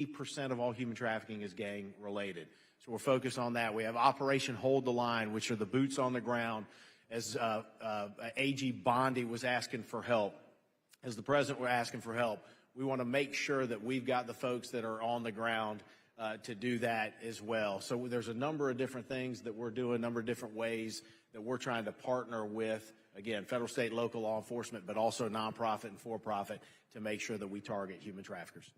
80% of all human trafficking is gang related. So we're focused on that. We have Operation Hold the Line, which are the boots on the ground. As AG Bondi was asking for help, as the president were asking for help, we want to make sure that we've got the folks that are on the ground to do that as well. So there's a number of different things that we're doing, a number of different ways that we're trying to partner with, again, federal, state, local law enforcement, but also nonprofit and for-profit to make sure that we target human traffickers.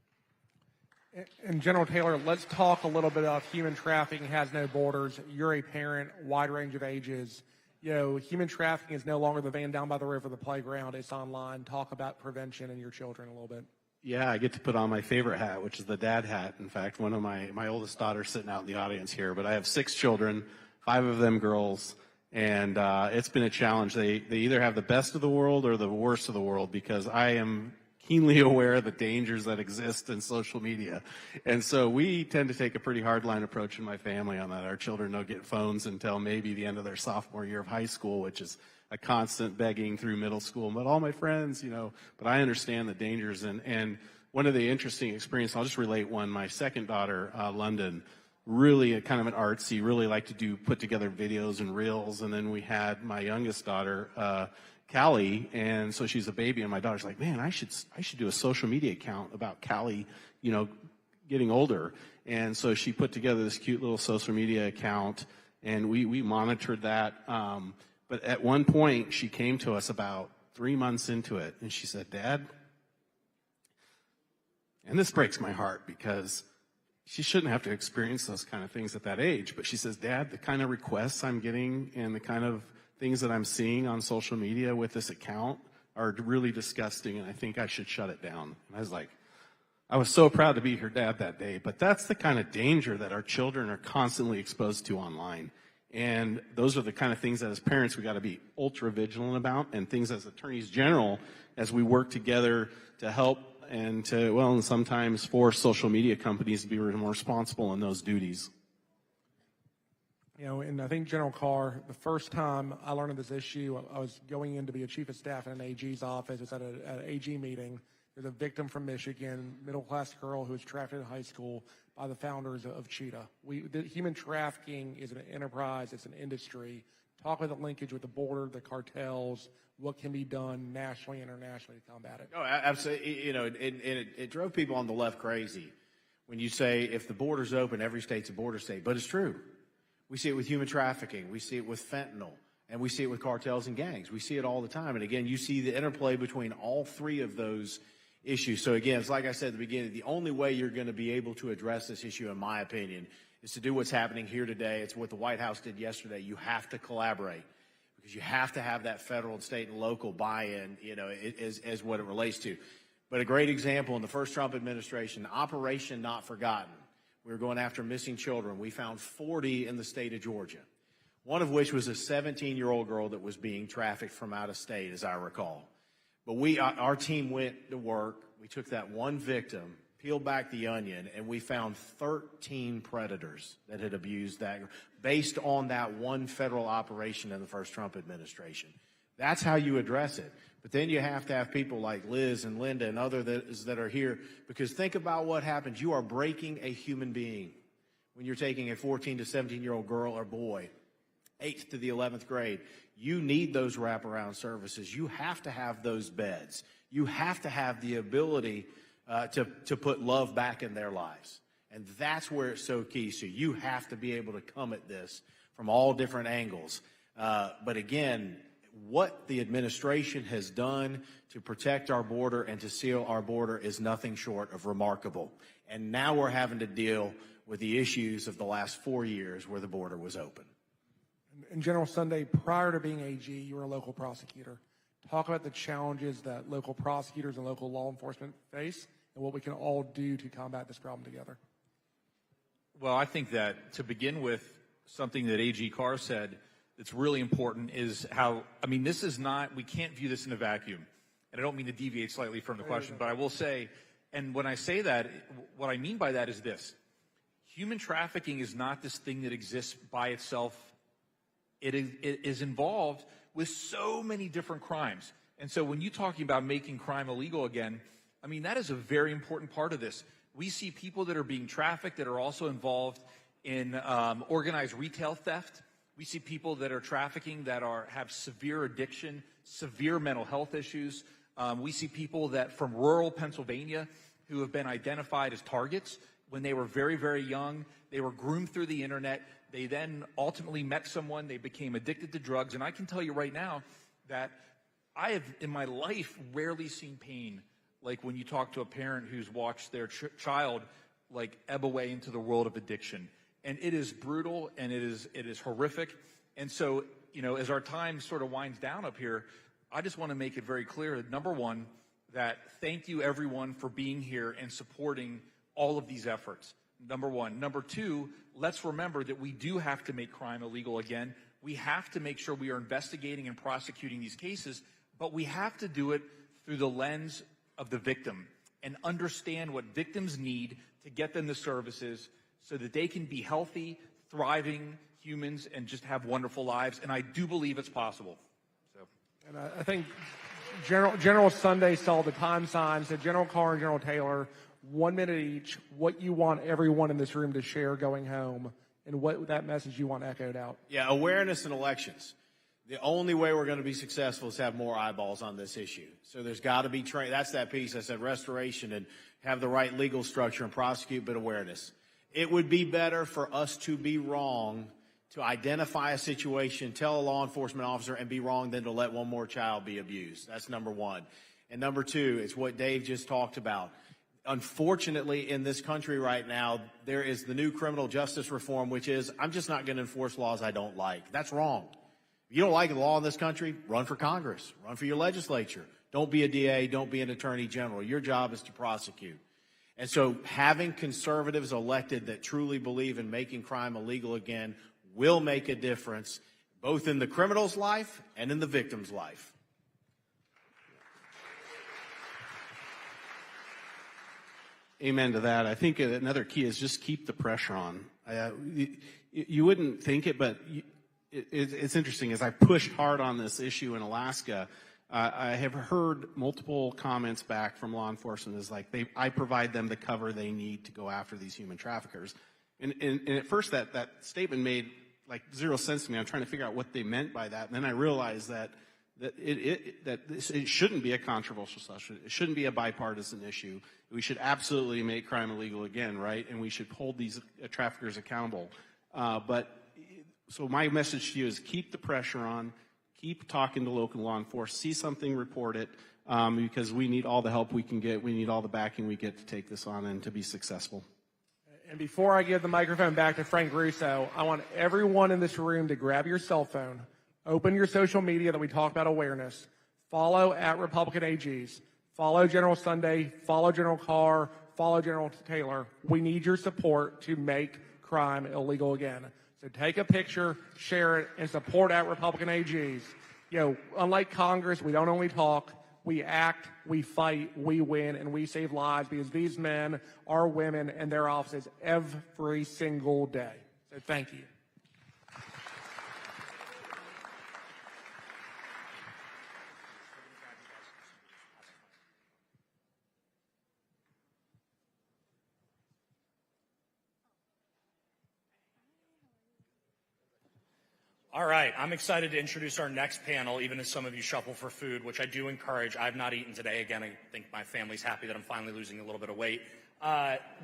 And General Taylor, let's talk a little bit about human trafficking has no borders. You're a parent, wide range of ages. You know, human trafficking is no longer the van down by the river, the playground. It's online. Talk about prevention and your children a little bit. Yeah, I get to put on my favorite hat, which is the dad hat. In fact, one of my oldest daughters sitting out in the audience here, but I have 6 children, 5 of them girls, and it's been a challenge. They either have the best of the world or the worst of the world, because I am keenly aware of the dangers that exist in social media. And so we tend to take a pretty hardline approach in my family on that. Our children don't get phones until maybe the end of their sophomore year of high school, which is a constant begging through middle school. But all my friends, you know, but I understand the dangers. And one of the interesting experiences, I'll just relate one. My second daughter, London, really kind of an artsy, really liked to put together videos and reels. And then we had my youngest daughter, Callie, and so she's a baby, and my daughter's like, man, I should do a social media account about Callie, you know, getting older. And so she put together this cute little social media account, and we monitored that. But at one point, she came to us about 3 months into it, and she said, Dad, and this breaks my heart because she shouldn't have to experience those kind of things at that age, but she says, Dad, the kind of requests I'm getting and the kind of things that I'm seeing on social media with this account are really disgusting, and I think I should shut it down. And I was so proud to be her dad that day, but that's the kind of danger that our children are constantly exposed to online. And those are the kind of things that as parents we got to be ultra vigilant about, and things as attorneys general as we work together to help and to, well, and sometimes force social media companies to be more responsible in those duties. You know, and I think General Carr, the first time I learned of this issue, I was going in to be a chief of staff in an AG's office. It was at an AG meeting. There's a victim from Michigan, middle-class girl who was trafficked in high school by the founders of Cheetah. Human trafficking is an enterprise. It's an industry. Talk about the linkage with the border, the cartels, what can be done nationally and internationally to combat it. Oh, absolutely. You know, it drove people on the left crazy when you say if the border's open, every state's a border state. But it's true. We see it with human trafficking. We see it with fentanyl. And we see it with cartels and gangs. We see it all the time. And again, you see the interplay between all 3 of those issues. So again, it's like I said at the beginning, the only way you're going to be able to address this issue, in my opinion, is to do what's happening here today. It's what the White House did yesterday. You have to collaborate because you have to have that federal and state and local buy-in, you know, as what it relates to. But a great example in the first Trump administration, Operation Not Forgotten. We were going after missing children. We found 40 in the state of Georgia, one of which was a 17-year-old girl that was being trafficked from out of state, as I recall. But our team went to work. We took that one victim, peeled back the onion, and we found 13 predators that had abused that based on that one federal operation in the first Trump administration. That's how you address it. But then you have to have people like Liz and Linda and others that are here, because think about what happens. You are breaking a human being when you're taking a 14 to 17-year-old girl or boy, 8th to the 11th grade. You need those wraparound services. You have to have those beds. You have to have the ability to put love back in their lives. And that's where it's so key. So you have to be able to come at this from all different angles. But again, what the administration has done to protect our border and to seal our border is nothing short of remarkable. And now we're having to deal with the issues of the last 4 years where the border was open. And General Sunday, prior to being AG, you were a local prosecutor. Talk about the challenges that local prosecutors and local law enforcement face and what we can all do to combat this problem together. Well, I think that to begin with, something that AG Carr said that's really important is how, I mean, this is not, we can't view this in a vacuum. And I don't mean to deviate slightly from the question, but I will say, and when I say that, what I mean by that is this. Human trafficking is not this thing that exists by itself. It is involved with so many different crimes. And so when you're talking about making crime illegal again, I mean, that is a very important part of this. We see people that are being trafficked that are also involved in organized retail theft. We see people that are trafficking that have severe addiction, severe mental health issues. We see people that from rural Pennsylvania who have been identified as targets when they were very, very young. They were groomed through the internet. They then ultimately met someone. They became addicted to drugs. And I can tell you right now that I have in my life rarely seen pain like when you talk to a parent who's watched their child like ebb away into the world of addiction. And it is brutal and it is horrific. And so, you know, as our time sort of winds down up here, I just want to make it very clear that, number one, that thank you everyone for being here and supporting all of these efforts. Number one. Number two, let's remember that we do have to make crime illegal again. We have to make sure we are investigating and prosecuting these cases, but we have to do it through the lens of the victim and understand what victims need to get them the services so that they can be healthy, thriving humans and just have wonderful lives. And I do believe it's possible. So. And I think General Sunday saw the time sign, said General Carr and General Taylor, 1 minute each, what you want everyone in this room to share going home and what that message you want echoed out. Yeah, awareness in elections. The only way we're going to be successful is have more eyeballs on this issue. So there's got to be that's that piece I said, restoration and have the right legal structure and prosecute, but awareness. It would be better for us to be wrong, to identify a situation, tell a law enforcement officer and be wrong than to let one more child be abused. That's number one. And number two, it's what Dave just talked about. Unfortunately, in this country right now, there is the new criminal justice reform, which is, I'm just not going to enforce laws I don't like. That's wrong. If you don't like the law in this country, run for Congress, run for your legislature. Don't be a DA, don't be an attorney general. Your job is to prosecute. And so having conservatives elected that truly believe in making crime illegal again will make a difference, both in the criminal's life and in the victim's life. Amen to that. I think another key is just keep the pressure on. You wouldn't think it, but it's interesting. As I pushed hard on this issue in Alaska, I have heard multiple comments back from law enforcement is like, I provide them the cover they need to go after these human traffickers. And at first that statement made like zero sense to me. I'm trying to figure out what they meant by that. And then I realized that it shouldn't be a controversial subject. It shouldn't be a bipartisan issue. We should absolutely make crime illegal again, right? And we should hold these traffickers accountable. So my message to you is keep the pressure on, keep talking to local law enforcement, see something, report it, because we need all the help we can get. We need all the backing we get to take this on and to be successful. And before I give the microphone back to Frank Russo, I want everyone in this room to grab your cell phone, open your social media that we talked about awareness, follow at Republican AGs, follow General Sunday, follow General Carr, follow General Taylor. We need your support to make crime illegal again. So take a picture, share it, and support at Republican AGs. You know, unlike Congress, we don't only talk, we act, we fight, we win, and we save lives because these men are women in their offices every single day. So thank you. All right, I'm excited to introduce our next panel, even as some of you shuffle for food, which I do encourage. I've not eaten today. Again, I think my family's happy that I'm finally losing a little bit of weight.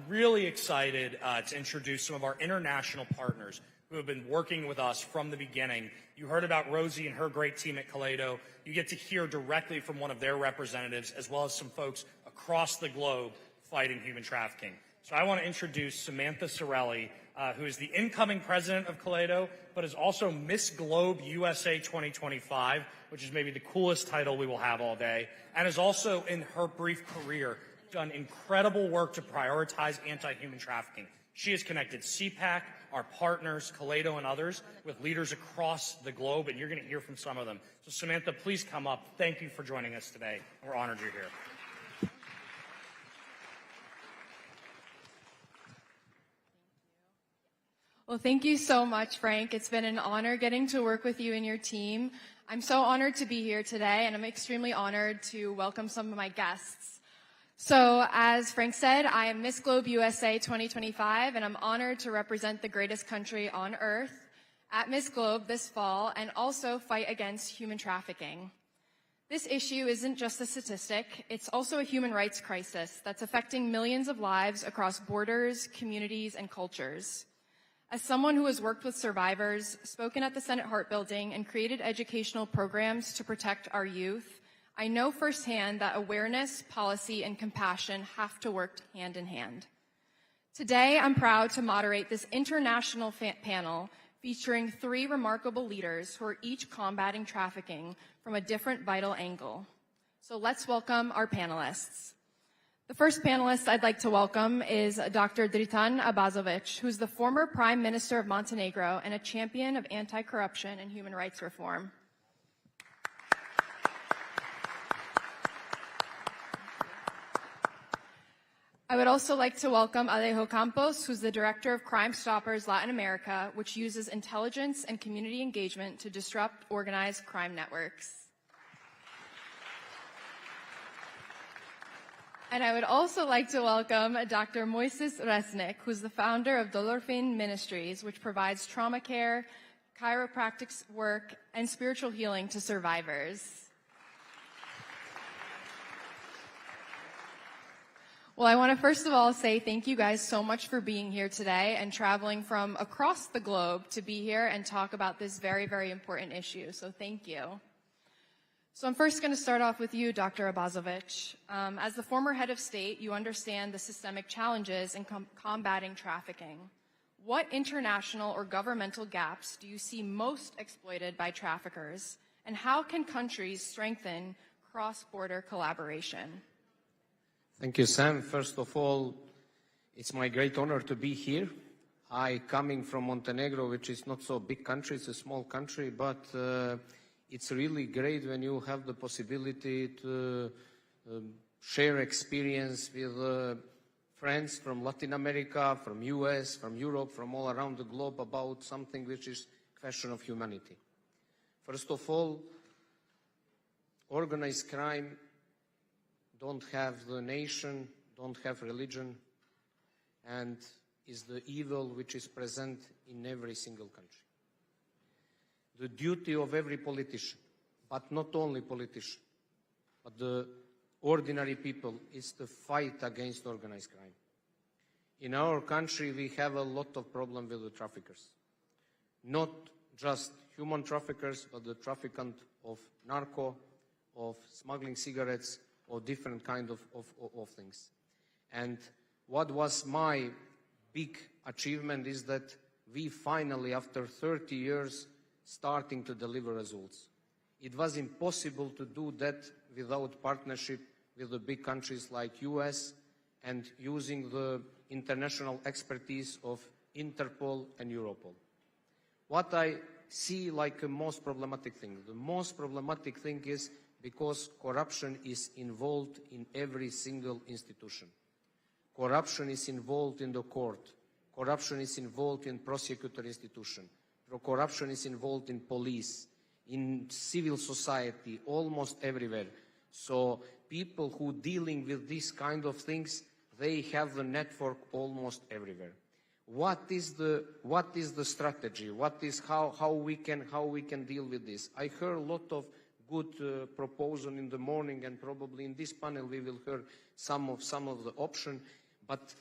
Really excited to introduce some of our international partners who have been working with us from the beginning. You heard about Rosie and her great team at Kaleido. You get to hear directly from one of their representatives, as well as some folks across the globe fighting human trafficking. So I want to introduce Samantha Sorelli, who is the incoming president of Kaleido, but is also Miss Globe USA 2025, which is maybe the coolest title we will have all day, and has also, in her brief career, done incredible work to prioritize anti-human trafficking. She has connected CPAC, our partners, Kaleido, and others with leaders across the globe, and you're going to hear from some of them. So Samantha, please come up. Thank you for joining us today. We're honored you're here. Well, thank you so much, Frank. It's been an honor getting to work with you and your team. I'm so honored to be here today, and I'm extremely honored to welcome some of my guests. So, as Frank said, I am Miss Globe USA 2025, and I'm honored to represent the greatest country on earth at Miss Globe this fall and also fight against human trafficking. This issue isn't just a statistic, it's also a human rights crisis that's affecting millions of lives across borders, communities, and cultures. As someone who has worked with survivors, spoken at the Senate Hart Building, and created educational programs to protect our youth, I know firsthand that awareness, policy, and compassion have to work hand in hand. Today, I'm proud to moderate this international panel featuring 3 remarkable leaders who are each combating trafficking from a different vital angle. So let's welcome our panelists. The first panelist I'd like to welcome is Dr. Dritan Abazovic, who's the former Prime Minister of Montenegro and a champion of anti-corruption and human rights reform. I would also like to welcome Alejo Campos, who's the Director of Crime Stoppers Latin America, which uses intelligence and community engagement to disrupt organized crime networks. And I would also like to welcome Dr. Moises Resnick, who's the founder of Dolorfin Ministries, which provides trauma care, chiropractic work, and spiritual healing to survivors. Well, I want to first of all say thank you guys so much for being here today and traveling from across the globe to be here and talk about this very, very important issue. So thank you. So I'm first going to start off with you, Dr. Abazovic. As the former head of state, you understand the systemic challenges in combating trafficking. What international or governmental gaps do you see most exploited by traffickers, and how can countries strengthen cross-border collaboration? Thank you, Sam. First of all, it's my great honor to be here. I coming from Montenegro, which is not so big country, it's a small country, but it's really great when you have the possibility to share experience with friends from Latin America, from US, from Europe, from all around the globe about something which is question of humanity. First of all, organized crime don't have the nation, don't have religion, and is the evil which is present in every single country. The duty of every politician, but not only politician, but the ordinary people, is to fight against organized crime. In our country, we have a lot of problem with the traffickers. Not just human traffickers, but the trafficant of narco, of smuggling cigarettes, or different kind of things. And what was my big achievement is that we finally, after 30 years, starting to deliver results. It was impossible to do that without partnership with the big countries like US and using the international expertise of Interpol and Europol. What I see like a most problematic thing, the most problematic thing is because corruption is involved in every single institution. Corruption is involved in the court. Corruption is involved in prosecutor institution. Corruption is involved in police, in civil society, almost everywhere. So people who dealing with these kind of things, they have the network almost everywhere. What is the strategy? What is how we can deal with this? I heard a lot of good proposal in the morning, and probably in this panel we will hear some of the options. But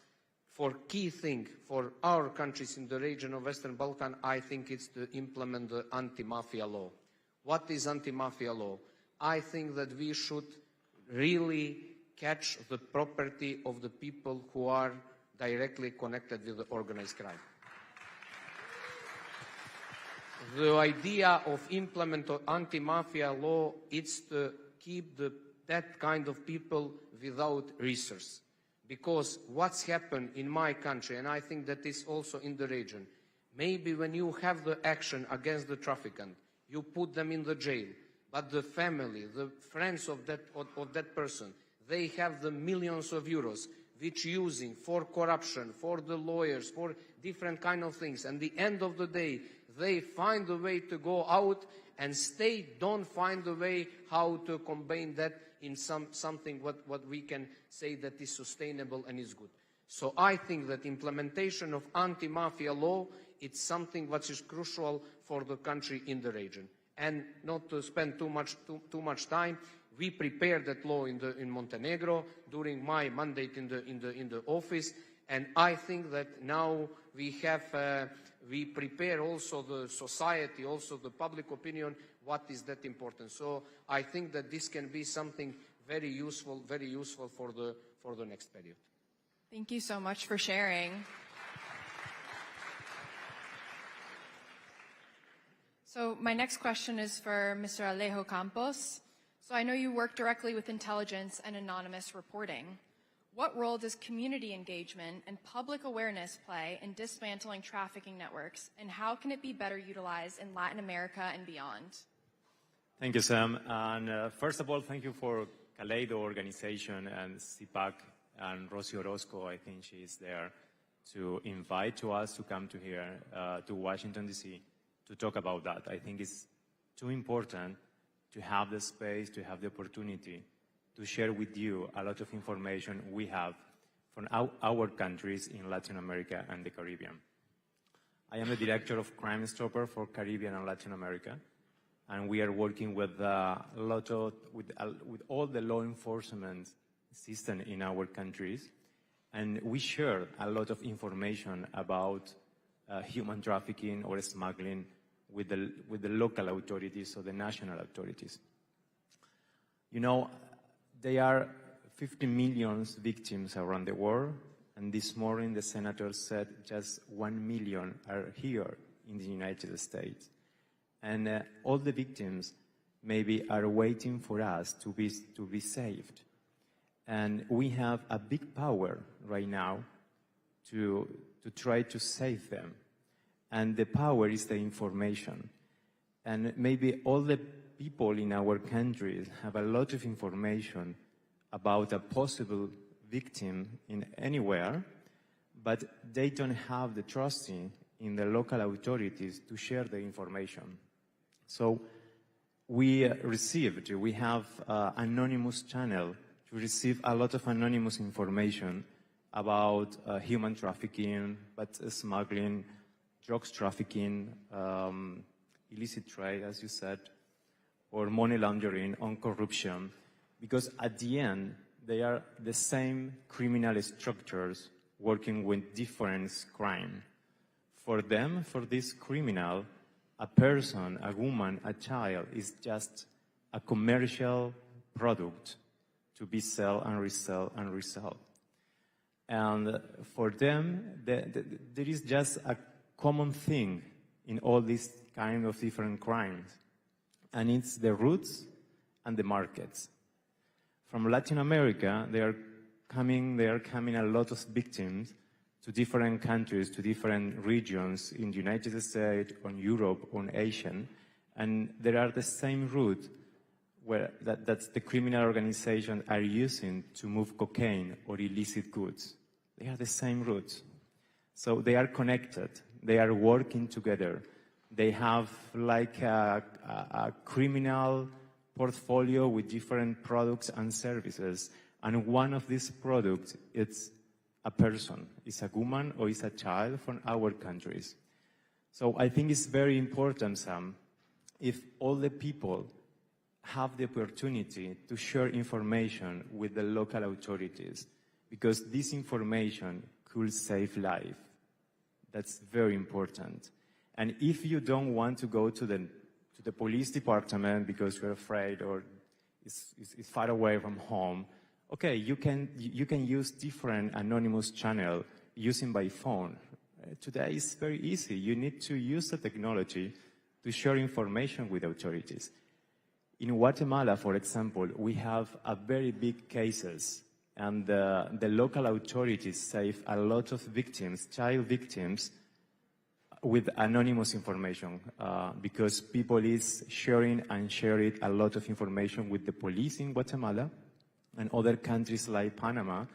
for key thing for our countries in the region of Western Balkan, I think it's to implement the anti-mafia law. What is anti-mafia law? I think that we should really catch the property of the people who are directly connected with the organized crime. The idea of implementing anti-mafia law is to keep that kind of people without resource. Because what's happened in my country, and I think that is also in the region, maybe when you have the action against the traffickant, you put them in the jail, but the family, the friends of that person, they have the millions of euros which using for corruption, for the lawyers, for different kind of things. And the end of the day, they find a way to go out, and state don't find a way how to combine that in something what we can say that is sustainable and is good. So I think that implementation of anti-mafia law, it's something what is crucial for the country in the region. And not to spend too much time, we prepared that law in Montenegro during my mandate in the office, and I think that now we have we prepare also the society, also the public opinion, what is that important. So I think that this can be something very useful for the next period. Thank you so much for sharing. So my next question is for Mr. Alejo Campos. So I know you work directly with intelligence and anonymous reporting. What role does community engagement and public awareness play in dismantling trafficking networks, and how can it be better utilized in Latin America and beyond? Thank you, Sam. And first of all, thank you for Kaleido organization and CPAC and Rosie Orozco, I think she is there, to invite to us to come to here, to Washington, D.C., to talk about that. I think it's too important to have the space, to have the opportunity to share with you a lot of information we have from our countries in Latin America and the Caribbean. I am the director of Crime Stopper for Caribbean and Latin America, and we are working with with all the law enforcement system in our countries, and we share a lot of information about human trafficking or smuggling with the local authorities or the national authorities. You know, there are 50 million victims around the world, and this morning the senator said just 1 million are here in the United States. And all the victims maybe are waiting for us to be saved. And we have a big power right now to try to save them. And the power is the information. And maybe all the people in our countries have a lot of information about a possible victim in anywhere, but they don't have the trust in the local authorities to share the information. So we have anonymous channel to receive a lot of anonymous information about human trafficking, but smuggling, drugs trafficking, illicit trade, as you said, or money laundering, on corruption, because at the end, they are the same criminal structures working with different crime. For them, for this criminal, a person, a woman, a child is just a commercial product to be sold and resell and resell. And for them, there is just a common thing in all these kind of different crimes, and it's the roots and the markets. From Latin America, they are coming a lot of victims to different countries, to different regions in the United States, on Europe, on Asia, and there are the same route where that's the criminal organizations are using to move cocaine or illicit goods. They are the same routes. So they are connected. They are working together. They have like a criminal portfolio with different products and services. And one of these products is a person, is a woman or is a child from our countries. So I think it's very important, Sam, if all the people have the opportunity to share information with the local authorities, because this information could save life. That's very important. And if you don't want to go to the police department because you're afraid or it's far away from home, okay, you can use different anonymous channel using by phone. Today is very easy. You need to use the technology to share information with authorities. In Guatemala, for example, we have a very big cases, and the local authorities save a lot of victims, child victims, with anonymous information, because people is sharing a lot of information with the police in Guatemala and other countries like Panama,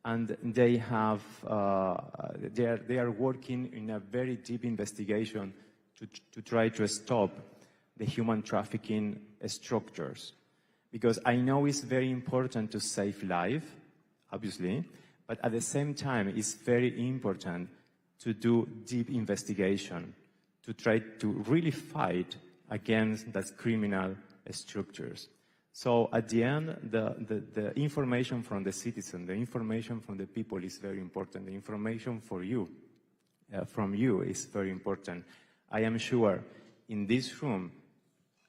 and they have they are working in a very deep investigation to try to stop the human trafficking structures. because I know it's very important to save life, obviously, but at the same time, it's very important to do deep investigation, to try to really fight against those criminal structures. So at the end, the information from the citizen, the information from the people is very important. The information for you, from you is very important. I am sure in this room,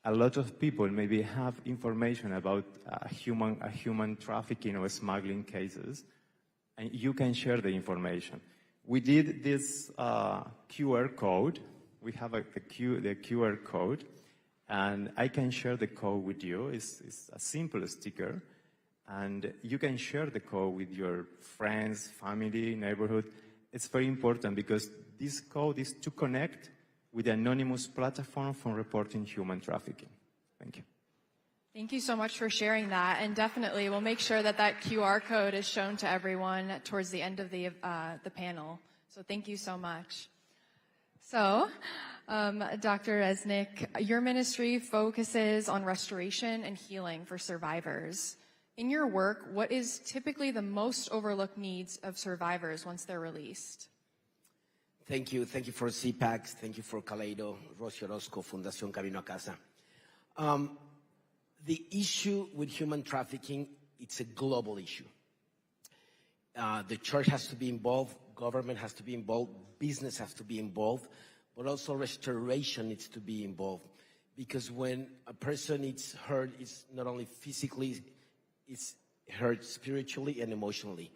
a lot of people maybe have information about human trafficking or smuggling cases, and you can share the information. We did this QR code. We have the QR code, and I can share the code with you. It's a simple sticker, and you can share the code with your friends, family, neighborhood. It's very important because this code is to connect with the anonymous platform for reporting human trafficking. Thank you. Thank you so much for sharing that, and definitely we'll make sure that that QR code is shown to everyone towards the end of the panel. So thank you so much. So, Dr. Resnick, your ministry focuses on restoration and healing for survivors. In your work, what is typically the most overlooked needs of survivors once they're released? Thank you. Thank you for CPAC. Thank you for Kaleido, Rosy Orozco, Fundación Camino a Casa. The issue with human trafficking, it's a global issue. The church has to be involved, government has to be involved, business has to be involved, but also restoration needs to be involved. Because when a person is hurt, it's not only physically, it's hurt spiritually and emotionally.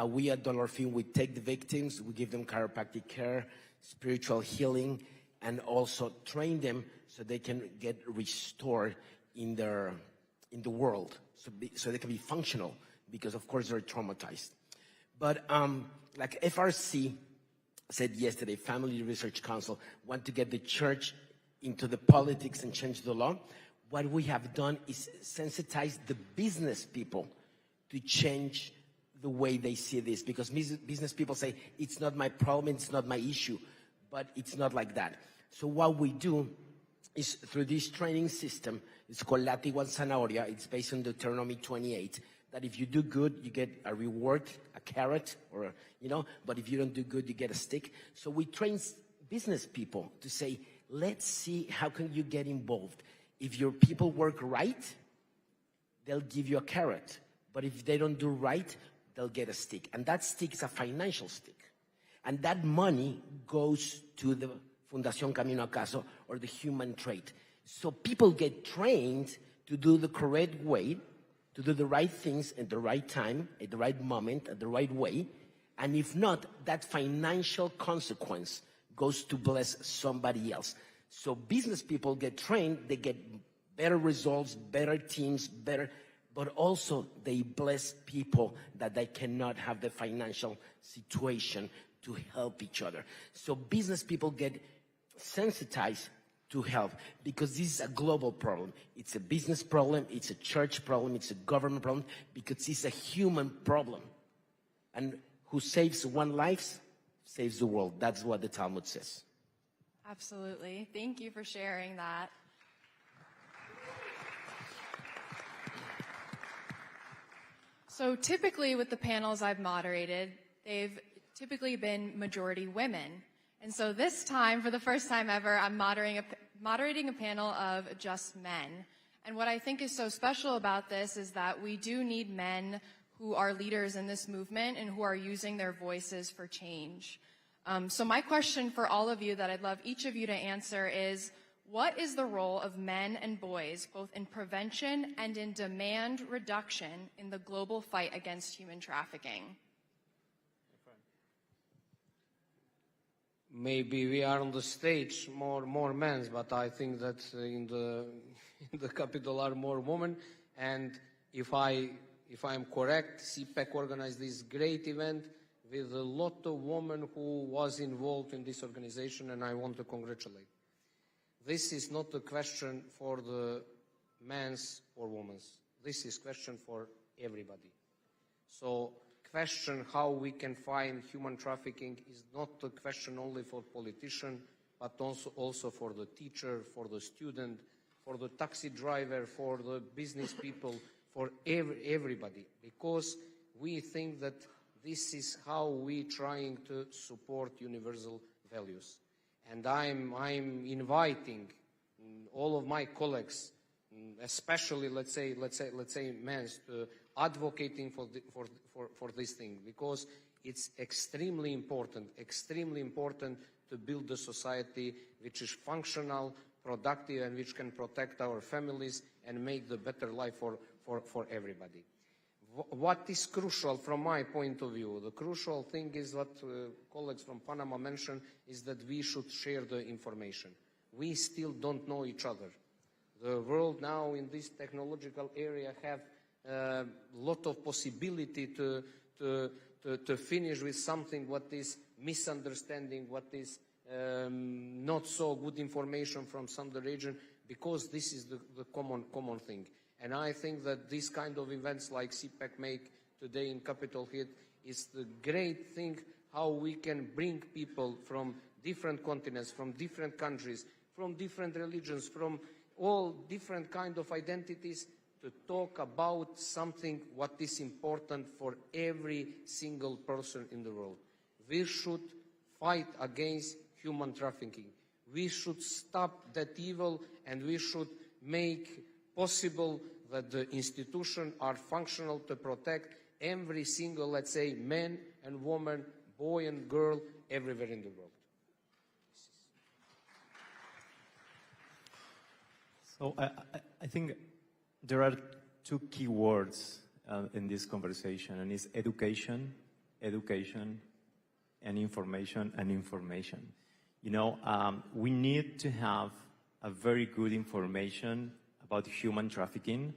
We at Dollar Film, we take the victims, we give them chiropractic care, spiritual healing, and also train them so they can get restored in the world, so they can be functional, because of course they're traumatized. But like FRC said yesterday, Family Research Council want to get the church into the politics and change the law. What we have done is sensitize the business people to change the way they see this, because business people say, it's not my problem, it's not my issue, but it's not like that. So what we do is through this training system, it's called Látigo and Zanahoria, it's based on Deuteronomy 28, that if you do good, you get a reward, a carrot, or but if you don't do good, you get a stick. So we train business people to say, let's see how can you get involved. If your people work right, they'll give you a carrot. But if they don't do right, they'll get a stick. And that stick is a financial stick. And that money goes to the Fundación Camino a Casa, or the human trade. So people get trained to do the correct way, to do the right things at the right time, at the right moment, at the right way. And if not, that financial consequence goes to bless somebody else. So business people get trained, they get better results, better teams, but also they bless people that they cannot have the financial situation to help each other. So business people get sensitized to help, because this is a global problem. It's a business problem, it's a church problem, it's a government problem, because it's a human problem. And who saves one life saves the world. That's what the Talmud says. Absolutely. Thank you for sharing that. So typically with the panels I've moderated, they've typically been majority women. And so this time, for the first time ever, I'm moderating a panel of just men. And what I think is so special about this is that we do need men who are leaders in this movement and who are using their voices for change. So my question for all of you that I'd love each of you to answer is, what is the role of men and boys, both in prevention and in demand reduction in the global fight against human trafficking? Maybe we are on the stage more men, but I think that in the capital are more women. And if I'm correct, CPAC organized this great event with a lot of women who was involved in this organization, and I want to congratulate. This is not a question for the men's or women's. This is a question for everybody. So question how we can find human trafficking is not a question only for politicians, but also for the teacher, for the student, for the taxi driver, for the business people, for everybody, because we think that this is how we trying to support universal values. And I'm inviting all of my colleagues, especially let's say men, to advocating for this thing, because it's extremely important to build a society which is functional, productive, and which can protect our families and make the better life for everybody. What is crucial from my point of view, the crucial thing is what colleagues from Panama mentioned, is that we should share the information. We still don't know each other. The world now in this technological area have a lot of possibility to finish with something what is misunderstanding, what is not so good information from some of the region, because this is the common thing. And I think that this kind of events like CPAC make today in Capitol Hill is the great thing, how we can bring people from different continents, from different countries, from different religions, from all different kind of identities, to talk about something what is important for every single person in the world. We should fight against human trafficking. We should stop that evil, and we should make possible that the institutions are functional to protect every single, let's say, man and woman, boy and girl, everywhere in the world. So I think there are two key words in this conversation, and it's education, and information. You know, we need to have a very good information about human trafficking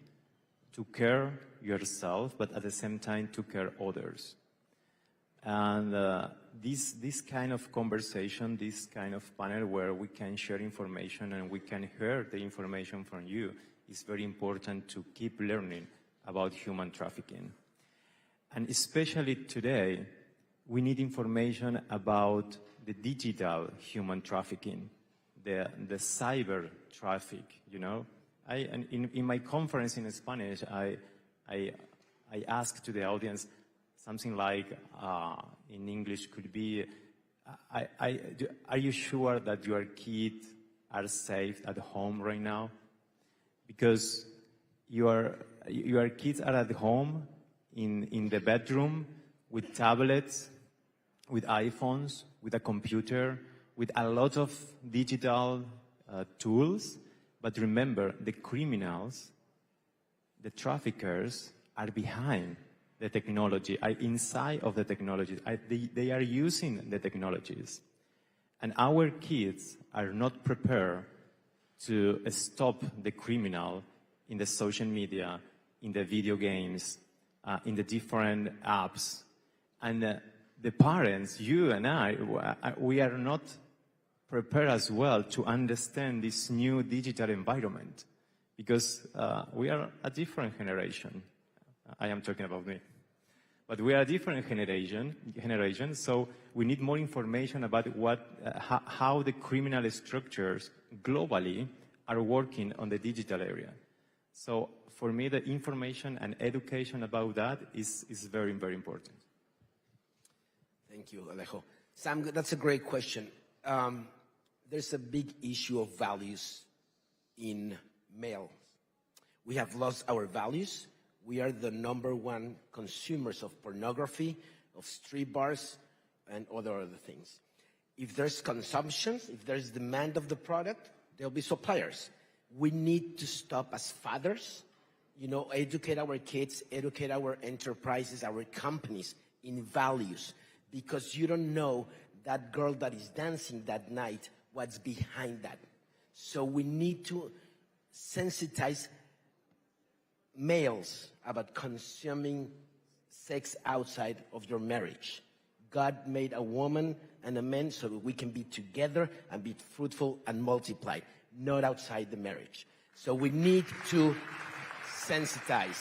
to care yourself, but at the same time to care others. And this kind of conversation, this kind of panel where we can share information and we can hear the information from you is very important to keep learning about human trafficking. And especially today, we need information about the digital human trafficking, the cyber traffic, you know. In my conference in Spanish, I asked to the audience something like, in English could be, are you sure that your kids are safe at home right now? Because your kids are at home in the bedroom with tablets, with iPhones, with a computer, with a lot of digital tools. But remember, the criminals, the traffickers, are behind the technology, are inside of the technology. They are using the technologies. And our kids are not prepared to stop the criminal in the social media, in the video games, in the different apps. And the parents, you and I, we are not prepared as well to understand this new digital environment, because we are a different generation. I am talking about me. But we are a different generation, so we need more information about how the criminal structures globally are working on the digital area. So for me, the information and education about that is very, very important. Thank you, Alejo. Sam, that's a great question. There's a big issue of values in males. We have lost our values. We are the #1 consumers of pornography, of street bars, and other things. If there's consumption, if there's demand of the product, there'll be suppliers. We need to stop as fathers, you know, educate our kids, educate our enterprises, our companies in values, because you don't know that girl that is dancing that night, what's behind that. So we need to sensitize males about consuming sex outside of your marriage. God made a woman and a man so that we can be together and be fruitful and multiply, not outside the marriage. So we need to sensitize.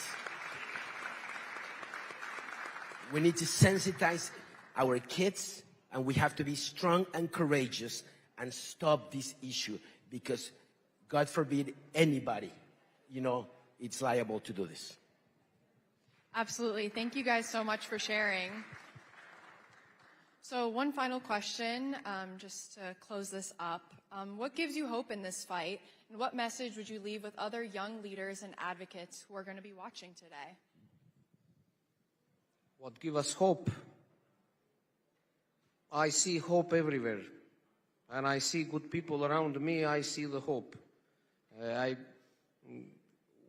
We need to sensitize our kids, and we have to be strong and courageous and stop this issue, because God forbid anybody, it's liable to do this. Absolutely. Thank you guys so much for sharing. So one final question, just to close this up. What gives you hope in this fight, and what message would you leave with other young leaders and advocates who are going to be watching today? What gives us hope? I see hope everywhere. And I see good people around me, I see the hope.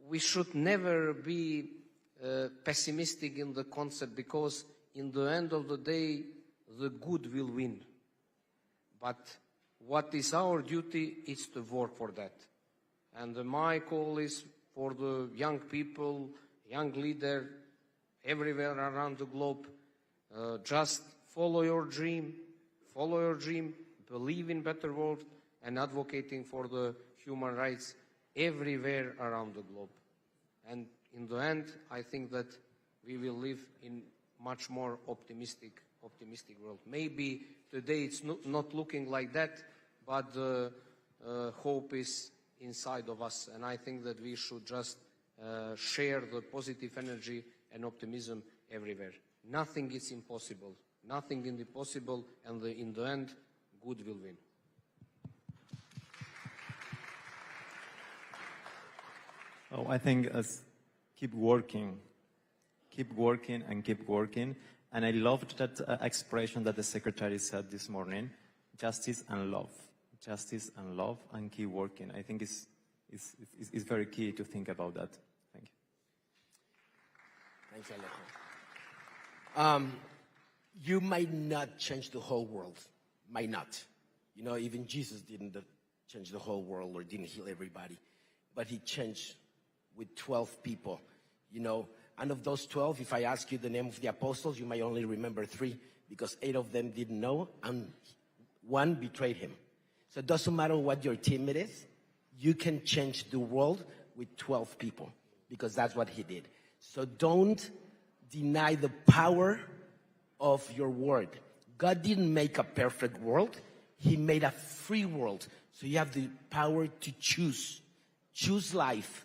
We should never be pessimistic in the concept, because in the end of the day, the good will win. But what is our duty is to work for that. And my call is for the young people, young leaders, everywhere around the globe, just follow your dream, believe in better world, and advocating for the human rights everywhere around the globe. And in the end, I think that we will live in much more optimistic world. Maybe today it's not looking like that, but the hope is inside of us, and I think that we should just share the positive energy and optimism everywhere. Nothing is impossible. Nothing is impossible, and in the end, good will win. Oh, I think keep working and keep working. And I loved that expression that the Secretary said this morning, justice and love. Justice and love, and keep working. I think it's very key to think about that. Thank you. Thanks, Alejo. You might not change the whole world. Might not. Even Jesus didn't change the whole world or didn't heal everybody. But he changed with 12 people. And of those 12, if I ask you the name of the apostles, you might only remember 3, because 8 of them didn't know and 1 betrayed him. So it doesn't matter what your team it is, you can change the world with 12 people, because that's what he did. So don't deny the power of your word. God didn't make a perfect world. He made a free world. So you have the power to choose. Choose life.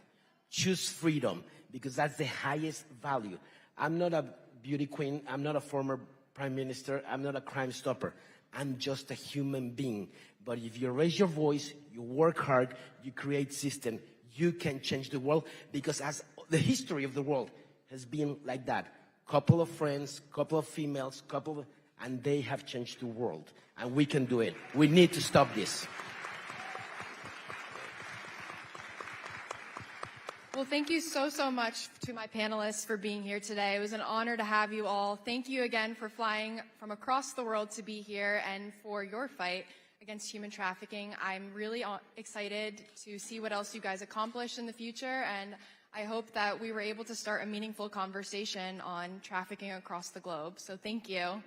Choose freedom, because that's the highest value. I'm not a beauty queen. I'm not a former prime minister. I'm not a crime stopper. I'm just a human being. But if you raise your voice, you work hard, you create system, you can change the world, because as the history of the world has been like that. Couple of friends, couple of females, and they have changed the world. And we can do it. We need to stop this. Well, thank you so much to my panelists for being here today. It was an honor to have you all. Thank you again for flying from across the world to be here and for your fight against human trafficking. I'm really excited to see what else you guys accomplish in the future, and I hope that we were able to start a meaningful conversation on trafficking across the globe. So thank you.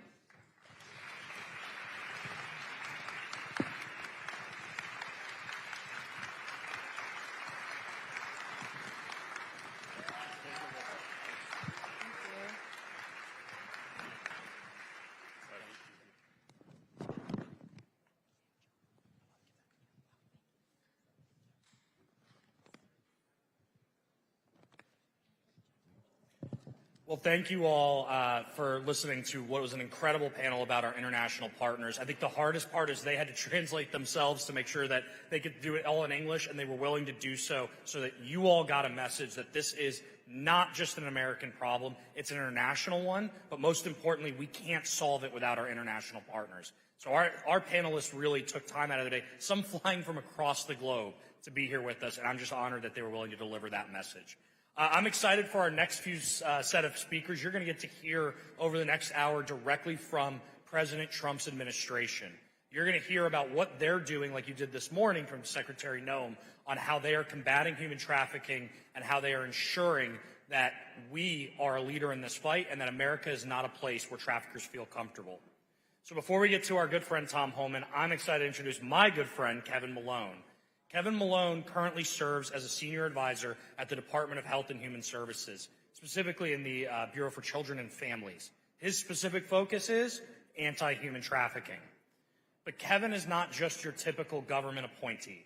Well, thank you all for listening to what was an incredible panel about our international partners. I think the hardest part is they had to translate themselves to make sure that they could do it all in English, and they were willing to do so that you all got a message that this is not just an American problem, it's an international one, but most importantly, we can't solve it without our international partners. So our panelists really took time out of the day, some flying from across the globe, to be here with us, and I'm just honored that they were willing to deliver that message. I'm excited for our next few set of speakers. You're going to get to hear over the next hour directly from President Trump's administration. You're going to hear about what they're doing, like you did this morning from Secretary Noem, on how they are combating human trafficking and how they are ensuring that we are a leader in this fight and that America is not a place where traffickers feel comfortable. So before we get to our good friend Tom Homan, I'm excited to introduce my good friend Kevin Malone. Kevin Malone currently serves as a senior advisor at the Department of Health and Human Services, specifically in the Bureau for Children and Families. His specific focus is anti-human trafficking. But Kevin is not just your typical government appointee.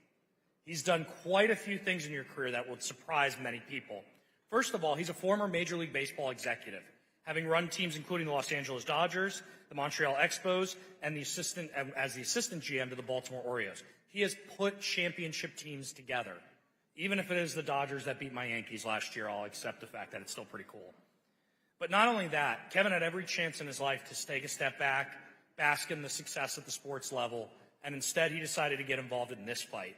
He's done quite a few things in your career that would surprise many people. First of all, he's a former Major League Baseball executive, having run teams including the Los Angeles Dodgers, the Montreal Expos, and as the assistant GM to the Baltimore Orioles. He has put championship teams together. Even if it is the Dodgers that beat my Yankees last year, I'll accept the fact that it's still pretty cool. But not only that, Kevin had every chance in his life to take a step back, bask in the success at the sports level, and instead he decided to get involved in this fight,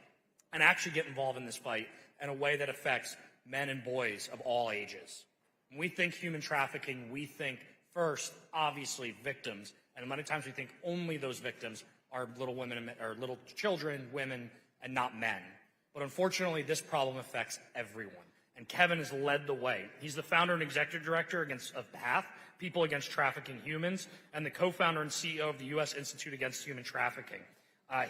and actually get involved in this fight in a way that affects men and boys of all ages. When we think human trafficking, we think first, obviously, victims, and many times we think only those victims are little women or little children, women, and not men. But unfortunately, this problem affects everyone. And Kevin has led the way. He's the founder and executive director of PATH, People Against Trafficking Humans, and the co-founder and CEO of the U.S. Institute Against Human Trafficking.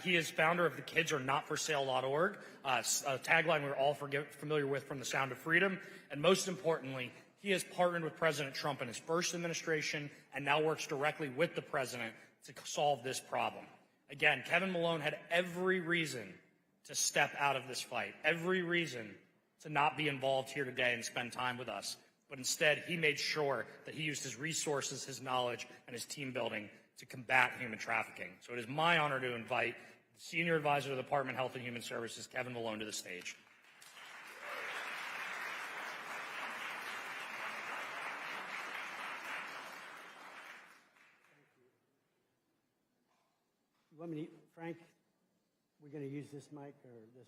He is founder of the KidsAreNotForSale.org, a tagline we're all familiar with from The Sound of Freedom. And most importantly, he has partnered with President Trump in his first administration and now works directly with the president to solve this problem. Again, Kevin Malone had every reason to step out of this fight, every reason to not be involved here today and spend time with us. But instead, he made sure that he used his resources, his knowledge, and his team building to combat human trafficking. So it is my honor to invite the Senior Advisor to the Department of Health and Human Services, Kevin Malone, to the stage. You want me to, Frank, we're going to use this mic or this?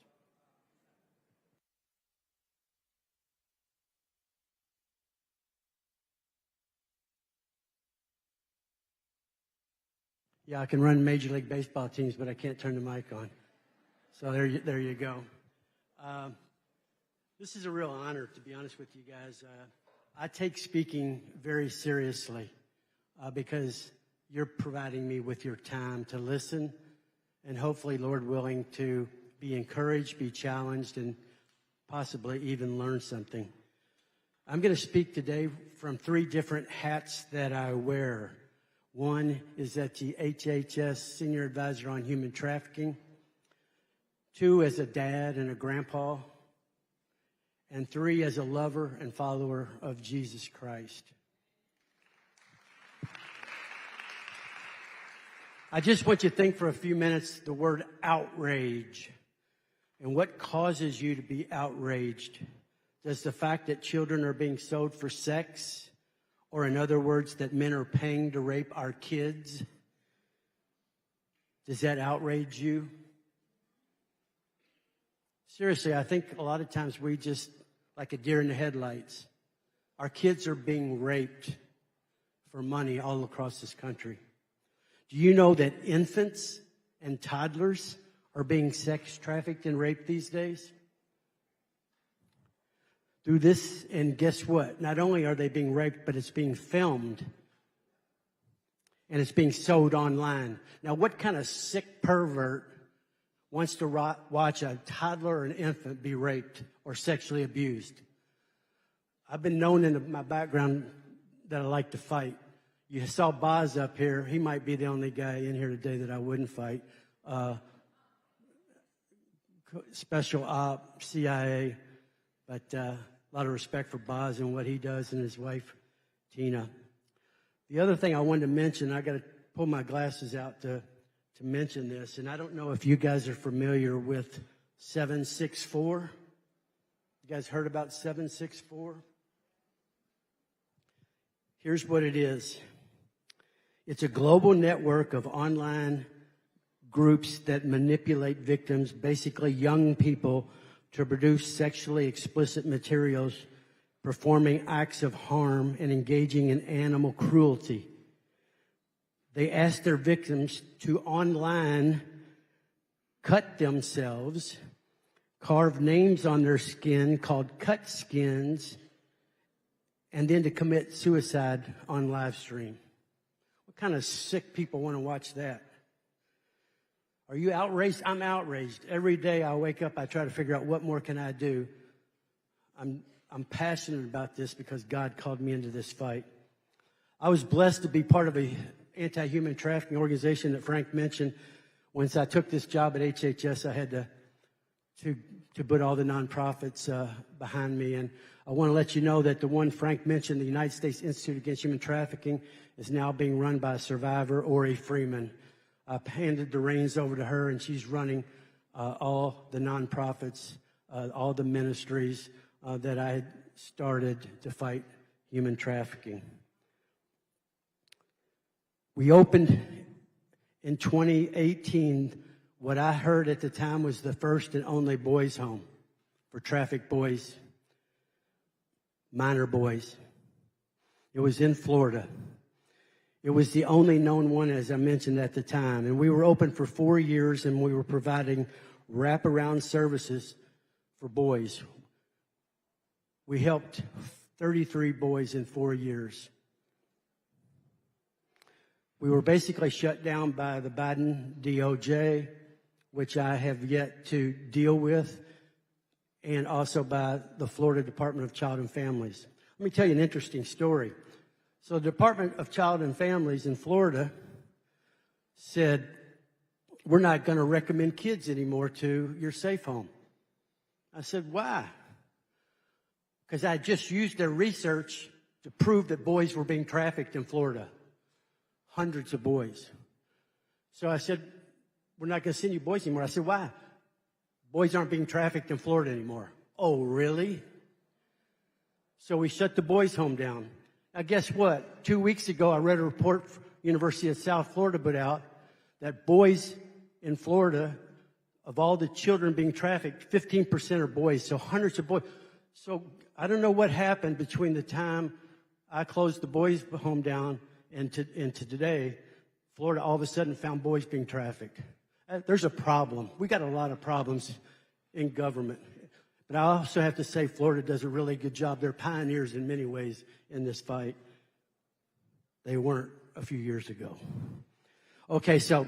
Yeah, I can run Major League Baseball teams, but I can't turn the mic on. So there you go. This is a real honor, to be honest with you guys. I take speaking very seriously because you're providing me with your time to listen and hopefully, Lord willing, to be encouraged, be challenged, and possibly even learn something. I'm going to speak today from 3 different hats that I wear. One is at the HHS Senior Advisor on Human Trafficking. 2, as a dad and a grandpa. And 3, as a lover and follower of Jesus Christ. I just want you to think for a few minutes the word outrage and what causes you to be outraged. Does the fact that children are being sold for sex, or in other words, that men are paying to rape our kids, does that outrage you? Seriously, I think a lot of times we just, like a deer in the headlights, our kids are being raped for money all across this country. Do you know that infants and toddlers are being sex trafficked and raped these days? Through this, and guess what? Not only are they being raped, but it's being filmed. And it's being sold online. Now, what kind of sick pervert wants to watch a toddler or an infant be raped or sexually abused? I've been known in my background that I like to fight. You saw Boz up here. He might be the only guy in here today that I wouldn't fight. Special op, CIA, but a lot of respect for Boz and what he does and his wife, Tina. The other thing I wanted to mention, I got to pull my glasses out to mention this, and I don't know if you guys are familiar with 764. You guys heard about 764? Here's what it is. It's a global network of online groups that manipulate victims, basically young people, to produce sexually explicit materials, performing acts of harm and engaging in animal cruelty. They ask their victims to online cut themselves, carve names on their skin called cut skins, and then to commit suicide on live stream. What kind of sick people want to watch that? Are you outraged? I'm outraged. Every day I wake up, I try to figure out what more can I do. I'm passionate about this because God called me into this fight. I was blessed to be part of a anti-human trafficking organization that Frank mentioned. Once I took this job at HHS, I had to to put all the nonprofits behind me. And I want to let you know that the one Frank mentioned, the United States Institute Against Human Trafficking, is now being run by a survivor, Ori Freeman. I've handed the reins over to her, and she's running all the nonprofits, all the ministries that I had started to fight human trafficking. We opened in 2018 what I heard at the time was the first and only boys' home for trafficked boys, minor boys. It was in Florida. It was the only known one, as I mentioned at the time. And we were open for 4 years, and we were providing wraparound services for boys. We helped 33 boys in 4 years. We were basically shut down by the Biden DOJ, which I have yet to deal with, and also by the Florida Department of Child and Families. Let me tell you an interesting story. So the Department of Child and Families in Florida said, we're not going to recommend kids anymore to your safe home. I said, why? Because I just used their research to prove that boys were being trafficked in Florida. Hundreds of boys. So I said, we're not going to send you boys anymore. I said, why? Boys aren't being trafficked in Florida anymore. Oh, really? So we shut the boys' home down. Now, guess what? 2 weeks ago, I read a report University of South Florida put out that boys in Florida, of all the children being trafficked, 15% are boys, so hundreds of boys. So I don't know what happened between the time I closed the boys' home down and to today. Florida all of a sudden found boys being trafficked. There's a problem. We got a lot of problems in government. But I also have to say Florida does a really good job. They're pioneers in many ways in this fight. They weren't a few years ago. Okay, so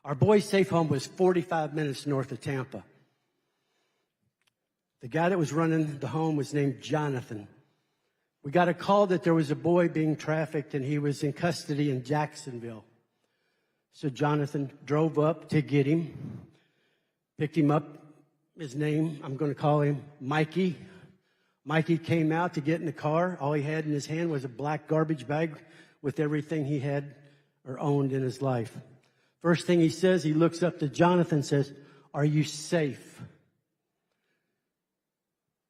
our boys' safe home was 45 minutes north of Tampa. The guy that was running the home was named Jonathan. We got a call that there was a boy being trafficked and he was in custody in Jacksonville. So Jonathan drove up to get him, picked him up. His name, I'm going to call him Mikey. Mikey came out to get in the car. All he had in his hand was a black garbage bag with everything he had or owned in his life. First thing he says, he looks up to Jonathan and says, "Are you safe?"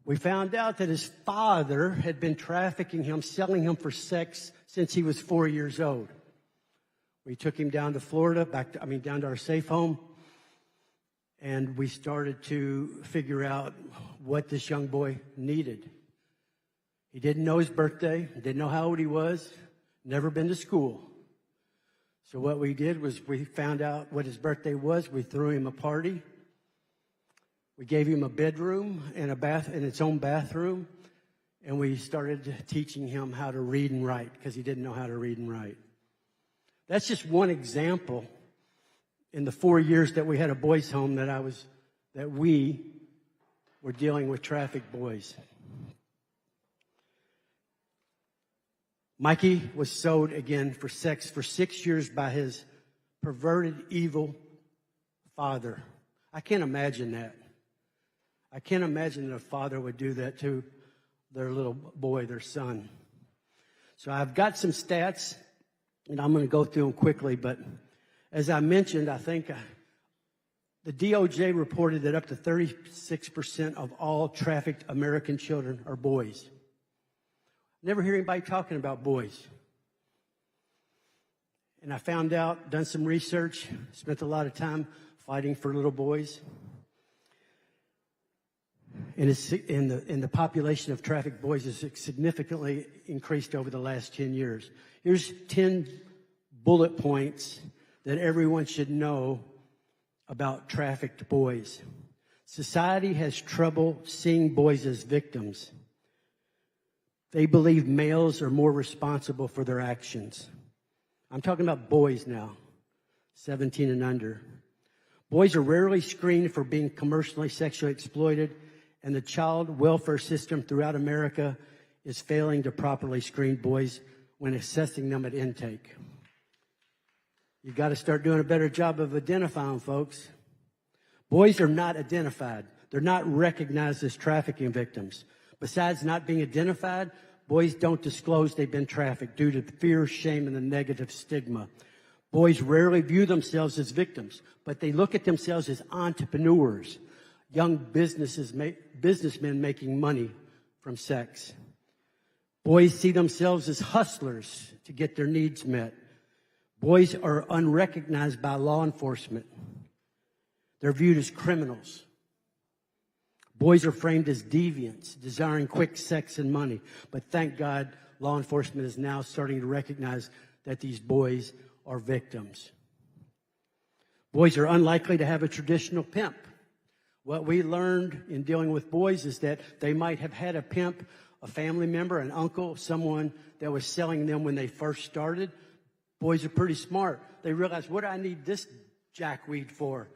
We found out that his father had been trafficking him, selling him for sex since he was 4 years old. We took him down to Florida, down to our safe home, and we started to figure out what this young boy needed. He didn't know his birthday, didn't know how old he was, never been to school. So what we did was we found out what his birthday was. We threw him a party. We gave him a bedroom and its own bathroom, and we started teaching him how to read and write because he didn't know how to read and write. That's just one example in the 4 years that we had a boys' home that we were dealing with trafficked boys. Mikey was sold again for sex for 6 years by his perverted, evil father. I can't imagine that. I can't imagine that a father would do that to their little boy, their son. So I've got some stats, and I'm going to go through them quickly. But as I mentioned, I think the DOJ reported that up to 36% of all trafficked American children are boys. Never hear anybody talking about boys. And I found out, done some research, spent a lot of time fighting for little boys. And the population of trafficked boys has significantly increased over the last 10 years. Here's 10 bullet points that everyone should know about trafficked boys. Society has trouble seeing boys as victims. They believe males are more responsible for their actions. I'm talking about boys now, 17 and under. Boys are rarely screened for being commercially sexually exploited, and the child welfare system throughout America is failing to properly screen boys when assessing them at intake. You got to start doing a better job of identifying folks. Boys are not identified. They're not recognized as trafficking victims. Besides not being identified, boys don't disclose they've been trafficked due to fear, shame, and the negative stigma. Boys rarely view themselves as victims, but they look at themselves as entrepreneurs, young businessmen making money from sex. Boys see themselves as hustlers to get their needs met. Boys are unrecognized by law enforcement. They're viewed as criminals. Boys are framed as deviants, desiring quick sex and money. But thank God, law enforcement is now starting to recognize that these boys are victims. Boys are unlikely to have a traditional pimp. What we learned in dealing with boys is that they might have had a pimp, a family member, an uncle, someone that was selling them when they first started. Boys are pretty smart. They realize, what do I need this jackweed for?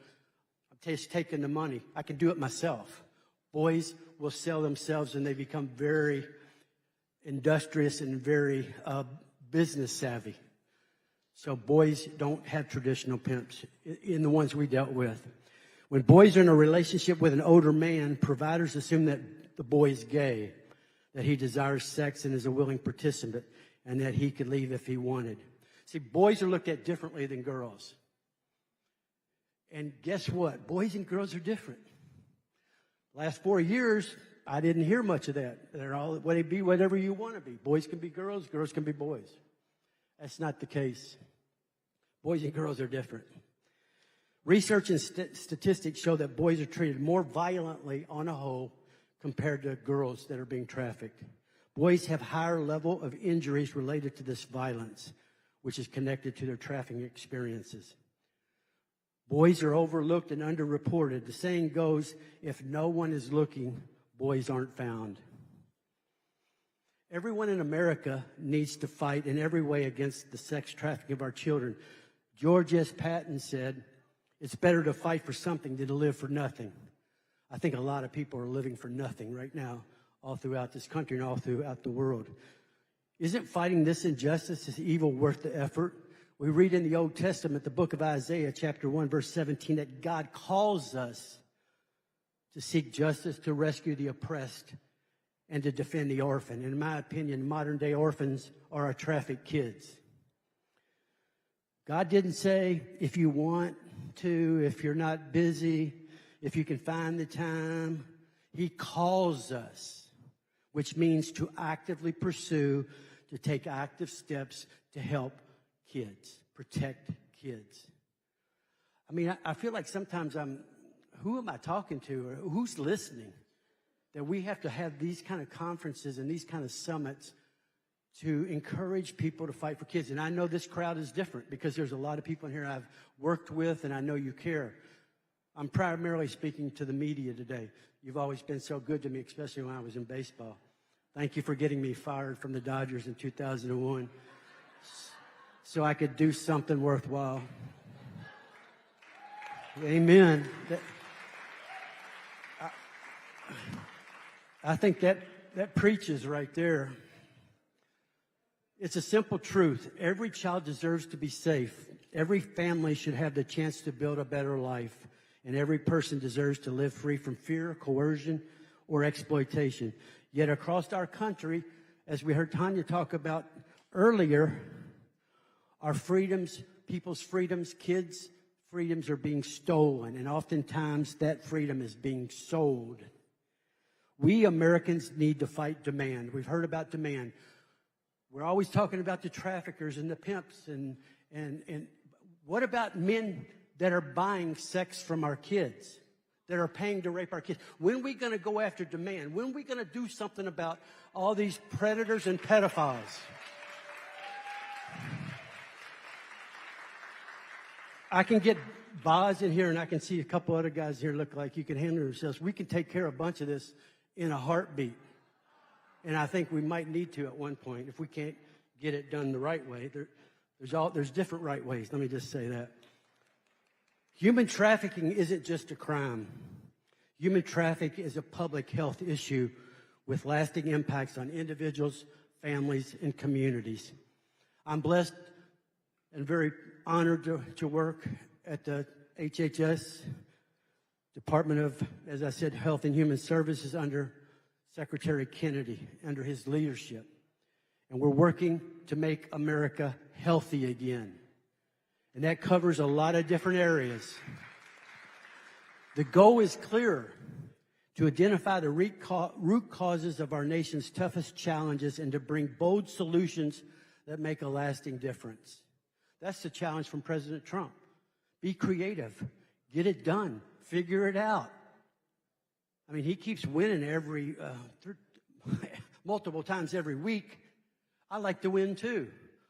I'm just taking the money. I can do it myself. Boys will sell themselves, and they become very industrious and very business savvy. So boys don't have traditional pimps in the ones we dealt with. When boys are in a relationship with an older man, providers assume that the boy is gay, that he desires sex and is a willing participant, and that he could leave if he wanted. See, boys are looked at differently than girls. And guess what? Boys and girls are different. Last 4 years, I didn't hear much of that. They're all, be whatever you want to be. Boys can be girls, girls can be boys. That's not the case. Boys and girls are different. Research and statistics show that boys are treated more violently on a whole compared to girls that are being trafficked. Boys have higher level of injuries related to this violence, which is connected to their trafficking experiences. Boys are overlooked and underreported. The saying goes, if no one is looking, boys aren't found. Everyone in America needs to fight in every way against the sex trafficking of our children. George S. Patton said, it's better to fight for something than to live for nothing. I think a lot of people are living for nothing right now, all throughout this country and all throughout the world. Isn't fighting this injustice, this evil, worth the effort? We read in the Old Testament, the book of Isaiah, chapter 1, verse 17, that God calls us to seek justice, to rescue the oppressed, and to defend the orphan. In my opinion, modern-day orphans are our trafficked kids. God didn't say, if you want to, if you're not busy, if you can find the time. He calls us, which means to actively pursue, to take active steps to help kids, protect kids. I mean, I feel like sometimes who am I talking to, or who's listening? That we have to have these kind of conferences and these kind of summits to encourage people to fight for kids. And I know this crowd is different because there's a lot of people in here I've worked with, and I know you care. I'm primarily speaking to the media today. You've always been so good to me, especially when I was in baseball. Thank you for getting me fired from the Dodgers in 2001 so I could do something worthwhile. Amen. I think that preaches right there. It's a simple truth. Every child deserves to be safe. Every family should have the chance to build a better life. And every person deserves to live free from fear, coercion, or exploitation. Yet across our country, as we heard Tanya talk about earlier, our freedoms, people's freedoms, kids' freedoms are being stolen. And oftentimes that freedom is being sold. We Americans need to fight demand. We've heard about demand. We're always talking about the traffickers and the pimps. And what about men that are buying sex from our kids, that are paying to rape our kids? When are we going to go after demand? When are we going to do something about all these predators and pedophiles? I can get Boz in here, and I can see a couple other guys here look like you can handle yourselves. We can take care of a bunch of this in a heartbeat. And I think we might need to at one point if we can't get it done the right way. There's different right ways. Let me just say that. Human trafficking isn't just a crime. Human trafficking is a public health issue with lasting impacts on individuals, families, and communities. I'm blessed and very honored to work at the HHS, Department of, as I said, Health and Human Services under Secretary Kennedy, under his leadership. And we're working to make America healthy again. And that covers a lot of different areas. The goal is clear: to identify the root causes of our nation's toughest challenges and to bring bold solutions that make a lasting difference. That's the challenge from President Trump. Be creative. Get it done. Figure it out. I mean, he keeps winning multiple times every week. I like to win too.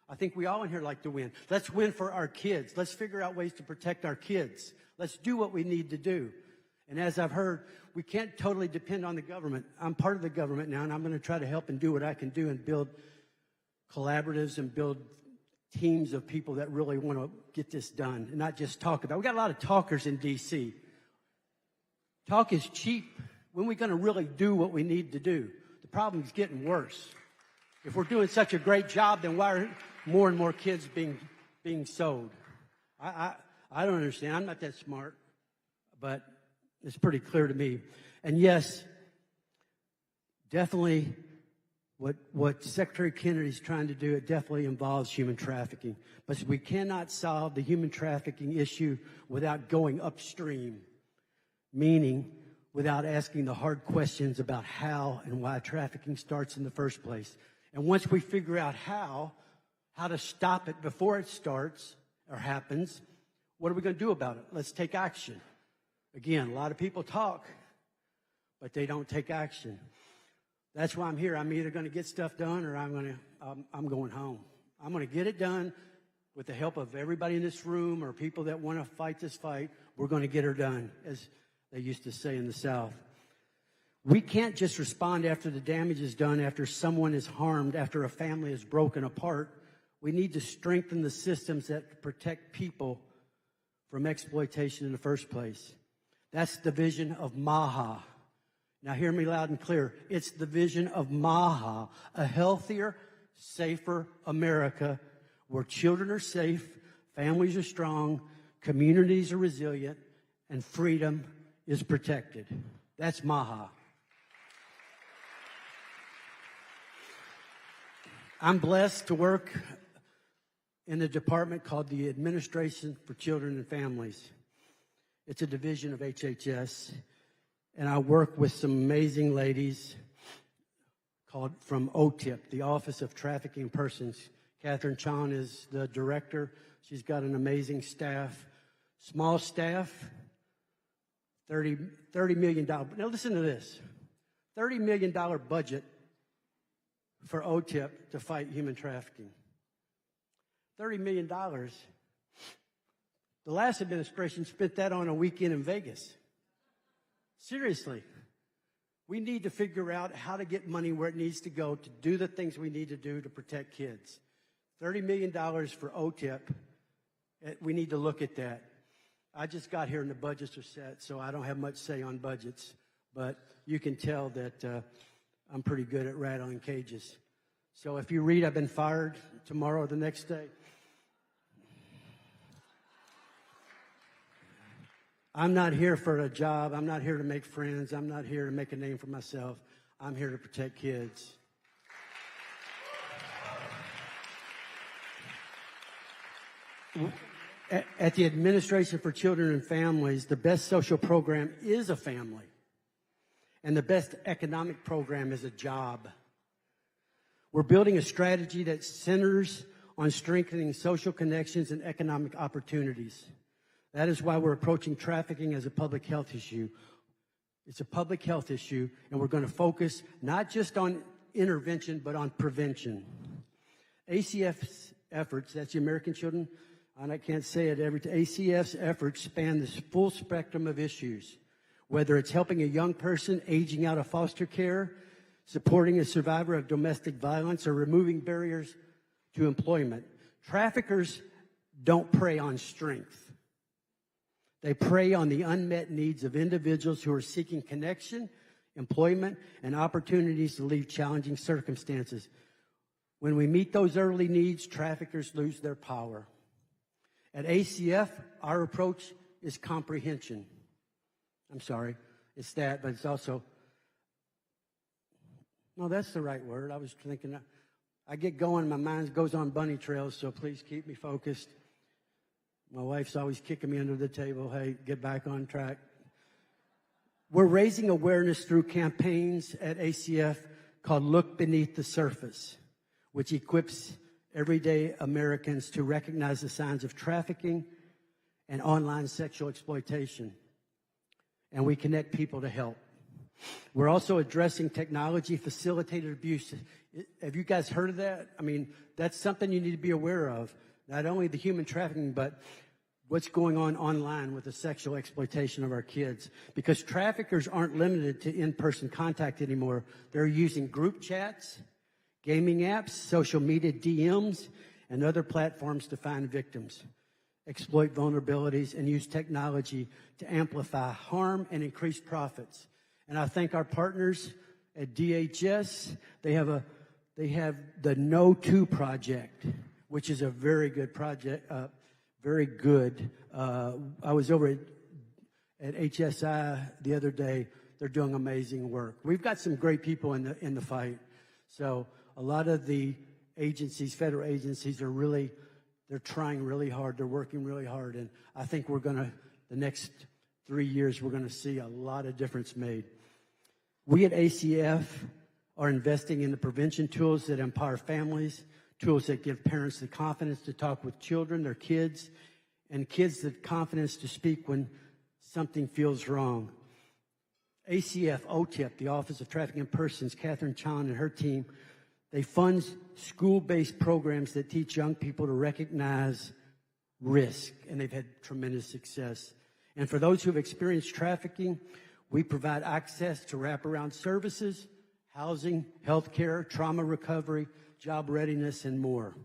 I think we all in here like to win. Let's win for our kids. Let's figure out ways to protect our kids. Let's do what we need to do. And as I've heard, we can't totally depend on the government. I'm part of the government now, and I'm going to try to help and do what I can do and build collaboratives and build teams of people that really want to get this done and not just talk about it. We got a lot of talkers in D.C. Talk is cheap. When are we going to really do what we need to do? The problem is getting worse. If we're doing such a great job, then why are more and more kids being sold? I don't understand. I'm not that smart, but it's pretty clear to me. And yes, definitely what Secretary Kennedy's trying to do, it definitely involves human trafficking. But we cannot solve the human trafficking issue without going upstream, meaning without asking the hard questions about how and why trafficking starts in the first place. And once we figure out how to stop it before it starts or happens, what are we going to do about it? Let's take action. Again, a lot of people talk, but they don't take action. That's why I'm here. I'm either going to get stuff done or I'm going home. I'm going to get it done with the help of everybody in this room or people that want to fight this fight. We're going to get her done, as they used to say in the South. We can't just respond after the damage is done, after someone is harmed, after a family is broken apart. We need to strengthen the systems that protect people from exploitation in the first place. That's the vision of MAHA. Now hear me loud and clear. It's the vision of MAHA, a healthier, safer America where children are safe, families are strong, communities are resilient, and freedom is protected. That's MAHA. I'm blessed to work in a department called the Administration for Children and Families. It's a division of HHS, and I work with some amazing ladies called from OTIP, the Office of Trafficking Persons. Catherine Chan is the director. She's got an amazing staff. Small staff, $30 million. Now listen to this. $30 million budget for OTIP to fight human trafficking. $30 million. The last administration spent that on a weekend in Vegas. Seriously. We need to figure out how to get money where it needs to go to do the things we need to do to protect kids. $30 million for OTIP. We need to look at that. I just got here and the budgets are set, so I don't have much say on budgets. But you can tell that I'm pretty good at rattling cages. So if you read I've been fired tomorrow or the next day, I'm not here for a job. I'm not here to make friends. I'm not here to make a name for myself. I'm here to protect kids. At the Administration for Children and Families, the best social program is a family. And the best economic program is a job. We're building a strategy that centers on strengthening social connections and economic opportunities. That is why we're approaching trafficking as a public health issue. It's a public health issue, and we're going to focus not just on intervention, but on prevention. ACF's efforts, that's the American Children, and I can't say it every time, ACF's efforts span this full spectrum of issues, whether it's helping a young person aging out of foster care, supporting a survivor of domestic violence, or removing barriers to employment. Traffickers don't prey on strength. They prey on the unmet needs of individuals who are seeking connection, employment, and opportunities to leave challenging circumstances. When we meet those early needs, traffickers lose their power. At ACF, our approach is comprehension. I'm sorry, it's that, but it's also, no, that's the right word. I was thinking, I get going, my mind goes on bunny trails, so please keep me focused. My wife's always kicking me under the table. Hey, get back on track. We're raising awareness through campaigns at ACF called Look Beneath the Surface, which equips everyday Americans to recognize the signs of trafficking and online sexual exploitation. And we connect people to help. We're also addressing technology-facilitated abuse. Have you guys heard of that? I mean, that's something you need to be aware of. Not only the human trafficking, but what's going on online with the sexual exploitation of our kids. Because traffickers aren't limited to in-person contact anymore. They're using group chats, gaming apps, social media DMs, and other platforms to find victims, exploit vulnerabilities, and use technology to amplify harm and increase profits. And I thank our partners at DHS. They have the No 2 project, which is a very good project. Very good. I was over at HSI the other day. They're doing amazing work. We've got some great people in the fight. So a lot of the agencies, federal agencies, they're trying really hard. They're working really hard. And I think the next 3 years, we're going to see a lot of difference made. We at ACF are investing in the prevention tools that empower families, tools that give parents the confidence to talk with children, their kids, and kids the confidence to speak when something feels wrong. ACF, OTIP, the Office of Trafficking Persons, Catherine Chan and her team, they fund school-based programs that teach young people to recognize risk, and they've had tremendous success. And for those who have experienced trafficking, we provide access to wraparound services, housing, health care, trauma recovery, job readiness, and more.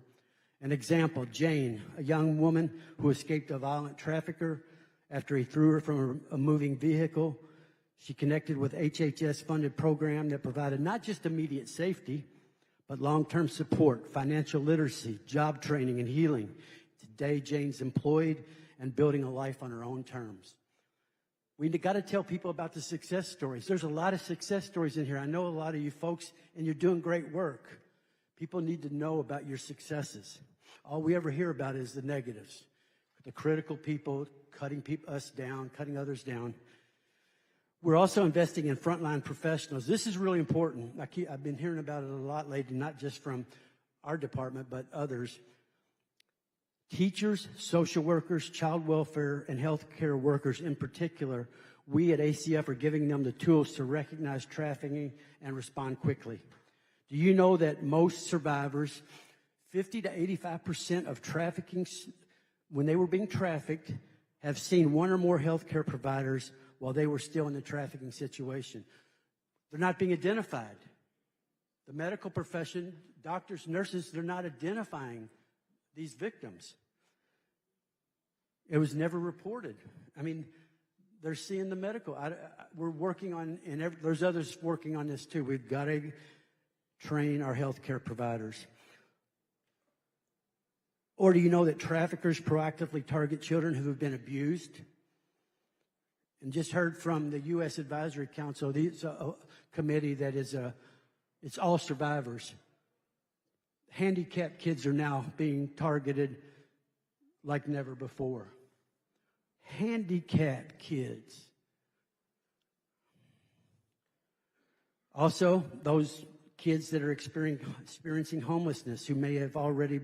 An example, Jane, a young woman who escaped a violent trafficker after he threw her from a moving vehicle. She connected with HHS-funded program that provided not just immediate safety, but long-term support, financial literacy, job training, and healing. Today, Jane's employed and building a life on her own terms. We got to tell people about the success stories. There's a lot of success stories in here. I know a lot of you folks, and you're doing great work. People need to know about your successes. All we ever hear about is the negatives, the critical people cutting us down, cutting others down. We're also investing in frontline professionals. This is really important. I've been hearing about it a lot lately, not just from our department, but others. Teachers, social workers, child welfare, and healthcare workers in particular, we at ACF are giving them the tools to recognize trafficking and respond quickly. Do you know that most survivors, 50 to 85% of trafficking, when they were being trafficked, have seen one or more healthcare providers while they were still in the trafficking situation? They're not being identified. The medical profession, doctors, nurses, they're not identifying these victims. It was never reported. I mean, they're seeing the medical. We're working on, and there's others working on this too. We've got to train our healthcare providers. Or do you know that traffickers proactively target children who have been abused? And just heard from the U.S. Advisory Council, it's a committee that is it's all survivors. Handicapped kids are now being targeted like never before. Handicapped kids. Also, those kids that are experiencing homelessness who may already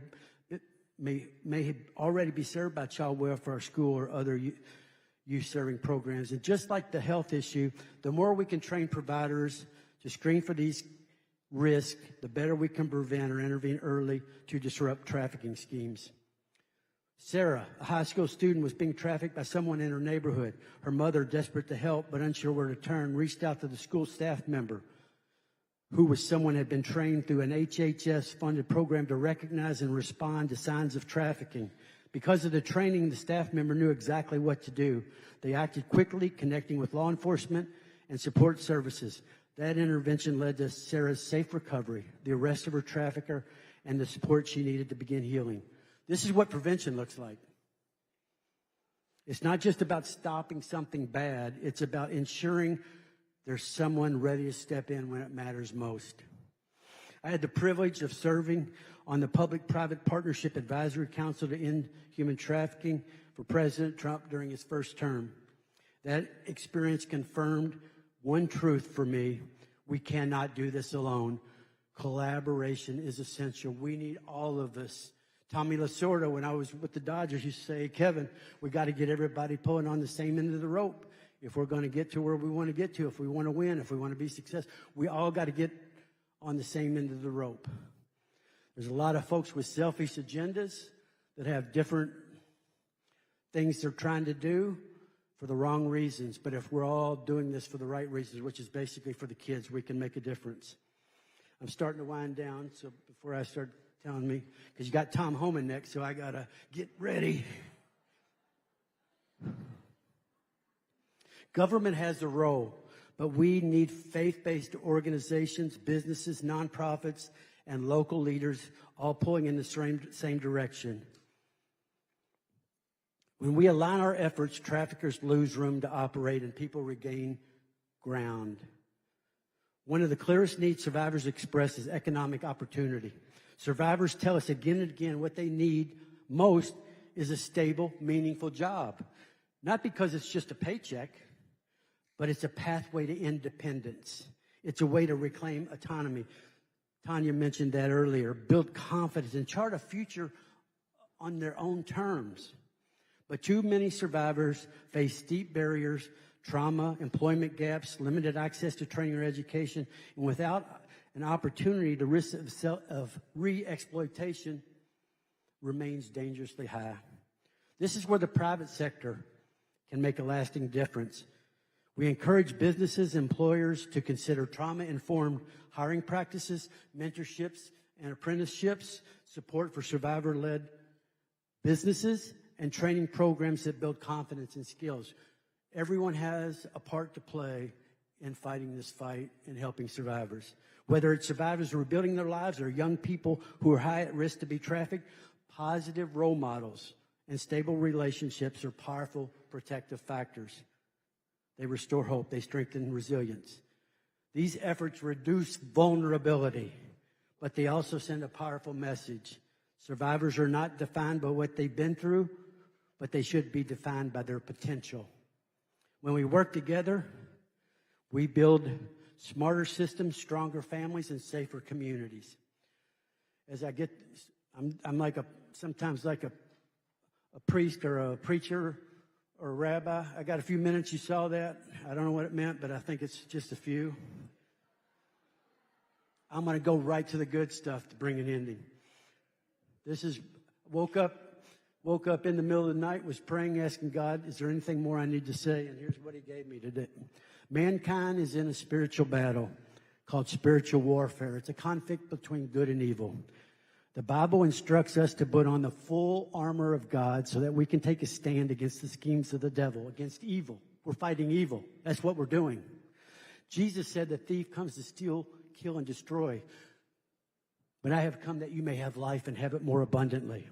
be served by child welfare, school, or other youth-serving programs. And just like the health issue, the more we can train providers to screen for these risks, the better we can prevent or intervene early to disrupt trafficking schemes. Sarah, a high school student, was being trafficked by someone in her neighborhood. Her mother, desperate to help but unsure where to turn, reached out to the school staff member, who was someone had been trained through an HHS-funded program to recognize and respond to signs of trafficking. Because of the training, the staff member knew exactly what to do. They acted quickly, connecting with law enforcement and support services. That intervention led to Sarah's safe recovery, the arrest of her trafficker, and the support she needed to begin healing. This is what prevention looks like. It's not just about stopping something bad. It's about ensuring there's someone ready to step in when it matters most. I had the privilege of serving on the Public-Private Partnership Advisory Council to End Human Trafficking for President Trump during his first term. That experience confirmed one truth for me: we cannot do this alone. Collaboration is essential. We need all of us. Tommy Lasorda, when I was with the Dodgers, used to say, Kevin, we got to get everybody pulling on the same end of the rope if we're going to get to where we want to get to, if we want to win, if we want to be successful. We all got to get on the same end of the rope. There's a lot of folks with selfish agendas that have different things they're trying to do for the wrong reasons. But if we're all doing this for the right reasons, which is basically for the kids, we can make a difference. I'm starting to wind down, so before I start telling me, because you got Tom Homan next, so I got to get ready. Government has a role, but we need faith-based organizations, businesses, nonprofits, and local leaders all pulling in the same direction. When we align our efforts, traffickers lose room to operate and people regain ground. One of the clearest needs survivors express is economic opportunity. Survivors tell us again and again what they need most is a stable, meaningful job. Not because it's just a paycheck, but it's a pathway to independence. It's a way to reclaim autonomy. Tanya mentioned that earlier. Build confidence and chart a future on their own terms. But too many survivors face steep barriers, trauma, employment gaps, limited access to training or education, and without an opportunity, the risk of re-exploitation remains dangerously high. This is where the private sector can make a lasting difference. We encourage businesses, employers to consider trauma-informed hiring practices, mentorships, and apprenticeships, support for survivor-led businesses, and training programs that build confidence and skills. Everyone has a part to play in fighting this fight and helping survivors. Whether it's survivors who are rebuilding their lives or young people who are high at risk to be trafficked, positive role models and stable relationships are powerful protective factors. They restore hope. They strengthen resilience. These efforts reduce vulnerability, but they also send a powerful message. Survivors are not defined by what they've been through, but they should be defined by their potential. When we work together, we build smarter systems, stronger families, and safer communities. As I get, I'm like sometimes like a priest or a preacher or a rabbi. I got a few minutes. You saw that. I don't know what it meant, but I think it's just a few. I'm going to go right to the good stuff to bring an ending. Woke up in the middle of the night, was praying, asking God, is there anything more I need to say? And here's what he gave me today. Mankind is in a spiritual battle called spiritual warfare. It's a conflict between good and evil. The Bible instructs us to put on the full armor of God so that we can take a stand against the schemes of the devil, against evil. We're fighting evil. That's what we're doing. Jesus said the thief comes to steal, kill, and destroy. But I have come that you may have life and have it more abundantly.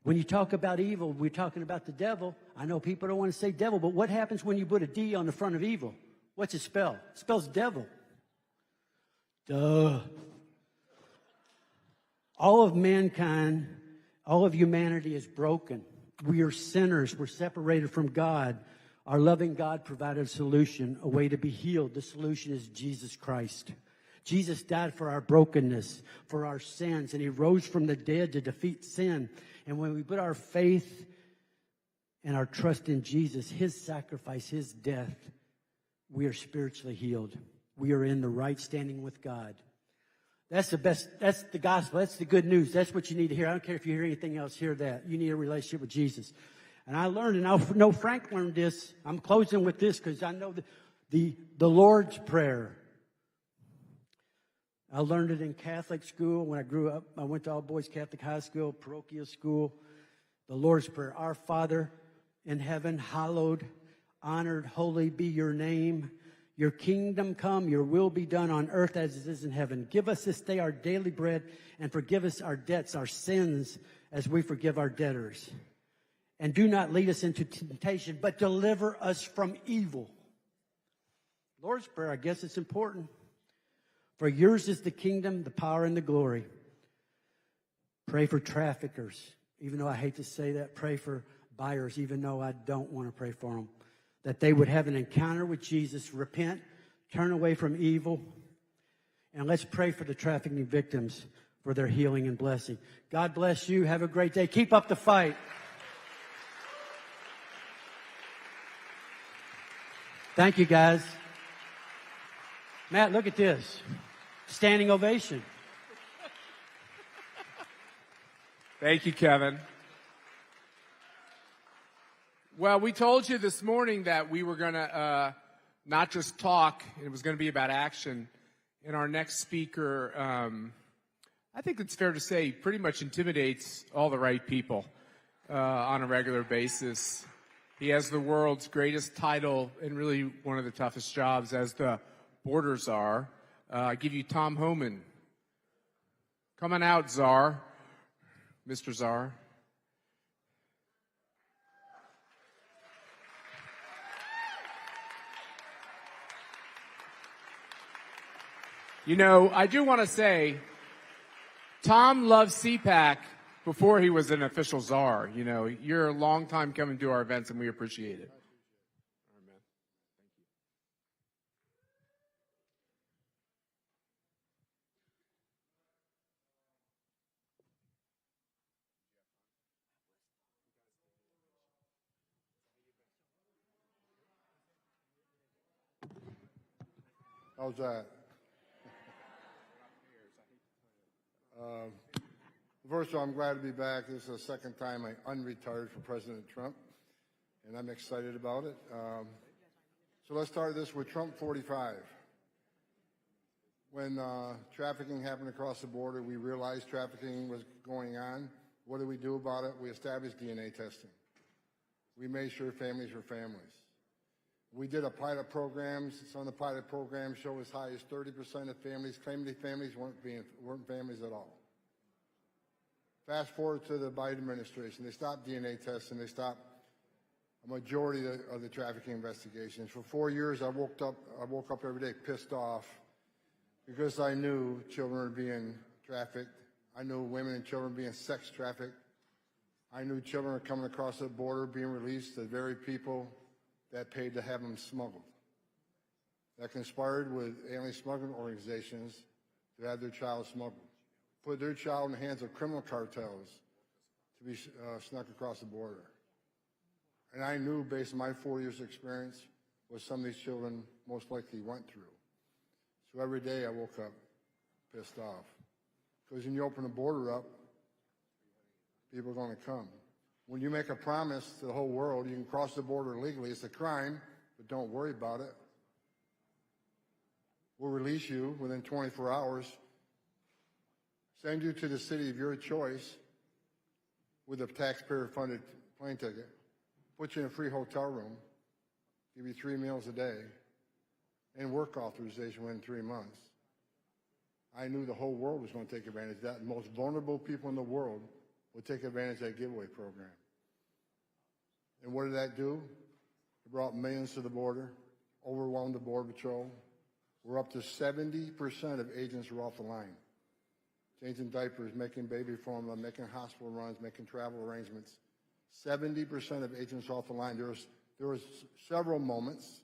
When you talk about evil, we're talking about the devil. I know people don't want to say devil, but what happens when you put a D on the front of evil? What's it spell? It spells devil. Duh. All of mankind, all of humanity is broken. We are sinners. We're separated from God. Our loving God provided a solution, a way to be healed. The solution is Jesus Christ. Jesus died for our brokenness, for our sins, and he rose from the dead to defeat sin. And when we put our faith and our trust in Jesus, his sacrifice, his death, we are spiritually healed. We are in the right standing with God. That's the best. That's the gospel. That's the good news. That's what you need to hear. I don't care if you hear anything else. Hear that. You need a relationship with Jesus. And I learned, and I know Frank learned this. I'm closing with this because I know the Lord's Prayer. I learned it in Catholic school. When I grew up, I went to all boys Catholic high school, parochial school. The Lord's Prayer. Our Father in heaven, hallowed, honored, holy be your name. Your kingdom come, your will be done on earth as it is in heaven. Give us this day our daily bread and forgive us our debts, our sins, as we forgive our debtors. And do not lead us into temptation, but deliver us from evil. Lord's Prayer, I guess it's important. For yours is the kingdom, the power, and the glory. Pray for traffickers, even though I hate to say that. Pray for buyers, even though I don't want to pray for them. That they would have an encounter with Jesus, repent, turn away from evil. And let's pray for the trafficking victims for their healing and blessing. God bless you. Have a great day. Keep up the fight. Thank you, guys. Matt, look at this. Standing ovation. Thank you, Kevin. Well, we told you this morning that we were going to not just talk, it was going to be about action. And our next speaker, I think it's fair to say, pretty much intimidates all the right people on a regular basis. He has the world's greatest title and really one of the toughest jobs as the border czar. I give you Tom Homan. Come on out, Czar. Mr. Czar. You know, I do want to say, Tom loved CPAC before he was an official czar. You know, you're a long time coming to our events, and we appreciate it. How's that? First of all, I'm glad to be back. This is the second time I unretired for President Trump, and I'm excited about it. So let's start this with Trump 45. When trafficking happened across the border, we realized trafficking was going on. What did we do about it? We established DNA testing. We made sure families were families. We did a pilot program. Some of the pilot programs show as high as 30% of families claiming their families weren't families at all. Fast forward to the Biden administration. They stopped DNA testing. They stopped a majority of the trafficking investigations. For 4 years, I woke up every day pissed off because I knew children were being trafficked. I knew women and children being sex trafficked. I knew children were coming across the border being released, the very people that paid to have them smuggled, that conspired with alien smuggling organizations to have their child smuggled, put their child in the hands of criminal cartels to be snuck across the border. And I knew, based on my 4 years' experience, what some of these children most likely went through. So every day I woke up pissed off. Because when you open the border up, people are going to come. When you make a promise to the whole world, you can cross the border legally. It's a crime, but don't worry about it. We'll release you within 24 hours, send you to the city of your choice with a taxpayer-funded plane ticket, put you in a free hotel room, give you 3 meals a day, and work authorization within 3 months. I knew the whole world was going to take advantage of that. The most vulnerable people in the world would take advantage of that giveaway program. And what did that do? It brought millions to the border, overwhelmed the Border Patrol. We're up to 70% of agents are off the line. Changing diapers, making baby formula, making hospital runs, making travel arrangements. 70% of agents off the line. There was several moments,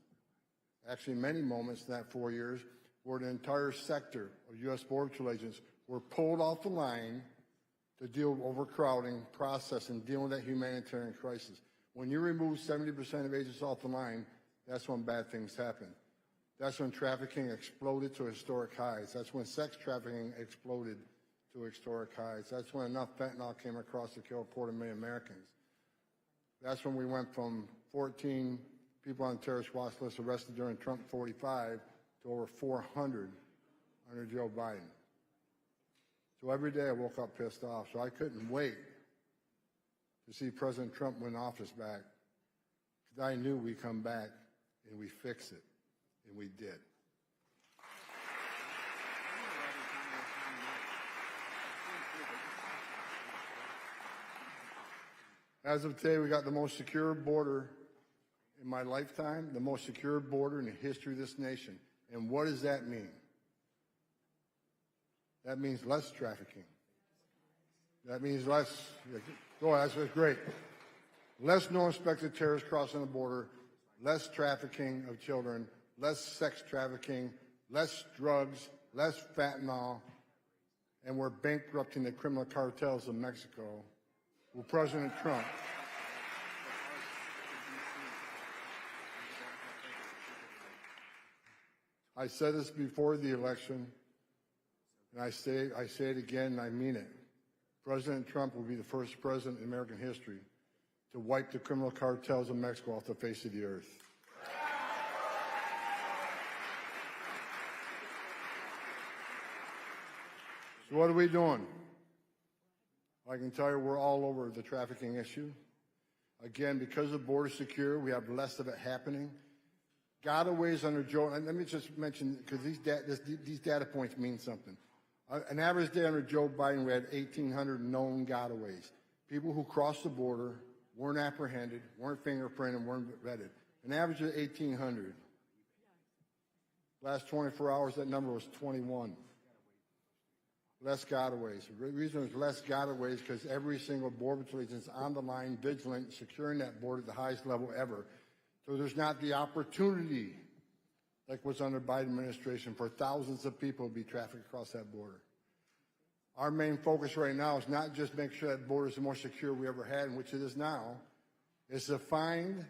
actually many moments in that 4 years, where the entire sector of U.S. Border Patrol agents were pulled off the line to deal with overcrowding, processing, dealing with that humanitarian crisis. When you remove 70% of agents off the line, that's when bad things happen. That's when trafficking exploded to historic highs. That's when sex trafficking exploded to historic highs. That's when enough fentanyl came across to kill 250,000 Americans. That's when we went from 14 people on the terrorist watch list arrested during Trump 45 to over 400 under Joe Biden. So every day I woke up pissed off. So I couldn't wait to see President Trump win office back, because I knew we'd come back and we fix it, and we did. As of today, we got the most secure border in my lifetime, the most secure border in the history of this nation. And what does that mean? That means less trafficking. That means less, go ahead, that's great. Less no-inspected terrorists crossing the border, less trafficking of children, less sex trafficking, less drugs, less fentanyl, and we're bankrupting the criminal cartels of Mexico with President Trump. I said this before the election, and I say it again, and I mean it. President Trump will be the first president in American history to wipe the criminal cartels of Mexico off the face of the earth. So what are we doing? I can tell you we're all over the trafficking issue. Again, because the border's secure, we have less of it happening. Gotaways under Joe, and let me just mention, because these data points mean something. An average day under Joe Biden, we had 1,800 known gotaways. People who crossed the border, weren't apprehended, weren't fingerprinted, weren't vetted. An average of 1,800. Last 24 hours, that number was 21. Less gotaways. The reason there's less gotaways is because every single border patrol agent is on the line, vigilant, securing that border at the highest level ever. So there's not the opportunity, like was under Biden administration, for thousands of people to be trafficked across that border. Our main focus right now is not just make sure that border is the most secure we ever had, which it is now, is to find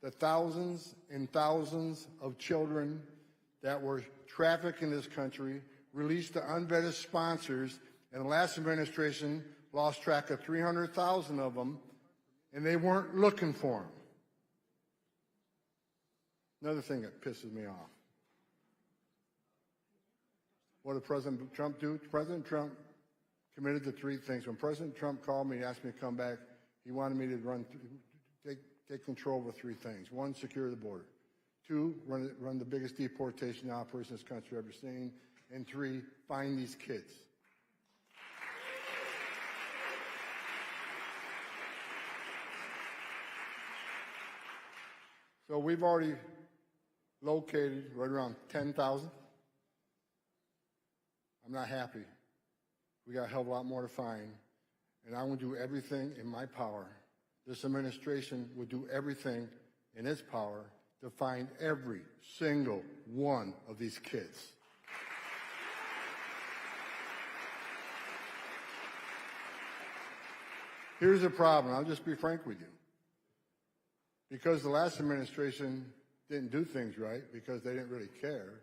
the thousands and thousands of children that were trafficked in this country, released to unvetted sponsors, and the last administration lost track of 300,000 of them, and they weren't looking for them. Another thing that pisses me off. What did President Trump do? President Trump committed to three things. When President Trump called me and asked me to come back, he wanted me to take control over three things. One, secure the border. Two, run the biggest deportation operation this country ever seen. And three, find these kids. So we've already located right around 10,000. I'm not happy. We got a hell of a lot more to find. And I will do everything in my power. This administration will do everything in its power to find every single one of these kids. Here's the problem. I'll just be frank with you. Because the last administration didn't do things right, because they didn't really care,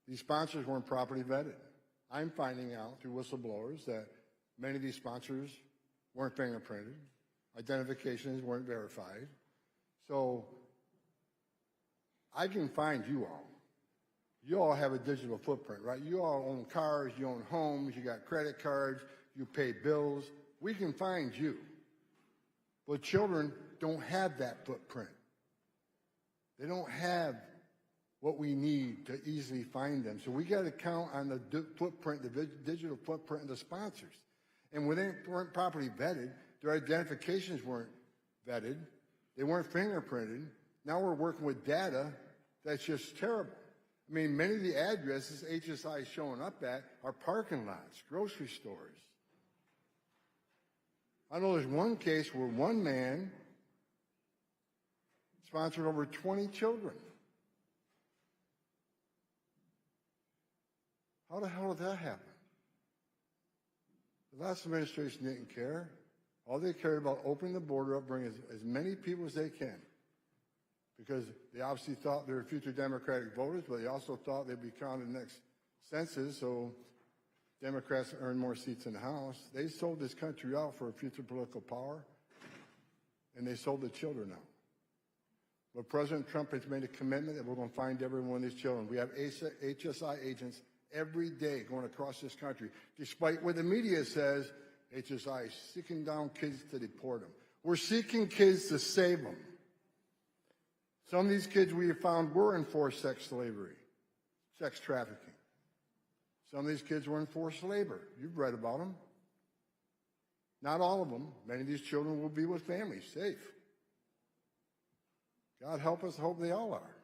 these sponsors weren't properly vetted. I'm finding out through whistleblowers that many of these sponsors weren't fingerprinted, identifications weren't verified. So I can find you all. You all have a digital footprint, right? You all own cars, you own homes, you got credit cards, you pay bills. We can find you. But children don't have that footprint. They don't have what we need to easily find them. So we got to count on the footprint, the digital footprint of the sponsors. And when they weren't properly vetted, their identifications weren't vetted, they weren't fingerprinted. Now we're working with data that's just terrible. I mean, many of the addresses HSI is showing up at are parking lots, grocery stores. I know there's one case where one man sponsored over 20 children. How the hell did that happen? The last administration didn't care. All they cared about opening the border up, bringing as many people as they can. Because they obviously thought they were future Democratic voters, but they also thought they'd be counted in the next census, so Democrats earn more seats in the House. They sold this country out for future political power, and they sold the children out. But President Trump has made a commitment that we're going to find every one of these children. We have HSI agents every day going across this country, despite what the media says, HSI is seeking down kids to deport them. We're seeking kids to save them. Some of these kids we have found were in forced sex slavery, sex trafficking. Some of these kids were in forced labor. You've read about them. Not all of them. Many of these children will be with families, safe. God help us, hope they all are.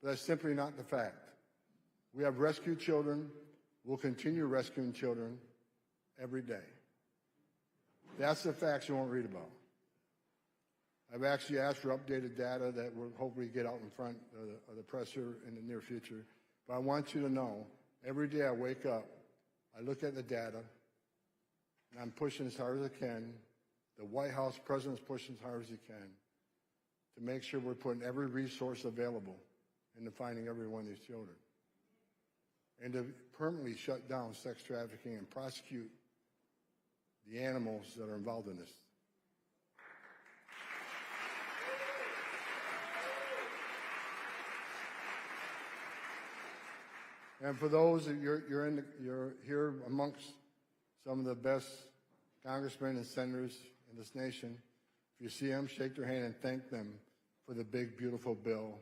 But that's simply not the fact. We have rescued children. We'll continue rescuing children every day. That's the facts you won't read about. I've actually asked for updated data that we'll hopefully get out in front of the presser in the near future. But I want you to know, every day I wake up, I look at the data, and I'm pushing as hard as I can. The White House president's pushing as hard as he can to make sure we're putting every resource available into finding every one of these children. And to permanently shut down sex trafficking and prosecute the animals that are involved in this. And for those that you're here amongst some of the best congressmen and senators in this nation, if you see them, shake their hand and thank them for the big, beautiful bill,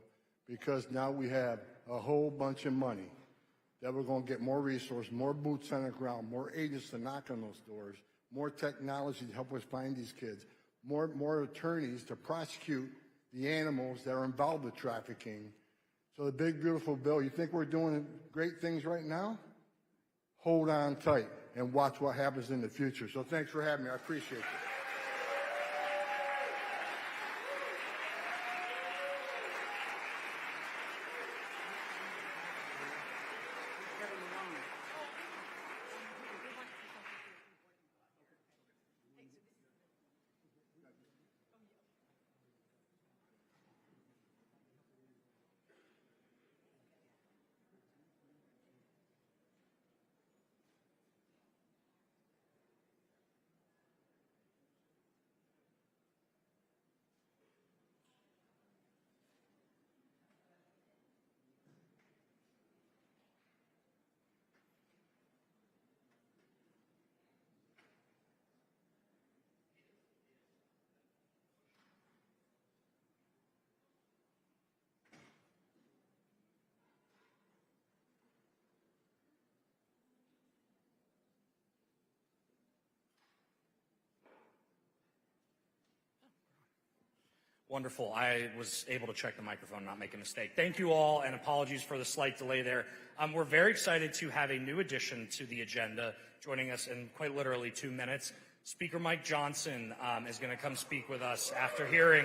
because now we have a whole bunch of money that we're going to get more resources, more boots on the ground, more agents to knock on those doors, more technology to help us find these kids, more attorneys to prosecute the animals that are involved with trafficking. So the big, beautiful bill, you think we're doing great things right now? Hold on tight and watch what happens in the future. So thanks for having me. I appreciate it. Wonderful. I was able to check the microphone, not make a mistake. Thank you all, and apologies for the slight delay there. We're very excited to have a new addition to the agenda, joining us in quite literally 2 minutes. Speaker Mike Johnson is going to come speak with us after hearing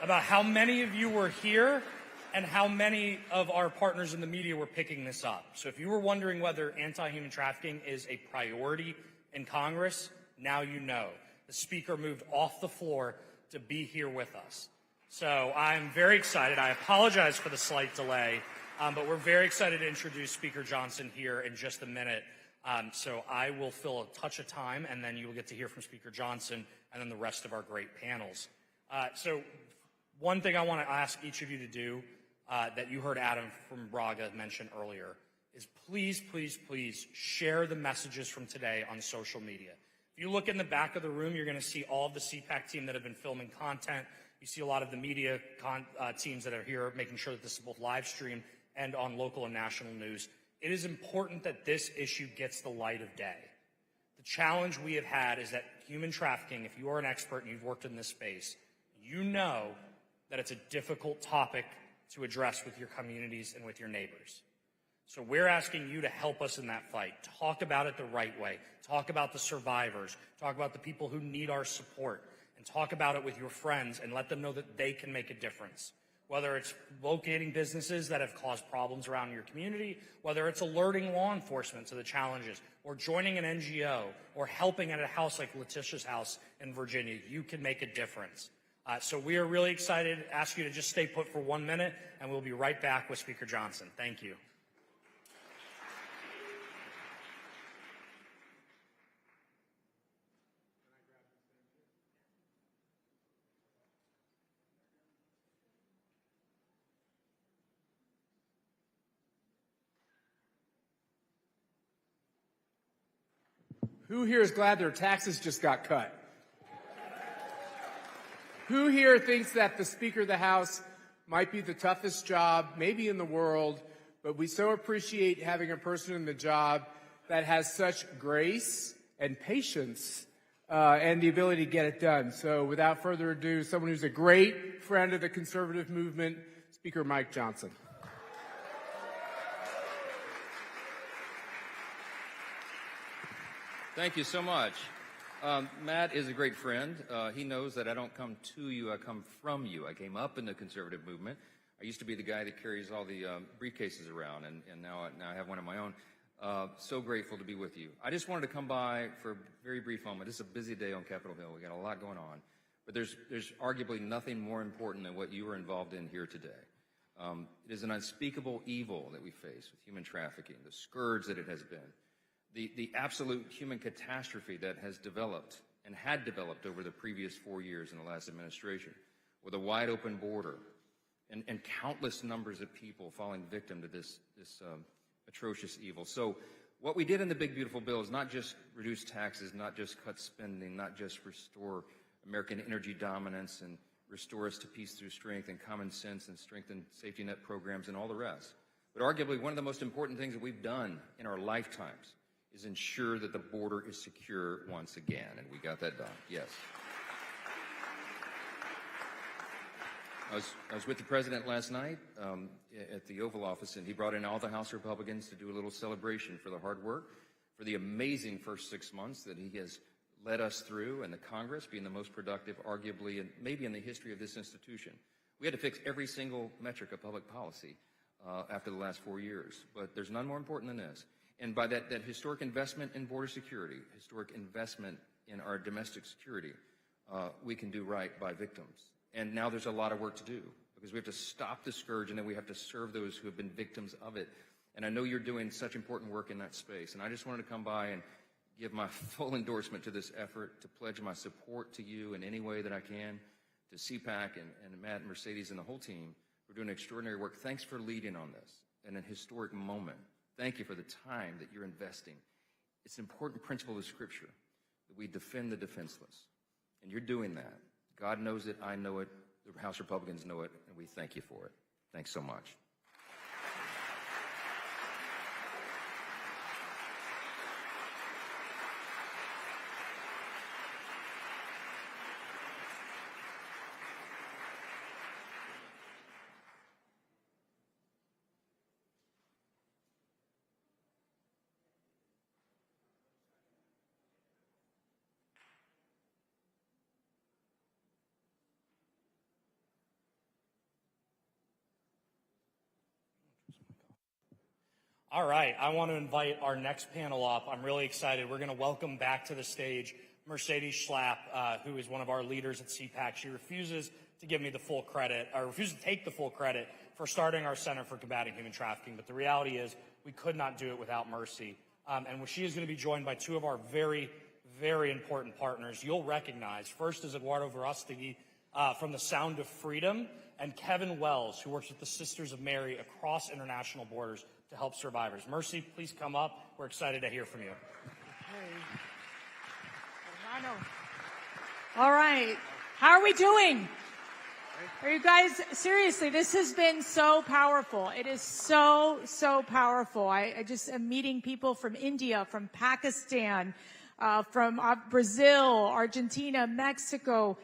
about how many of you were here and how many of our partners in the media were picking this up. So if you were wondering whether anti-human trafficking is a priority in Congress, now you know. The speaker moved off the floor to be here with us. So I'm very excited. I apologize for the slight delay, but we're very excited to introduce Speaker Johnson here in just a minute. So I will fill a touch of time, and then you will get to hear from Speaker Johnson and then the rest of our great panels. So one thing I want to ask each of you to do that you heard Adam from Braga mention earlier is please, please, please share the messages from today on social media. If you look in the back of the room, you're going to see all of the CPAC team that have been filming content. You see a lot of the media teams that are here making sure that this is both live streamed and on local and national news. It is important that this issue gets the light of day. The challenge we have had is that human trafficking, if you are an expert and you've worked in this space, you know that it's a difficult topic to address with your communities and with your neighbors. So we're asking you to help us in that fight. Talk about it the right way. Talk about the survivors. Talk about the people who need our support. And talk about it with your friends and let them know that they can make a difference. Whether it's locating businesses that have caused problems around your community, whether it's alerting law enforcement to the challenges, or joining an NGO, or helping at a house like Letitia's house in Virginia, you can make a difference. So we are really excited. Ask you to just stay put for 1 minute, and we'll be right back with Speaker Johnson. Thank you. Who here is glad their taxes just got cut? Who here thinks that the Speaker of the House might be the toughest job, maybe in the world, but we so appreciate having a person in the job that has such grace and patience and the ability to get it done. So without further ado, someone who's a great friend of the conservative movement, Speaker Mike Johnson. Thank you so much. Matt is a great friend. He knows that I don't come to you, I come from you. I came up in the conservative movement. I used to be the guy that carries all the briefcases around, and now I have one of my own. So grateful to be with you. I just wanted to come by for a very brief moment. This is a busy day on Capitol Hill. We got a lot going on. But there's arguably nothing more important than what you are involved in here today. It is an unspeakable evil that we face with human trafficking, the scourge that it has been, the absolute human catastrophe that has developed and had developed over the previous 4 years in the last administration, with a wide open border and countless numbers of people falling victim to this atrocious evil. So what we did in the Big Beautiful Bill is not just reduce taxes, not just cut spending, not just restore American energy dominance and restore us to peace through strength and common sense and strengthen safety net programs and all the rest. But arguably one of the most important things that we've done in our lifetimes is ensure that the border is secure once again, and we got that done, yes. I was with the president last night at the Oval Office, and he brought in all the House Republicans to do a little celebration for the hard work, for the amazing first 6 months that he has led us through, and the Congress being the most productive, arguably, and maybe in the history of this institution. We had to fix every single metric of public policy after the last 4 years, but there's none more important than this. And by that historic investment in border security, historic investment in our domestic security, we can do right by victims. And now there's a lot of work to do because we have to stop the scourge and then we have to serve those who have been victims of it. And I know you're doing such important work in that space. And I just wanted to come by and give my full endorsement to this effort, to pledge my support to you in any way that I can, to CPAC and Matt and Mercedes and the whole team. We're doing extraordinary work. Thanks for leading on this in a historic moment. Thank you for the time that you're investing. It's an important principle of Scripture that we defend the defenseless. And you're doing that. God knows it, I know it, the House Republicans know it, and we thank you for it. Thanks so much. All right, I want to invite our next panel up. I'm really excited. We're going to welcome back to the stage Mercedes Schlapp, who is one of our leaders at CPAC. She refuses to give me the full credit, or refuses to take the full credit for starting our Center for Combating Human Trafficking. But the reality is we could not do it without Mercy. And she is going to be joined by two of our very, very important partners you'll recognize. First is Eduardo Verostegui from the Sound of Freedom, and Kevin Wells, who works with the Sisters of Mary across international borders to help survivors. Mercy, please come up. We're excited to hear from you. All right. How are we doing? Are you guys, seriously, this has been so powerful. It is so, so powerful. I just am meeting people from India, from Pakistan, from Brazil, Argentina, Mexico.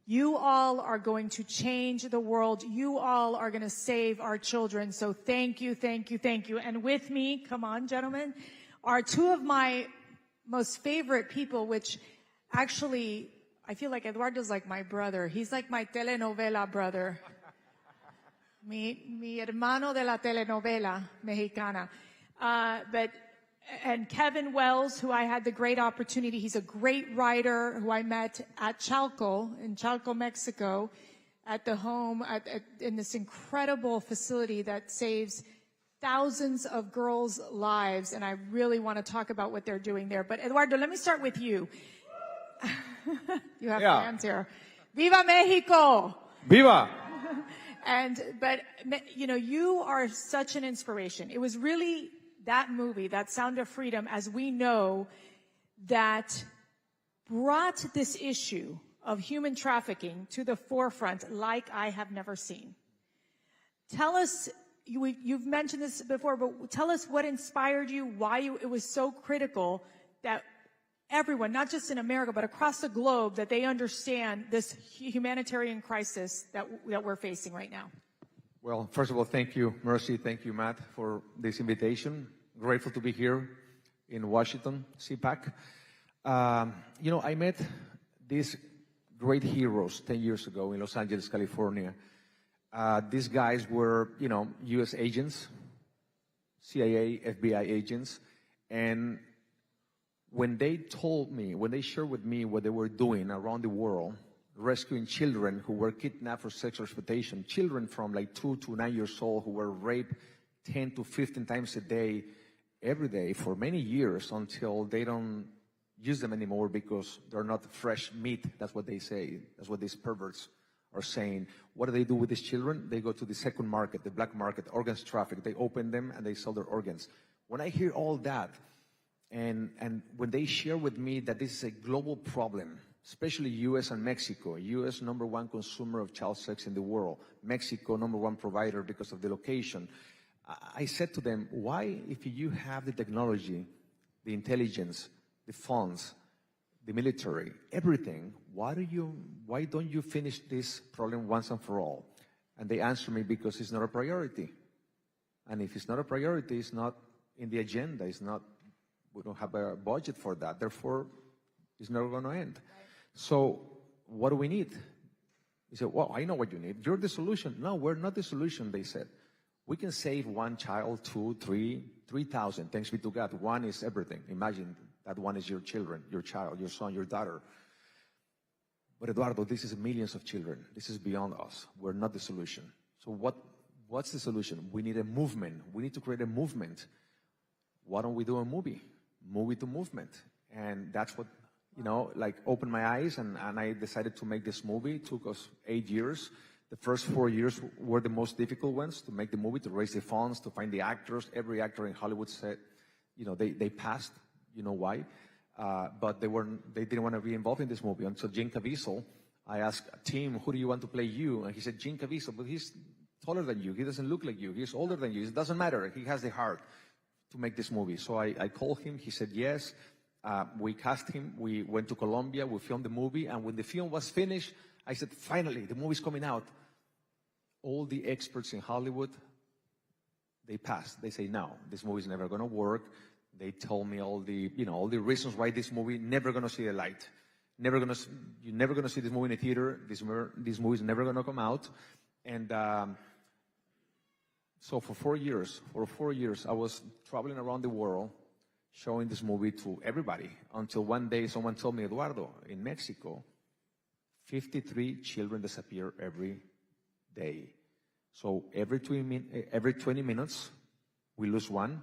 You all are going to change the world. You all are going to save our children. So thank you, thank you, thank you. And with me, come on, gentlemen, are two of my most favorite people, which actually, I feel like Eduardo's like my brother. He's like my telenovela brother. Mi hermano de la telenovela mexicana. And Kevin Wells, who I had the great opportunity, he's a great writer who I met at Chalco, in Chalco, Mexico, at the home, in this incredible facility that saves thousands of girls' lives. And I really want to talk about what they're doing there. But Eduardo, let me start with you. You have fans here. Viva Mexico! Viva! But you know, you are such an inspiration. It was really that movie, that Sound of Freedom, as we know, that brought this issue of human trafficking to the forefront like I have never seen. Tell us, you've mentioned this before, but tell us what inspired you, why it was so critical that everyone, not just in America, but across the globe, that they understand this humanitarian crisis that we're facing right now? Well, first of all, thank you, Mercy. Thank you, Matt, for this invitation. Grateful to be here in Washington, CPAC. I met these great heroes 10 years ago in Los Angeles, California. These guys were, U.S. agents, CIA, FBI agents, and when they shared with me what they were doing around the world, rescuing children who were kidnapped for sexual exploitation, children from like 2 to 9 years old who were raped 10 to 15 times a day, every day for many years until they don't use them anymore because they're not fresh meat. That's what they say. That's what these perverts are saying. What do they do with these children? They go to the second market, the black market, organs traffic. They open them and they sell their organs. When I hear all that, and when they share with me that this is a global problem, especially U.S. and Mexico, U.S. #1 consumer of child sex in the world, Mexico #1 provider because of the location, I said to them, why, if you have the technology, the intelligence, the funds, the military, everything, why don't you finish this problem once and for all? And they answered me, because it's not a priority. And if it's not a priority, it's not in the agenda, we don't have a budget for that. Therefore, it's never going to end. Right. So what do we need? He said, well, I know what you need. You're the solution. No, we're not the solution, they said. We can save one child, 2, 3, 3,000. Thanks be to God. One is everything. Imagine that one is your children, your child, your son, your daughter. But Eduardo, this is millions of children. This is beyond us. We're not the solution. So what's the solution? We need a movement. We need to create a movement. Why don't we do a movie? Movie to movement. And that's what, opened my eyes, and I decided to make this movie. It took us 8 years. The first 4 years were the most difficult ones to make the movie, to raise the funds, to find the actors. Every actor in Hollywood said, they passed. You know why? But they didn't want to be involved in this movie. And so Jim Caviezel, I asked Tim, who do you want to play you? And he said, Jim Caviezel, but he's taller than you. He doesn't look like you. He's older than you. It doesn't matter. He has the heart to make this movie. So I called him. He said yes. We cast him. We went to Colombia. We filmed the movie. And when the film was finished, I said, finally, the movie's coming out. All the experts in Hollywood, they passed. They say, no, this movie's never going to work. They told me all the reasons why this movie never going to see the light. You're never going to see this movie in a theater. This movie's never going to come out. And so for 4 years, I was traveling around the world showing this movie to everybody until one day someone told me, Eduardo, in Mexico, 53 children disappear every day. So every 20 minutes, we lose one.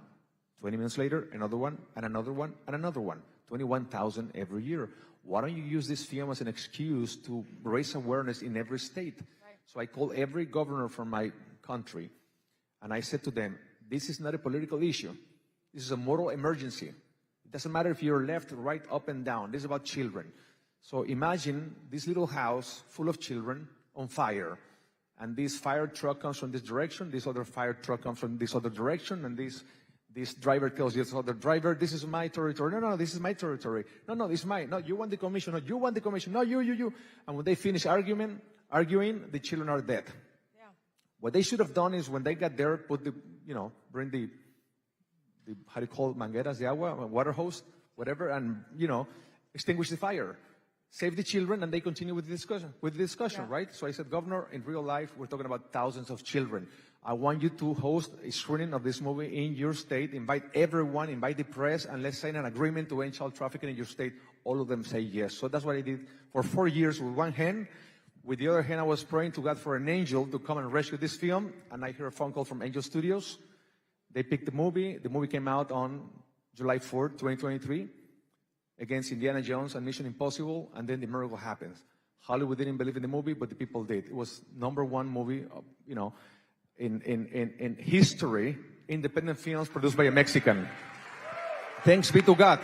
20 minutes later, another one, and another one, and another one. 21,000 every year. Why don't you use this film as an excuse to raise awareness in every state? Right. So I called every governor from my country, and I said to them, this is not a political issue. This is a moral emergency. It doesn't matter if you're left, right, up, and down. This is about children. So imagine this little house full of children on fire, and this fire truck comes from this direction, this other fire truck comes from this other direction, and this driver tells this other driver, this is my territory. No, this is my territory. No, this is mine. No, you want the commission. No, you want the commission. No, you. And when they finish arguing, the children are dead. Yeah. What they should have done is when they got there, bring the how do you call it, mangueras de agua, water hose, whatever, and, extinguish the fire. Save the children, and they continue with the discussion, yeah. Right? So I said, Governor, in real life, we're talking about thousands of children. I want you to host a screening of this movie in your state. Invite everyone, invite the press, and let's sign an agreement to end child trafficking in your state. All of them say yes. So that's what I did for 4 years with one hand. With the other hand, I was praying to God for an angel to come and rescue this film, and I hear a phone call from Angel Studios. They picked the movie. The movie came out on July 4th, 2023. Against Indiana Jones and Mission Impossible, and then the miracle happens. Hollywood didn't believe in the movie, but the people did. It was #1 movie, in history, independent films produced by a Mexican. Thanks be to God.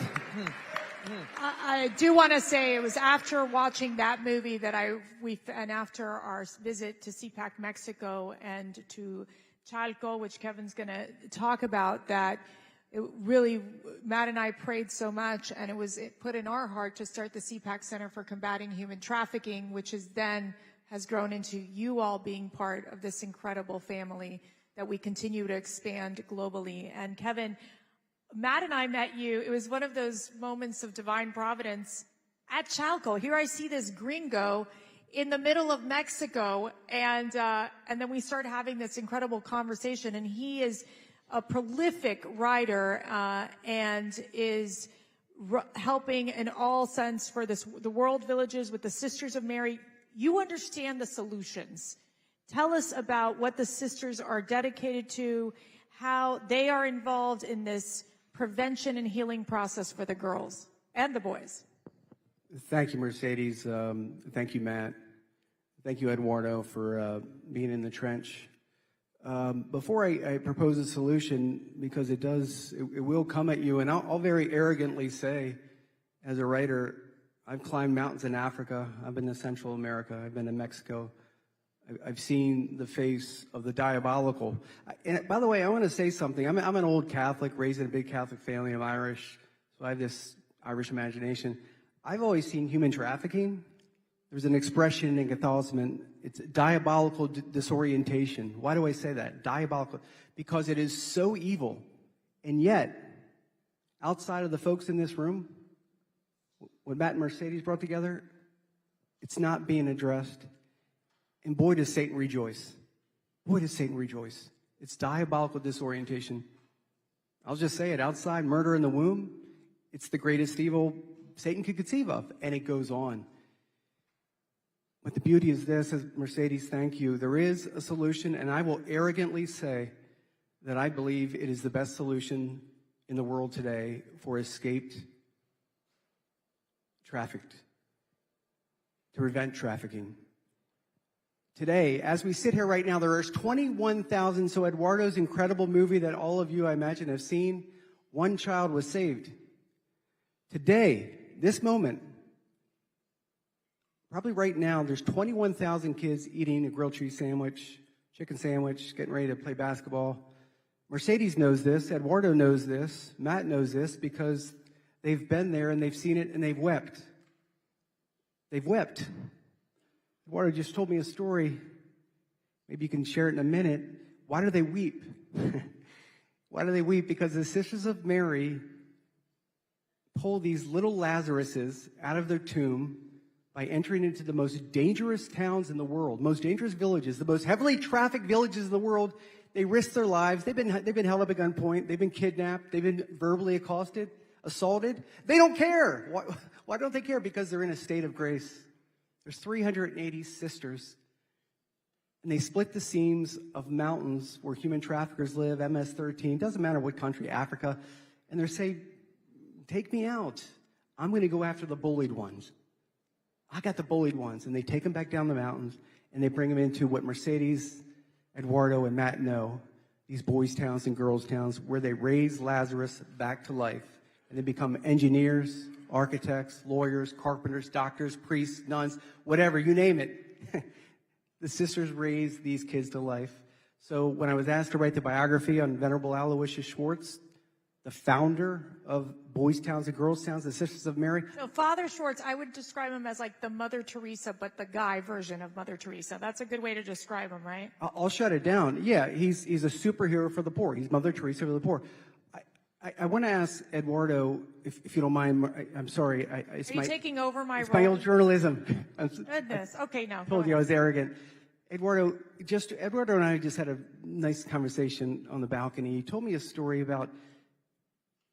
I do want to say it was after watching that movie that and after our visit to CPAC Mexico and to Chalco, which Kevin's going to talk about, that it really, Matt and I prayed so much, and it put in our heart to start the CPAC Center for Combating Human Trafficking, which has grown into you all being part of this incredible family that we continue to expand globally. And Kevin, Matt and I met you. It was one of those moments of divine providence at Chalco. Here I see this gringo in the middle of Mexico, and then we start having this incredible conversation, and he is a prolific writer and is helping in all sense for the World Villages with the Sisters of Mary. You understand the solutions. Tell us about what the sisters are dedicated to, how they are involved in this prevention and healing process for the girls and the boys. Thank you, Mercedes. Thank you, Matt. Thank you, Eduardo, for being in the trench. Before I propose a solution, because it will come at you, and I'll very arrogantly say, as a writer, I've climbed mountains in Africa. I've been to Central America. I've been to Mexico. I've seen the face of the diabolical. And by the way, I want to say something. I'm an old Catholic, raised in a big Catholic family. I'm Irish, so I have this Irish imagination. I've always seen human trafficking. There's an expression in Catholicism, it's diabolical disorientation. Why do I say that? Diabolical. Because it is so evil. And yet, outside of the folks in this room, what Matt and Mercedes brought together, it's not being addressed. And boy, does Satan rejoice. Boy, does Satan rejoice. It's diabolical disorientation. I'll just say it, outside, murder in the womb, it's the greatest evil Satan could conceive of. And it goes on. But the beauty is this, as Mercedes, thank you. There is a solution, and I will arrogantly say that I believe it is the best solution in the world today for escaped, trafficked, to prevent trafficking. Today, as we sit here right now, there are 21,000, so Eduardo's incredible movie that all of you, I imagine, have seen, one child was saved. Today, this moment, probably right now, there's 21,000 kids eating a grilled cheese sandwich, chicken sandwich, getting ready to play basketball. Mercedes knows this. Eduardo knows this. Matt knows this because they've been there and they've seen it and they've wept. They've wept. Eduardo just told me a story. Maybe you can share it in a minute. Why do they weep? Why do they weep? Because the Sisters of Mary pull these little Lazaruses out of their tomb by entering into the most dangerous towns in the world, most dangerous villages, the most heavily trafficked villages in the world. They risk their lives. They've been held up at gunpoint. They've been kidnapped. They've been verbally accosted, assaulted. They don't care. Why don't they care? Because they're in a state of grace. There's 380 sisters, and they split the seams of mountains where human traffickers live, MS-13, doesn't matter what country, Africa, and they're saying, take me out. I'm going to go after the bullied ones. I got the bullied ones. And they take them back down the mountains, and they bring them into what Mercedes, Eduardo, and Matt know, these boys' towns and girls' towns, where they raise Lazarus back to life. And they become engineers, architects, lawyers, carpenters, doctors, priests, nuns, whatever, you name it. The sisters raise these kids to life. So when I was asked to write the biography on Venerable Aloysius Schwartz, the founder of Boys' Towns and Girls' Towns, the Sisters of Mary. So Father Schwartz, I would describe him as like the Mother Teresa, but the guy version of Mother Teresa. That's a good way to describe him, right? I'll shut it down. Yeah, he's a superhero for the poor. He's Mother Teresa for the poor. I want to ask Eduardo, if you don't mind. I'm sorry. Are you taking over my role? It's my old journalism. Goodness. Okay, no. I told you I was arrogant. Eduardo and I just had a nice conversation on the balcony. He told me a story about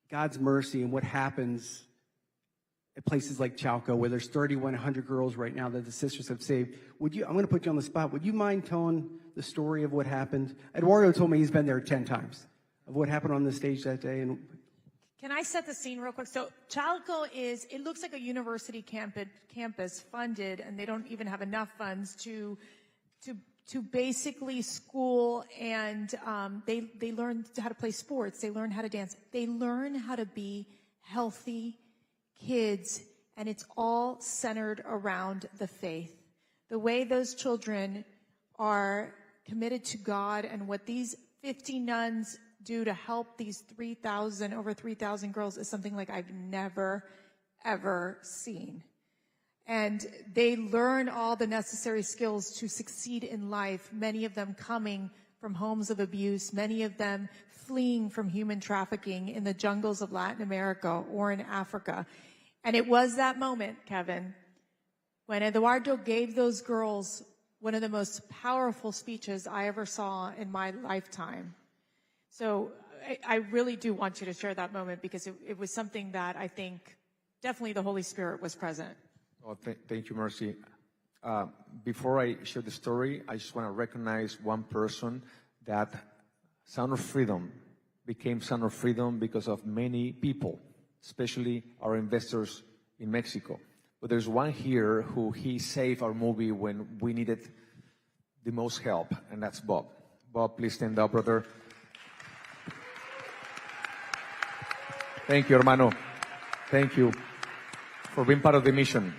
God's mercy and what happens at places like Chalco, where there's 3,100 girls right now that the sisters have saved. I'm going to put you on the spot. Would you mind telling the story of what happened? Eduardo told me he's been there 10 times, of what happened on the stage that day. And can I set the scene real quick? So Chalco it looks like a university campus funded, and they don't even have enough funds to basically school, and they learn how to play sports. They learn how to dance. They learn how to be healthy kids, and it's all centered around the faith. The way those children are committed to God and what these 50 nuns do to help these over 3,000 girls is something like I've never, ever seen. And they learn all the necessary skills to succeed in life, many of them coming from homes of abuse, many of them fleeing from human trafficking in the jungles of Latin America or in Africa. And it was that moment, Kevin, when Eduardo gave those girls one of the most powerful speeches I ever saw in my lifetime. So I really do want you to share that moment, because it was something that I think definitely the Holy Spirit was present. Oh, thank you, Mercy. Before I share the story, I just want to recognize one person that Sound of Freedom became Sound of Freedom because of many people, especially our investors in Mexico. But there's one here who he saved our movie when we needed the most help, and that's Bob. Bob, please stand up, brother. Thank you, hermano. Thank you for being part of the mission.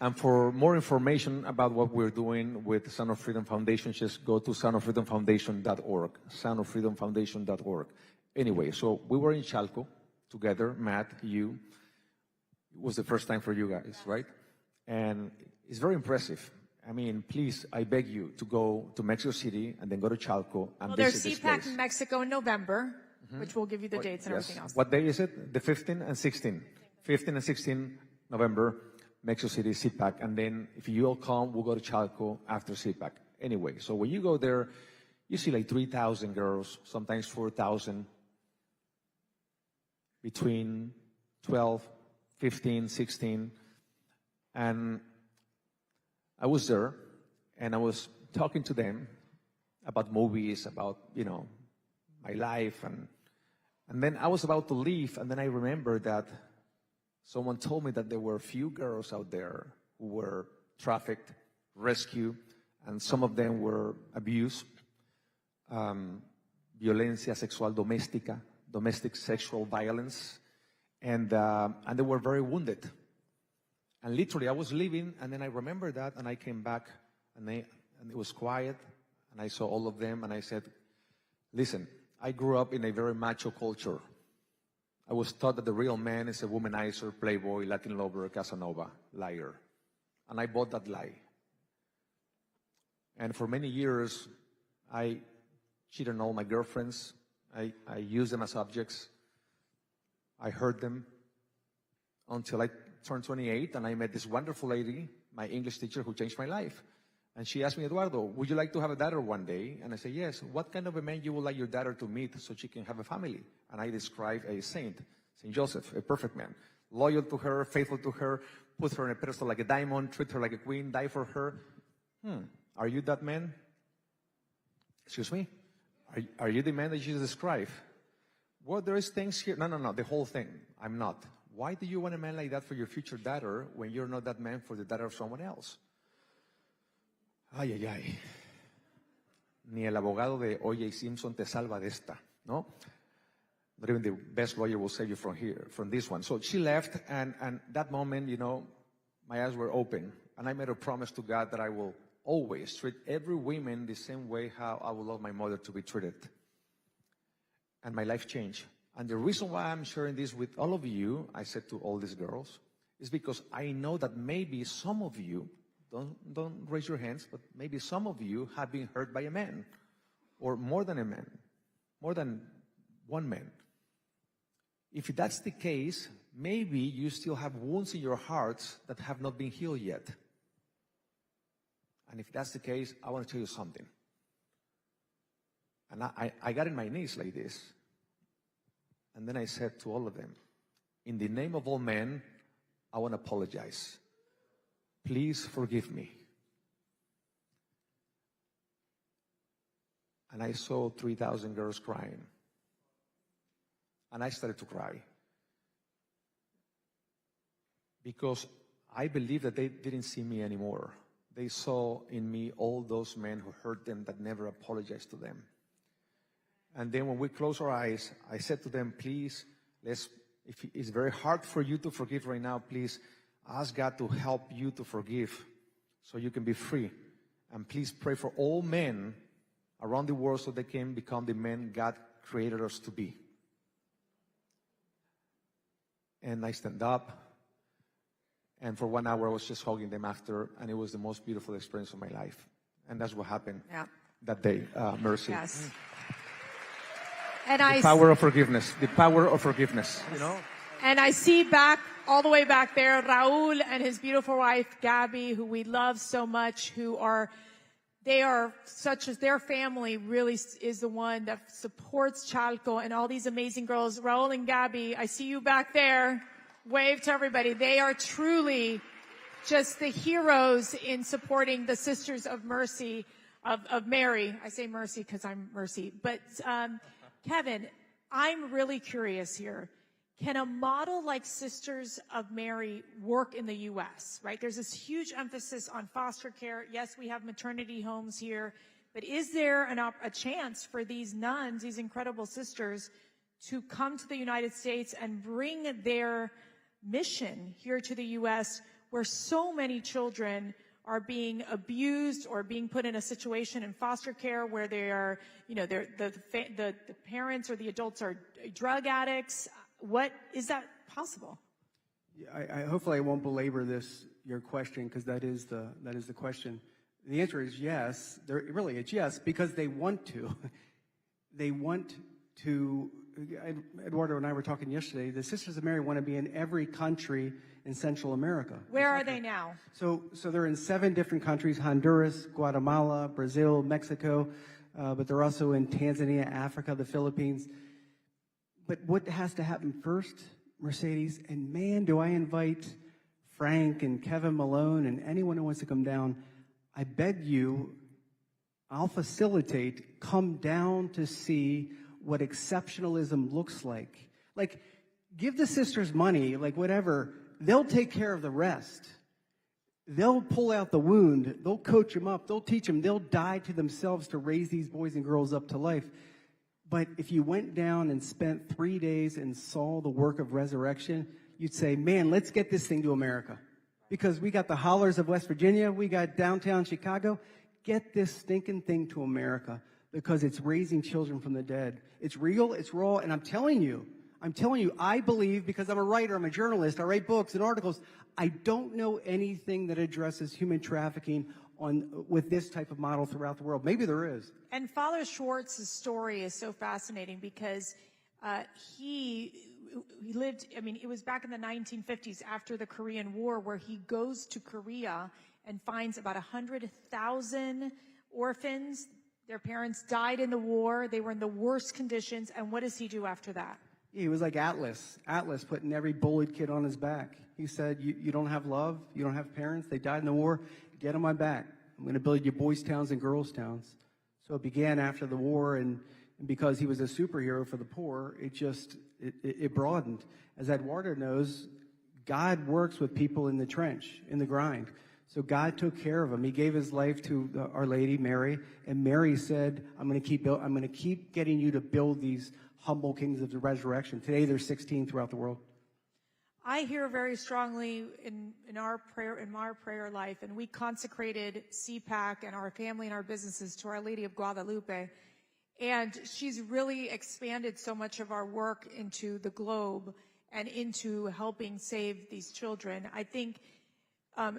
And for more information about what we're doing with Sound of Freedom Foundation, just go to soundoffreedomfoundation.org, soundoffreedomfoundation.org. Anyway, so we were in Chalco together, Matt, you. It was the first time for you guys, right? And it's very impressive. I mean, please, I beg you to go to Mexico City and then go to Chalco and visit this place. There's CPAC in Mexico in November, which will give you the dates and everything else. What day is it? The 15 and 16. 15 and 16 November, Mexico City, CPAC. And then if you all come, we'll go to Chalco after CPAC. Anyway, so when you go there, you see like 3,000 girls, sometimes 4,000, between 12, 15, 16. And I was there, and I was talking to them about movies, about, you know, my life. And then I was about to leave, and then I remembered that someone told me that there were a few girls out there who were trafficked, rescued, and some of them were abused. Violencia sexual doméstica, domestic sexual violence, and they were very wounded. And literally, I was leaving, and then I remembered that, and I came back, and it was quiet, and I saw all of them, and I said, listen, I grew up in a very macho culture. I was taught that the real man is a womanizer, playboy, Latin lover, Casanova, liar. And I bought that lie. And for many years, I cheated on all my girlfriends. I used them as objects. I hurt them until I turned 28, and I met this wonderful lady, my English teacher, who changed my life. And she asked me, Eduardo, would you like to have a daughter one day? And I said, yes. What kind of a man you would like your daughter to meet so she can have a family? And I described a saint, Saint Joseph, a perfect man, loyal to her, faithful to her, put her on a pedestal like a diamond, treat her like a queen, die for her. Are you that man? Excuse me? Are you the man that you describe? Well, there is things here. No, the whole thing. I'm not. Why do you want a man like that for your future daughter when you're not that man for the daughter of someone else? Ay, ay, ay. Ni el abogado de O.J. Simpson te salva de esta, no? Not even the best lawyer will save you from here, from this one. So she left, and that moment, you know, my eyes were open, and I made a promise to God that I will always treat every woman the same way how I would love my mother to be treated. And my life changed. And the reason why I'm sharing this with all of you, I said to all these girls, is because I know that maybe some of you, don't raise your hands, but maybe some of you have been hurt by a man, or more than a man, more than one man. If that's the case, maybe you still have wounds in your hearts that have not been healed yet. And if that's the case, I want to tell you something. And I got in my knees like this. And then I said to all of them, in the name of all men, I want to apologize. Please forgive me. And I saw 3,000 girls crying. And I started to cry. Because I believe that they didn't see me anymore. They saw in me all those men who hurt them that never apologized to them. And then when we closed our eyes, I said to them, please, if it's very hard for you to forgive right now, please ask God to help you to forgive so you can be free. And please pray for all men around the world so they can become the men God created us to be. And I stand up, and for 1 hour I was just hugging them after, and it was the most beautiful experience of my life. And that's what happened that day, Mercy. Yes. And the power of forgiveness, the power of forgiveness, you know? And I see all the way back there, Raul and his beautiful wife, Gabby, who we love so much, their family really is the one that supports Chalco and all these amazing girls. Raul and Gabby, I see you back there. Wave to everybody. They are truly just the heroes in supporting the Sisters of Mercy, of Mary. I say Mercy because I'm Mercy. But Kevin, I'm really curious here. Can a model like Sisters of Mary work in the U.S., right? There's this huge emphasis on foster care. Yes, we have maternity homes here, but is there a chance for these nuns, these incredible sisters, to come to the United States and bring their mission here to the U.S., where so many children are being abused or being put in a situation in foster care where they are, the parents or the adults are drug addicts? What is that possible? I hopefully I won't belabor your question, because that is the question. The answer is yes. It's yes, because they want to. They want to. Eduardo and I were talking yesterday. The Sisters of Mary want to be in every country in Central America. Where are they now? So they're in 7 different countries: Honduras, Guatemala, Brazil, Mexico, but they're also in Tanzania, Africa, the Philippines. But what has to happen first, Mercedes, and man, do I invite Frank and Kevin Malone and anyone who wants to come down, I beg you, I'll facilitate, come down to see what exceptionalism looks like. Like, give the sisters money, like whatever, they'll take care of the rest. They'll pull out the wound, they'll coach them up, they'll teach them, they'll die to themselves to raise these boys and girls up to life. But if you went down and spent 3 days and saw the work of resurrection, you'd say, man, let's get this thing to America. Because we got the hollers of West Virginia, we got downtown Chicago. Get this stinking thing to America, because it's raising children from the dead. It's real, it's raw, and I'm telling you, I believe, because I'm a writer, I'm a journalist, I write books and articles, I don't know anything that addresses human trafficking with this type of model throughout the world. Maybe there is. And Father Schwartz's story is so fascinating, because he lived, it was back in the 1950s after the Korean War, where he goes to Korea and finds about 100,000 orphans. Their parents died in the war. They were in the worst conditions. And what does he do after that? He was like Atlas putting every bullied kid on his back. He said, you don't have love, you don't have parents, they died in the war, get on my back. I'm going to build you boys' towns and girls' towns. So it began after the war, and because he was a superhero for the poor, it broadened. As Eduardo knows, God works with people in the trench, in the grind. So God took care of him. He gave his life to Our Lady, Mary, and Mary said, I'm going to keep getting you to build these humble kings of the resurrection. Today, there's 16 throughout the world. I hear very strongly in our prayer life, and we consecrated CPAC and our family and our businesses to Our Lady of Guadalupe, and she's really expanded so much of our work into the globe and into helping save these children. I think,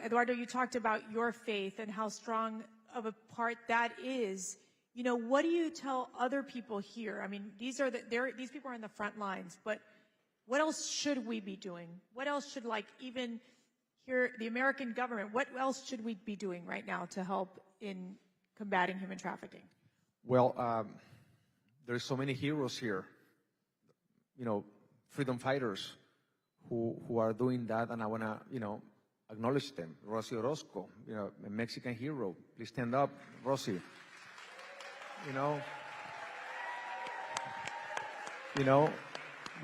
Eduardo, you talked about your faith and how strong of a part that is. What do you tell other people here? These people are in the front lines, but what else should we be doing? What else should, even here, the American government, what else should we be doing right now to help in combating human trafficking? Well, there's so many heroes here, freedom fighters who are doing that, and I want to, acknowledge them. Rosy Orozco, a Mexican hero. Please stand up, Rosy.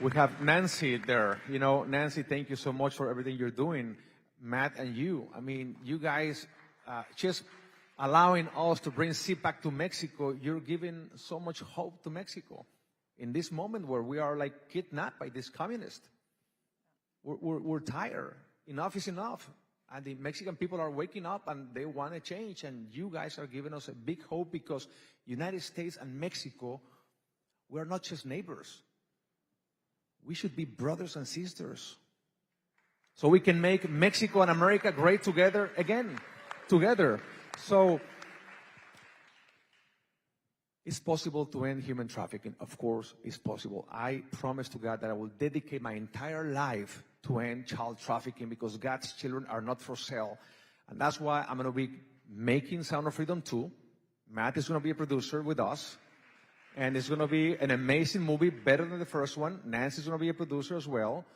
We have Nancy there. Nancy, thank you so much for everything you're doing. Matt and you. You guys just allowing us to bring CPAC to Mexico. You're giving so much hope to Mexico in this moment where we are kidnapped by this communist. We're tired. Enough is enough. And the Mexican people are waking up and they want to change. And you guys are giving us a big hope because United States and Mexico, we're not just neighbors. We should be brothers and sisters. So we can make Mexico and America great together again. Together. So it's possible to end human trafficking. Of course, it's possible. I promise to God that I will dedicate my entire life to end child trafficking because God's children are not for sale. And that's why I'm going to be making Sound of Freedom 2. Matt is going to be a producer with us. And it's going to be an amazing movie, better than the first one. Nancy's going to be a producer as well.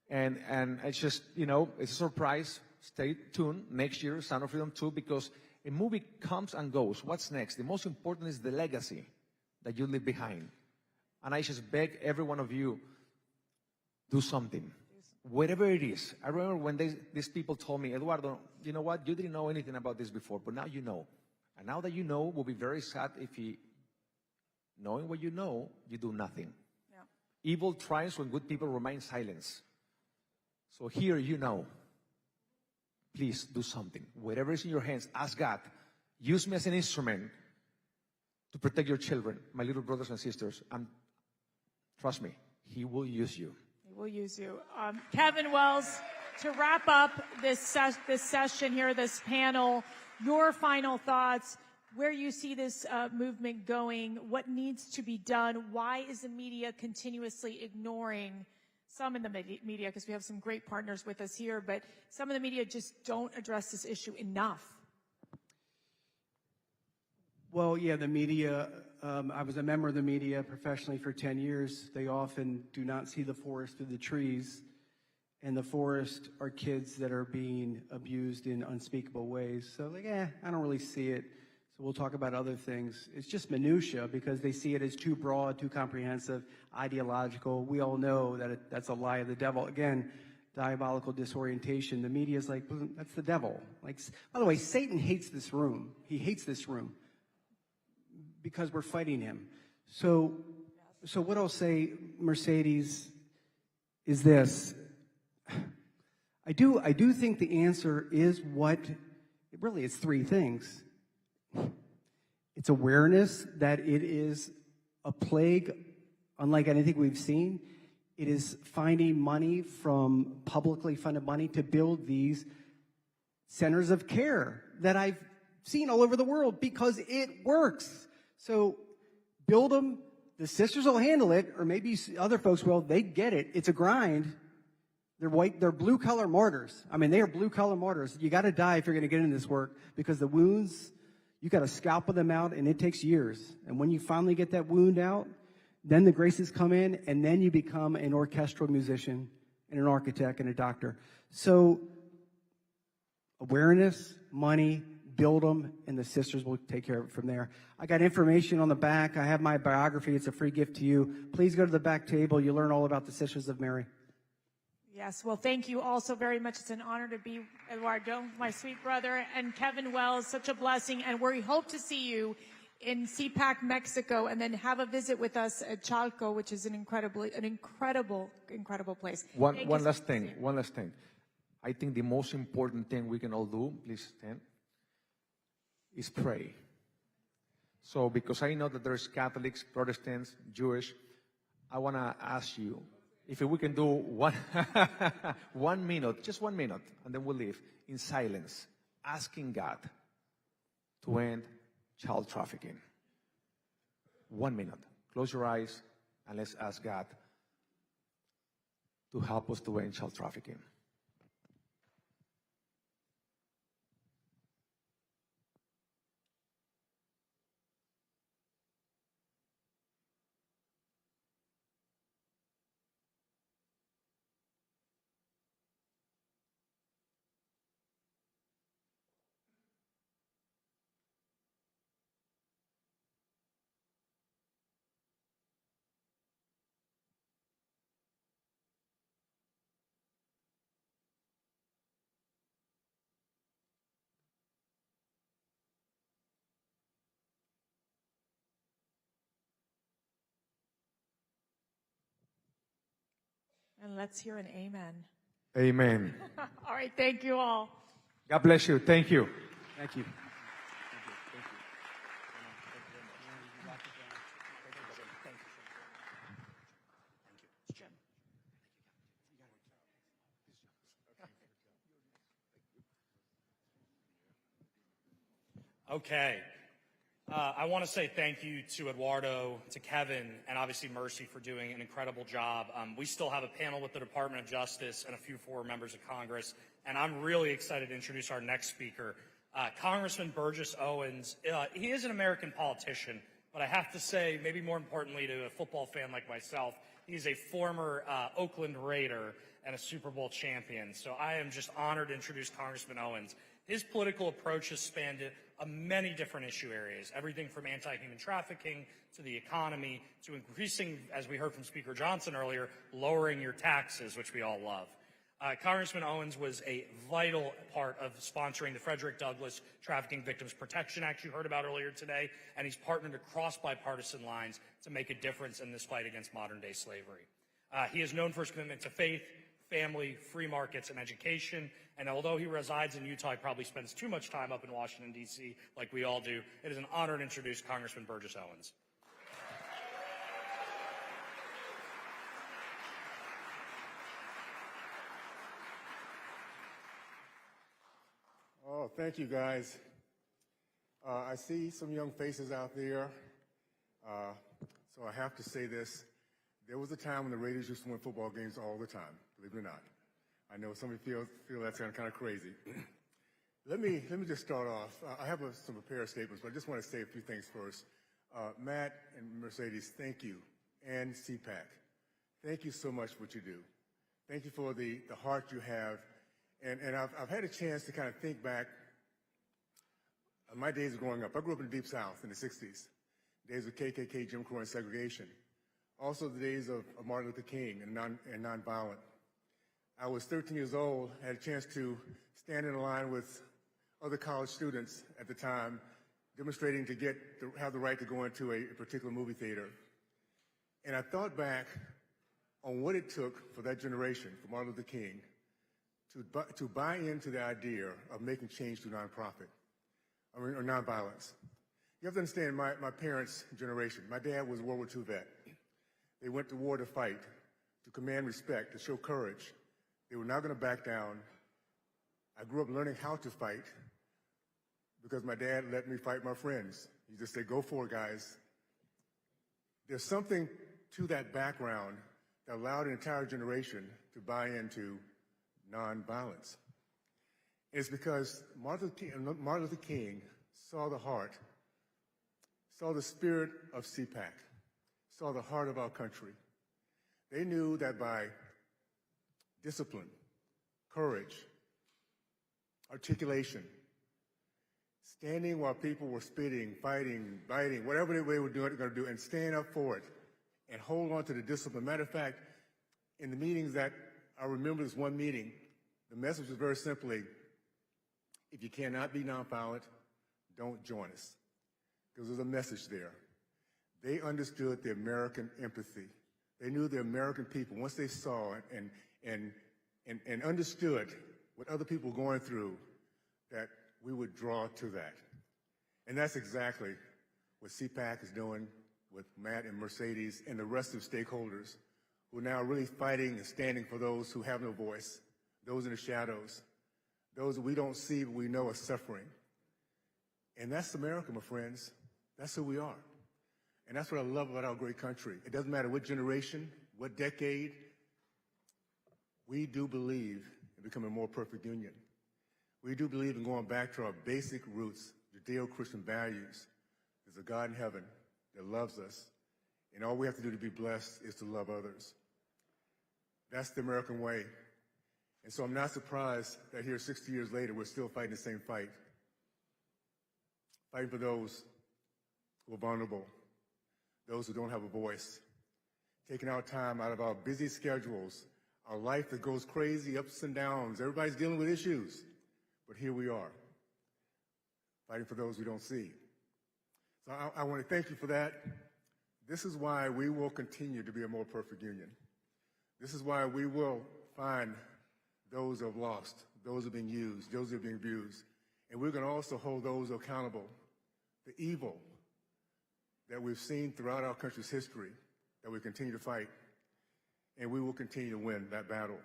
And it's just, it's a surprise. Stay tuned next year, Sound of Freedom 2, because a movie comes and goes. What's next? The most important is the legacy that you leave behind. And I just beg every one of you, do something. Whatever it is. I remember when these people told me, Eduardo, you know what? You didn't know anything about this before, but now you know. And now that you know, we'll be very sad if knowing what you know, you do nothing. Yeah. Evil thrives when good people remain silent. So here you know. Please do something. Whatever is in your hands, ask God. Use me as an instrument to protect your children, my little brothers and sisters. And trust me, He will use you. He will use you. Kevin Wells, to wrap up this session here, this panel, your final thoughts, where you see this movement going, what needs to be done, why is the media continuously ignoring some in the media, because we have some great partners with us here, but some of the media just don't address this issue enough. Well, yeah, the media, I was a member of the media professionally for 10 years. They often do not see the forest through the trees, and the forest are kids that are being abused in unspeakable ways. So, I don't really see it. So we'll talk about other things. It's just minutia because they see it as too broad, too comprehensive, ideological. We all know that that's a lie of the devil. Again, diabolical disorientation. The media is like, that's the devil. Like, by the way, Satan hates this room. He hates this room because we're fighting him. So what I'll say, Mercedes, is this. I do think the answer is it's three things. It's awareness that it is a plague unlike anything we've seen. It is finding money from publicly funded money to build these centers of care that I've seen all over the world because it works. So build them. The sisters will handle it, or maybe other folks will. They get it. It's a grind. They're blue-collar martyrs. I mean, they are blue-collar martyrs. You got to die if you're going to get into this work because the wounds, you got to scalpel them out, and it takes years. And when you finally get that wound out, then the graces come in, and then you become an orchestral musician and an architect and a doctor. So awareness, money, build them, and the sisters will take care of it from there. I got information on the back. I have my biography. It's a free gift to you. Please go to the back table. You'll learn all about the Sisters of Mary. Yes, well, thank you all so very much. It's an honor to be Eduardo, my sweet brother, and Kevin Wells. Such a blessing, and we hope to see you in CPAC, Mexico, and then have a visit with us at Chalco, which is an incredible place. One last thing. I think the most important thing we can all do, please stand, is pray. So, because I know that there's Catholics, Protestants, Jewish, I want to ask you, if we can do 1 minute, just 1 minute, and then we'll leave in silence, asking God to end child trafficking. 1 minute. Close your eyes and let's ask God to help us to end child trafficking. And let's hear an amen. Amen. All right, thank you all. God bless you. Thank you. Thank you. Okay. I want to say thank you to Eduardo, to Kevin, and obviously Mercy for doing an incredible job. We still have a panel with the Department of Justice and a few former members of Congress, and I'm really excited to introduce our next speaker, Congressman Burgess Owens. He is an American politician, but I have to say, maybe more importantly to a football fan like myself, he's a former Oakland Raider and a Super Bowl champion. So I am just honored to introduce Congressman Owens. His political approach has spanned many different issue areas, everything from anti-human trafficking to the economy to increasing, as we heard from Speaker Johnson earlier, lowering your taxes, which we all love. Congressman Owens was a vital part of sponsoring the Frederick Douglass Trafficking Victims Protection Act you heard about earlier today, and he's partnered across bipartisan lines to make a difference in this fight against modern-day slavery. He is known for his commitment to faith, family, free markets, and education. And although he resides in Utah, he probably spends too much time up in Washington, D.C., like we all do. It is an honor to introduce Congressman Burgess Owens. Oh, thank you, guys. I see some young faces out there, so I have to say this. There was a time when the Raiders used to win football games all the time, believe it or not. I know some of you feel that's kind of crazy. Let me just start off. I have some prepared statements, but I just want to say a few things first. Matt and Mercedes, thank you, and CPAC. Thank you so much for what you do. Thank you for the heart you have. And I've had a chance to kind of think back on my days of growing up. I grew up in the Deep South in the 60s, days of KKK, Jim Crow, and segregation. Also the days of Martin Luther King and nonviolent. I was 13 years old, had a chance to stand in a line with other college students at the time, demonstrating to have the right to go into a particular movie theater. And I thought back on what it took for that generation, for Martin Luther King, to buy into the idea of making change through or nonviolence. You have to understand my parents' generation. My dad was a World War II vet. They went to war to fight, to command respect, to show courage. They were not going to back down. I grew up learning how to fight because my dad let me fight my friends. He just said, go for it, guys. There's something to that background that allowed an entire generation to buy into nonviolence. It's because Martin Luther King saw the heart, saw the spirit of CPAC, saw the heart of our country. They knew that by discipline, courage, articulation, standing while people were spitting, fighting, biting, whatever they were going to do, and stand up for it and hold on to the discipline. Matter of fact, in the meetings that I remember this one meeting, the message was very simply, if you cannot be nonviolent, don't join us. Because there's a message there. They understood the American empathy. They knew the American people, once they saw it and understood what other people were going through, that we would draw to that. And that's exactly what CPAC is doing with Matt and Mercedes and the rest of the stakeholders who are now really fighting and standing for those who have no voice, those in the shadows, those that we don't see but we know are suffering. And that's America, my friends. That's who we are. And that's what I love about our great country. It doesn't matter what generation, what decade, we do believe in becoming a more perfect union. We do believe in going back to our basic roots, Judeo-Christian values. There's a God in heaven that loves us, and all we have to do to be blessed is to love others. That's the American way. And so I'm not surprised that here 60 years later, we're still fighting the same fight. Fighting for those who are vulnerable, those who don't have a voice, taking our time out of our busy schedules, our life that goes crazy, ups and downs. Everybody's dealing with issues. But here we are, fighting for those we don't see. So I want to thank you for that. This is why we will continue to be a more perfect union. This is why we will find those who have lost, those who are being used, those who are being abused. And we're going to also hold those accountable. The evil that we've seen throughout our country's history, that we continue to fight, and we will continue to win that battle.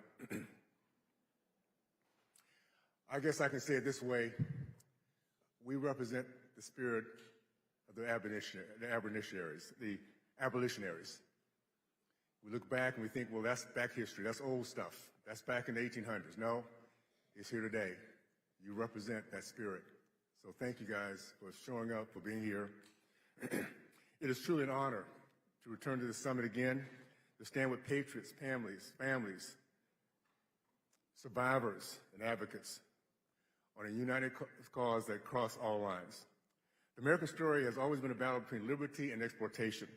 I guess I can say it this way. We represent the spirit of the abolitionaries. We look back and we think, well, that's back history. That's old stuff. That's back in the 1800s. No, it's here today. You represent that spirit. So thank you guys for showing up, for being here. It is truly an honor to return to the summit again, to stand with patriots, families, survivors, and advocates on a united cause that cross all lines. The American story has always been a battle between liberty and exploitation,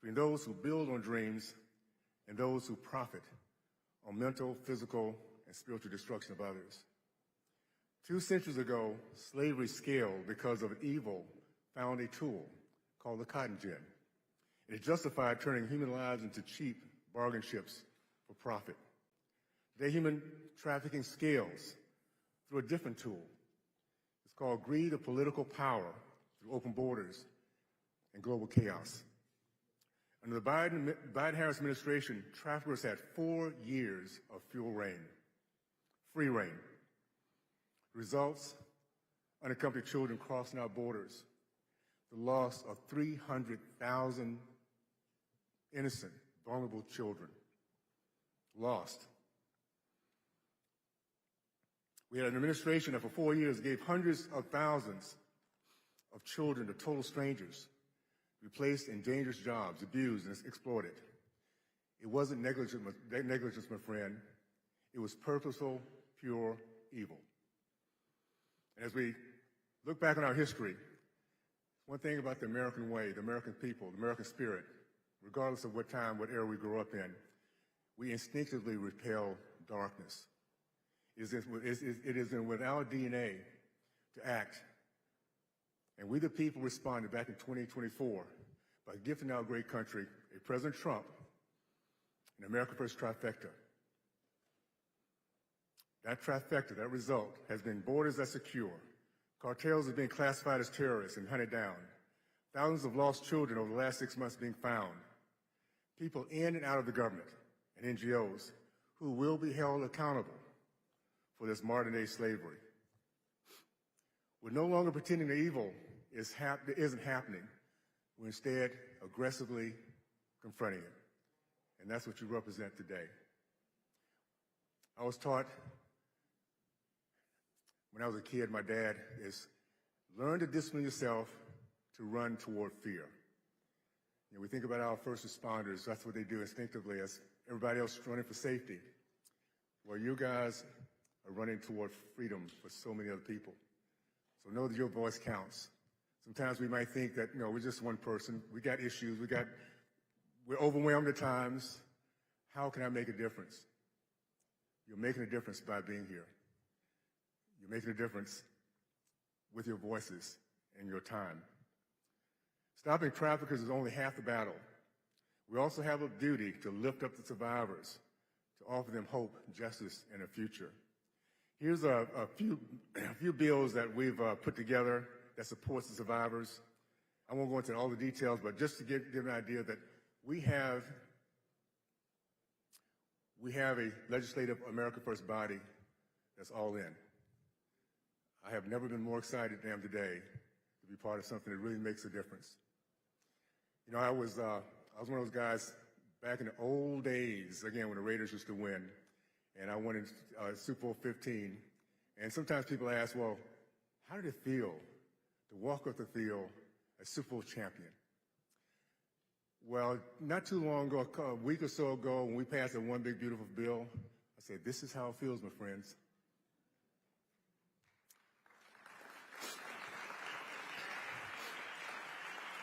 between those who build on dreams and those who profit on mental, physical, and spiritual destruction of others. 2 centuries ago, slavery scaled because of an evil found a tool called the cotton gin. It justified turning human lives into cheap bargain ships for profit. Today, human trafficking scales through a different tool. It's called greed of political power through open borders and global chaos. Under the Biden-Harris administration, traffickers had 4 years of free reign. Results, unaccompanied children crossing our borders, the loss of 300,000 innocent, vulnerable children lost. We had an administration that for 4 years gave hundreds of thousands of children to total strangers, replaced in dangerous jobs, abused and exploited. It wasn't negligence, my friend. It was purposeful, pure evil. And as we look back on our history, one thing about the American way, the American people, the American spirit, regardless of what time, what era we grew up in, we instinctively repel darkness. It is with our DNA to act. And we the people responded back in 2024 by gifting our great country a President Trump, an America First trifecta. That trifecta, that result, has been borders that secure. Cartels are being classified as terrorists and hunted down. Thousands of lost children over the last 6 months being found. People in and out of the government and NGOs who will be held accountable for this modern-day slavery. We're no longer pretending the evil isn't happening. We're instead aggressively confronting it. And that's what you represent today. I was taught when I was a kid, my dad is learn to discipline yourself to run toward fear. You know, we think about our first responders, that's what they do instinctively as everybody else running for safety. Well, you guys are running toward freedom for so many other people. So know that your voice counts. Sometimes we might think that, you know, we're just one person. We got issues. We're overwhelmed at times. How can I make a difference? You're making a difference by being here. You're making a difference with your voices and your time. Stopping traffickers is only half the battle. We also have a duty to lift up the survivors, to offer them hope, justice, and a future. Here's a few bills that we've put together that supports the survivors. I won't go into all the details, but just to give an idea that we have a legislative America First body that's all in. I have never been more excited than I am today to be part of something that really makes a difference. You know, I was one of those guys back in the old days, again, when the Raiders used to win, and I won in Super Bowl 15. And sometimes people ask, well, how did it feel to walk off the field as Super Bowl champion? Well, not too long ago, a week or so ago, when we passed that one big, beautiful bill, I said, this is how it feels, my friends.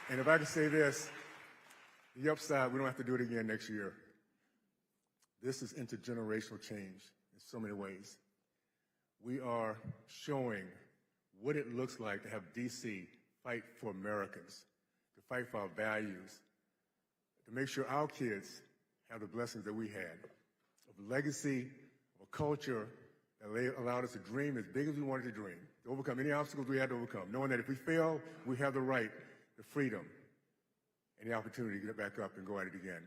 And if I could say this, the upside, we don't have to do it again next year. This is intergenerational change in so many ways. We are showing what it looks like to have DC fight for Americans, to fight for our values, to make sure our kids have the blessings that we had, of a legacy, of a culture allowed us to dream as big as we wanted to dream, to overcome any obstacles we had to overcome, knowing that if we fail, we have the right, the freedom, and the opportunity to get back up and go at it again.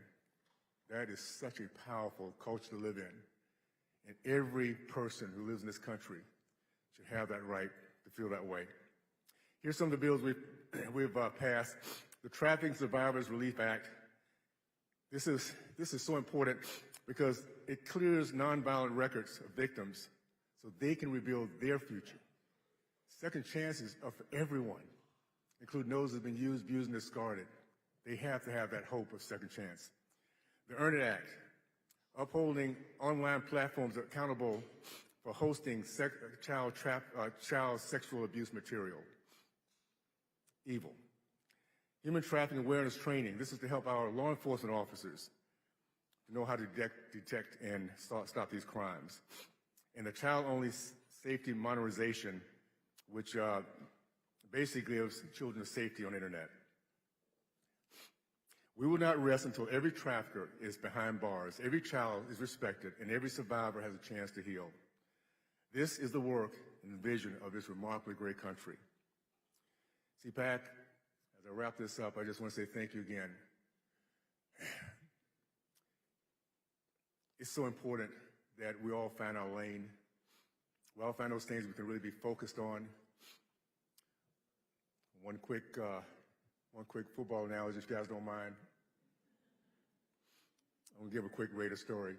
That is such a powerful culture to live in. And every person who lives in this country should have that right to feel that way. Here's some of the bills we've passed. The Trafficking Survivors Relief Act. This is so important because it clears nonviolent records of victims so they can rebuild their future. Second chances are for everyone, including those who have been used, abused, and discarded. They have to have that hope of second chance. The Earn It Act, upholding online platforms accountable for hosting child sexual abuse material. Evil. Human trafficking awareness training. This is to help our law enforcement officers to know how to detect and stop these crimes. And the child-only safety monitorization, which basically gives children safety on the internet. We will not rest until every trafficker is behind bars, every child is respected, and every survivor has a chance to heal. This is the work and the vision of this remarkably great country. CPAC, as I wrap this up, I just want to say thank you again. It's so important that we all find our lane. We all find those things we can really be focused on. One quick football analogy, if you guys don't mind. I'm going to give a quick Raider story.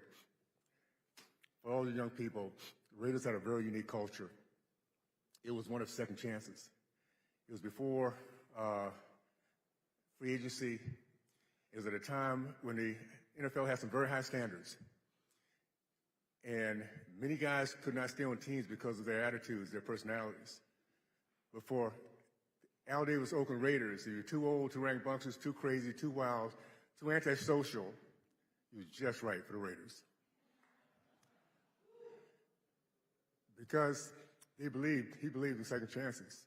For all the young people, Raiders had a very unique culture. It was one of second chances. It was before free agency. It was at a time when the NFL had some very high standards. And many guys could not stay on teams because of their attitudes, their personalities. Before Al Davis Oakland Raiders, if you're too old, too rambunctious, too crazy, too wild, too antisocial, he was just right for the Raiders. Because he believed in second chances.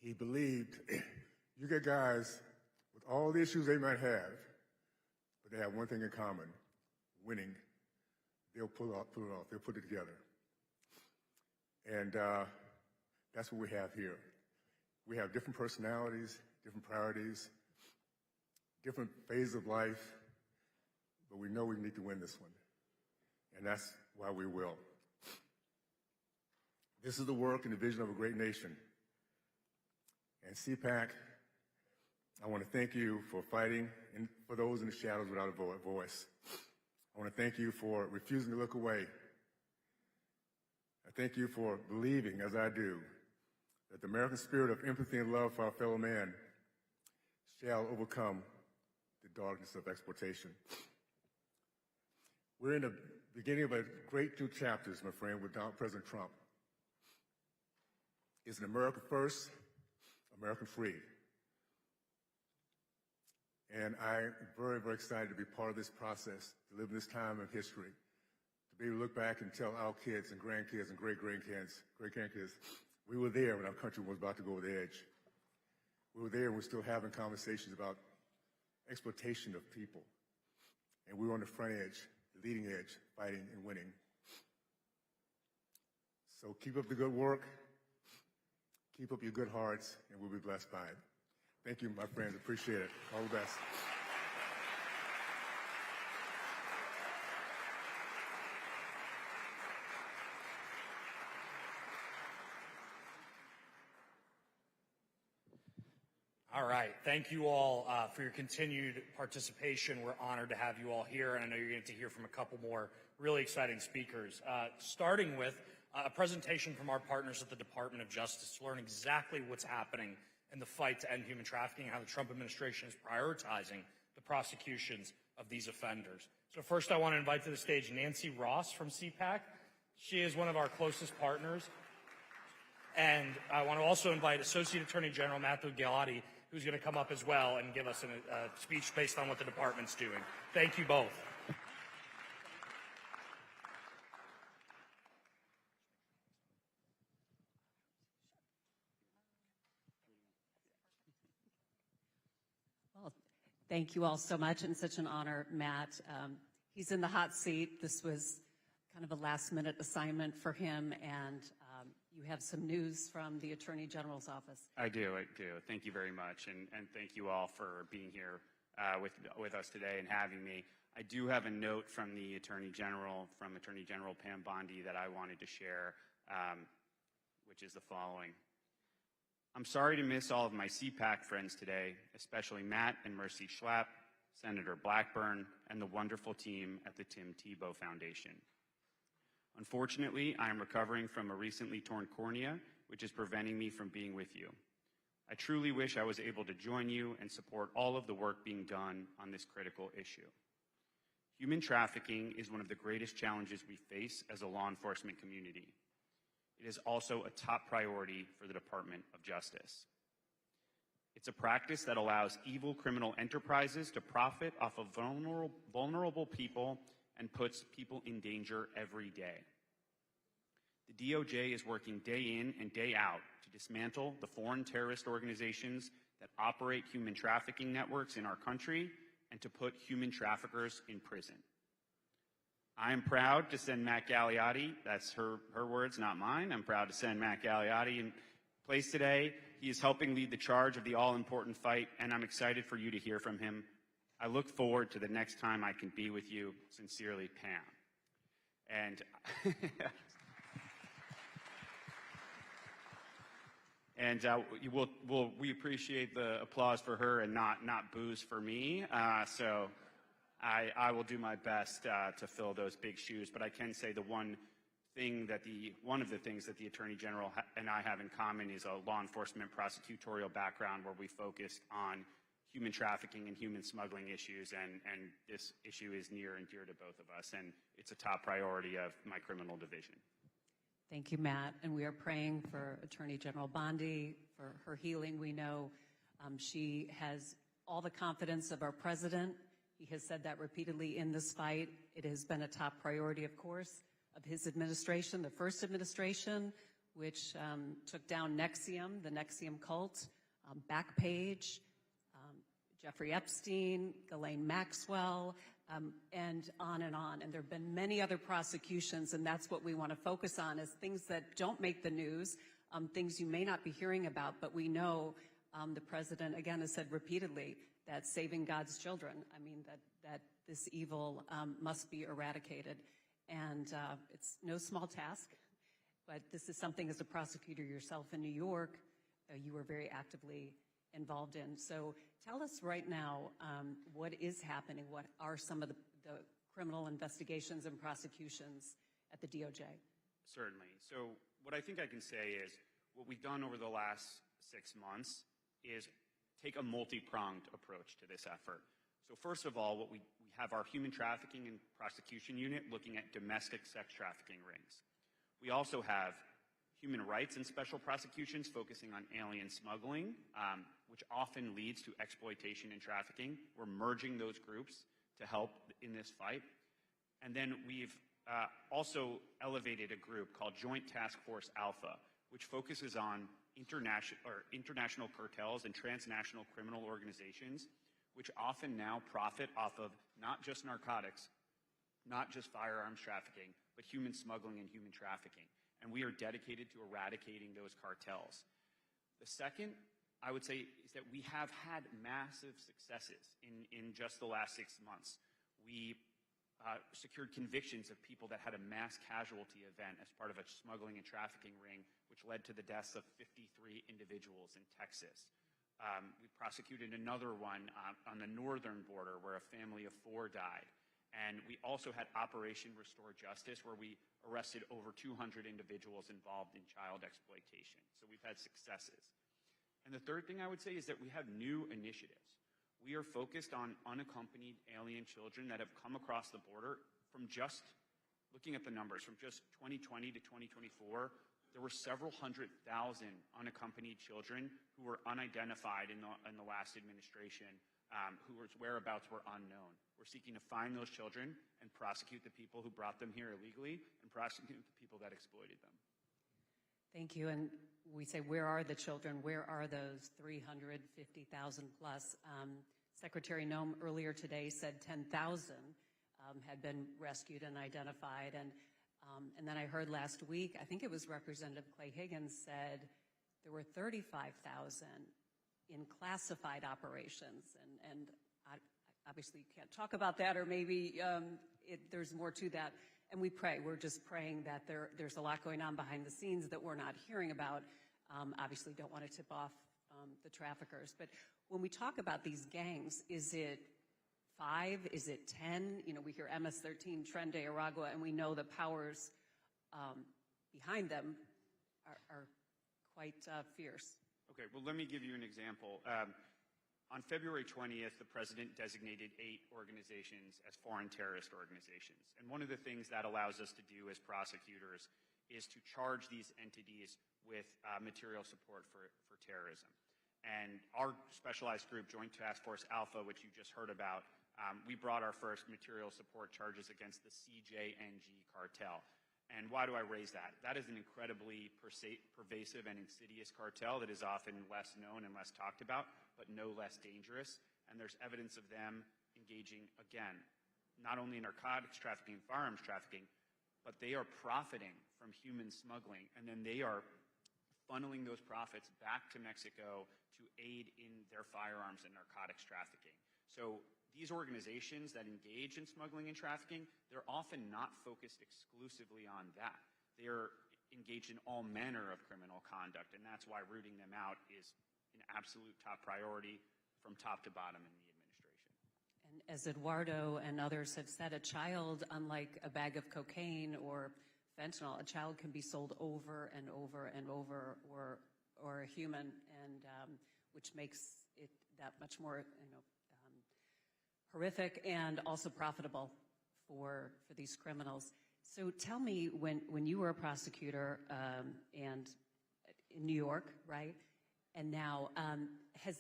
He believed you get guys with all the issues they might have, but they have one thing in common, winning. They'll pull it off, they'll put it together. And that's what we have here. We have different personalities, different priorities, different phases of life, but we know we need to win this one. And that's why we will. This is the work and the vision of a great nation. And CPAC, I want to thank you for fighting and for those in the shadows without a voice. I want to thank you for refusing to look away. I thank you for believing, as I do, that the American spirit of empathy and love for our fellow man shall overcome the darkness of exploitation. We're in the beginning of a great new chapters, my friend, with President Trump. It's an America first, American free. And I'm very, very excited to be part of this process, to live in this time of history, to be able to look back and tell our kids and grandkids and great-grandkids, we were there when our country was about to go over the edge. We were there and we're still having conversations about exploitation of people. And we were on the front edge, the leading edge, fighting and winning. So keep up the good work, keep up your good hearts, and we'll be blessed by it. Thank you, my friends. Appreciate it. All the best. All right. Thank you all for your continued participation. We're honored to have you all here, and I know you're going to hear from a couple more really exciting speakers, starting with a presentation from our partners at the Department of Justice to learn exactly what's happening in the fight to end human trafficking and how the Trump administration is prioritizing the prosecutions of these offenders. So first I want to invite to the stage Nancy Ross from CPAC. She is one of our closest partners. And I want to also invite Associate Attorney General Matthew Galati, who's going to come up as well and give us a speech based on what the department's doing. Thank you both. Well, thank you all so much, and such an honor, Matt. He's in the hot seat. This was kind of a last-minute assignment for him, and you have some news from the Attorney General's office. I do. Thank you very much, and thank you all for being here with us today and having me. I do have a note from the Attorney General, from Attorney General Pam Bondi, that I wanted to share, which is the following. I'm sorry to miss all of my CPAC friends today, especially Matt and Mercy Schlapp, Senator Blackburn, and the wonderful team at the Tim Tebow Foundation. Unfortunately, I am recovering from a recently torn cornea, which is preventing me from being with you. I truly wish I was able to join you and support all of the work being done on this critical issue. Human trafficking is one of the greatest challenges we face as a law enforcement community. It is also a top priority for the Department of Justice. It's a practice that allows evil criminal enterprises to profit off of vulnerable people and puts people in danger every day. The DOJ is working day in and day out to dismantle the foreign terrorist organizations that operate human trafficking networks in our country and to put human traffickers in prison. I am proud to send Matt Gagliotti, that's her words, not mine. I'm proud to send Matt Gagliotti in place today. He is helping lead the charge of the all-important fight, and I'm excited for you to hear from him. I look forward to the next time I can be with you. Sincerely, Pam. And we appreciate the applause for her and not boos for me. So I will do my best to fill those big shoes. But I can say one of the things that the Attorney General and I have in common is a law enforcement prosecutorial background where we focused on human trafficking and human smuggling issues, and this issue is near and dear to both of us, and it's a top priority of my criminal division. Thank you, Matt. And we are praying for Attorney General Bondi, for her healing. We know she has all the confidence of our president. He has said that repeatedly in this fight. It has been a top priority, of course, of his administration, the first administration, which took down NXIVM, the NXIVM cult, Backpage, Jeffrey Epstein, Ghislaine Maxwell, and on and on. And there have been many other prosecutions, and that's what we want to focus on, is things that don't make the news, things you may not be hearing about, but we know the president, again, has said repeatedly that saving God's children, that this evil must be eradicated. And it's no small task, but this is something, as a prosecutor yourself in New York, you were very actively involved in. So tell us right now what is happening, what are some of the criminal investigations and prosecutions at the DOJ? Certainly. So what I think I can say is what we've done over the last 6 months is take a multi-pronged approach to this effort. So first of all, we have our human trafficking and prosecution unit looking at domestic sex trafficking rings. We also have human rights and special prosecutions focusing on alien smuggling, which often leads to exploitation and trafficking. We're merging those groups to help in this fight. And then we've also elevated a group called Joint Task Force Alpha, which focuses on international cartels and transnational criminal organizations, which often now profit off of not just narcotics, not just firearms trafficking, but human smuggling and human trafficking. And we are dedicated to eradicating those cartels. The second, I would say, is that we have had massive successes in just the last 6 months. We secured convictions of people that had a mass casualty event as part of a smuggling and trafficking ring, which led to the deaths of 53 individuals in Texas. We prosecuted another one on the northern border where a family of 4 died. And we also had Operation Restore Justice, where we arrested over 200 individuals involved in child exploitation. So we've had successes. And the third thing I would say is that we have new initiatives. We are focused on unaccompanied alien children that have come across the border. From just looking at the numbers, from just 2020 to 2024, there were several 100,000 unaccompanied children who were unidentified in the last administration, whose whereabouts were unknown. We're seeking to find those children and prosecute the people who brought them here illegally and prosecute the people that exploited them. Thank you. And we say, where are the children? Where are those 350,000 plus? Secretary Noem earlier today said 10,000 had been rescued and identified. And then I heard last week, I think it was Representative Clay Higgins said there were 35,000 in classified operations. And obviously you can't talk about that, or maybe there's more to that. And we pray. We're just praying that there's a lot going on behind the scenes that we're not hearing about. Obviously don't want to tip off the traffickers. But when we talk about these gangs, is it 5? Is it 10? You know, we hear MS-13, Tren de Aragua, and we know the powers behind them are quite fierce. Okay, well, let me give you an example. On February 20th, the president designated 8 organizations as foreign terrorist organizations. And one of the things that allows us to do as prosecutors is to charge these entities with material support for terrorism. And our specialized group, Joint Task Force Alpha, which you just heard about, we brought our first material support charges against the CJNG cartel. And why do I raise that? That is an incredibly pervasive and insidious cartel that is often less known and less talked about, but no less dangerous. And there's evidence of them engaging, again, not only in narcotics trafficking, firearms trafficking, but they are profiting from human smuggling, and then they are funneling those profits back to Mexico to aid in their firearms and narcotics trafficking. So these organizations that engage in smuggling and trafficking, they're often not focused exclusively on that. They're engaged in all manner of criminal conduct, and that's why rooting them out is an absolute top priority from top to bottom in the administration. And as Eduardo and others have said, a child, unlike a bag of cocaine or fentanyl, a child can be sold over and over and over, or a human, and which makes it that much more, horrific and also profitable for these criminals. So tell me, when you were a prosecutor and in New York, right, and now has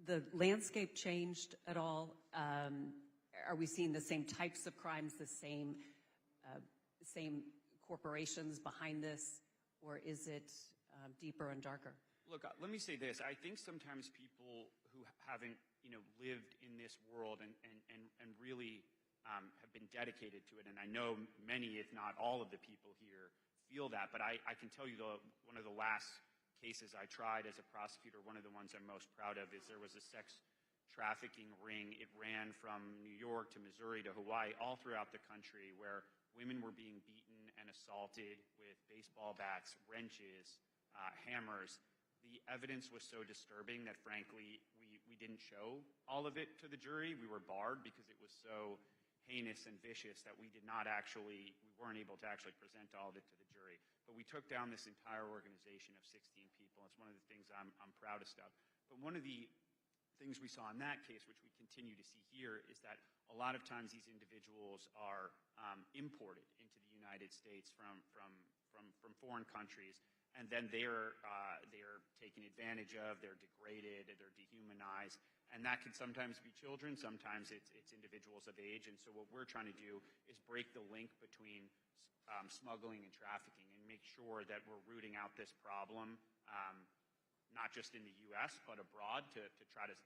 the landscape changed at all? Are we seeing the same types of crimes, the same corporations behind this, or is it deeper and darker? Look, let me say this. I think sometimes people who haven't, lived in this world and really have been dedicated to it, and I know many, if not all of the people here feel that, but I can tell you one of the last cases I tried as a prosecutor, one of the ones I'm most proud of, is there was a sex trafficking ring. It ran from New York to Missouri to Hawaii, all throughout the country, where women were being beaten and assaulted with baseball bats, wrenches, hammers. The evidence was so disturbing that, frankly, we didn't show all of it to the jury. We were barred because it was so heinous and vicious that we weren't able to actually present all of it to the jury. But we took down this entire organization of 16 people. It's one of the things I'm proudest of. But one of the things we saw in that case, which we continue to see here, is that a lot of times these individuals are imported into the United States from foreign countries, and then they're taken advantage of, they're degraded, they're dehumanized, and that can sometimes be children, sometimes it's individuals of age. And so what we're trying to do is break the link between smuggling and trafficking and make sure that we're rooting out this problem, not just in the U.S., but abroad, to try to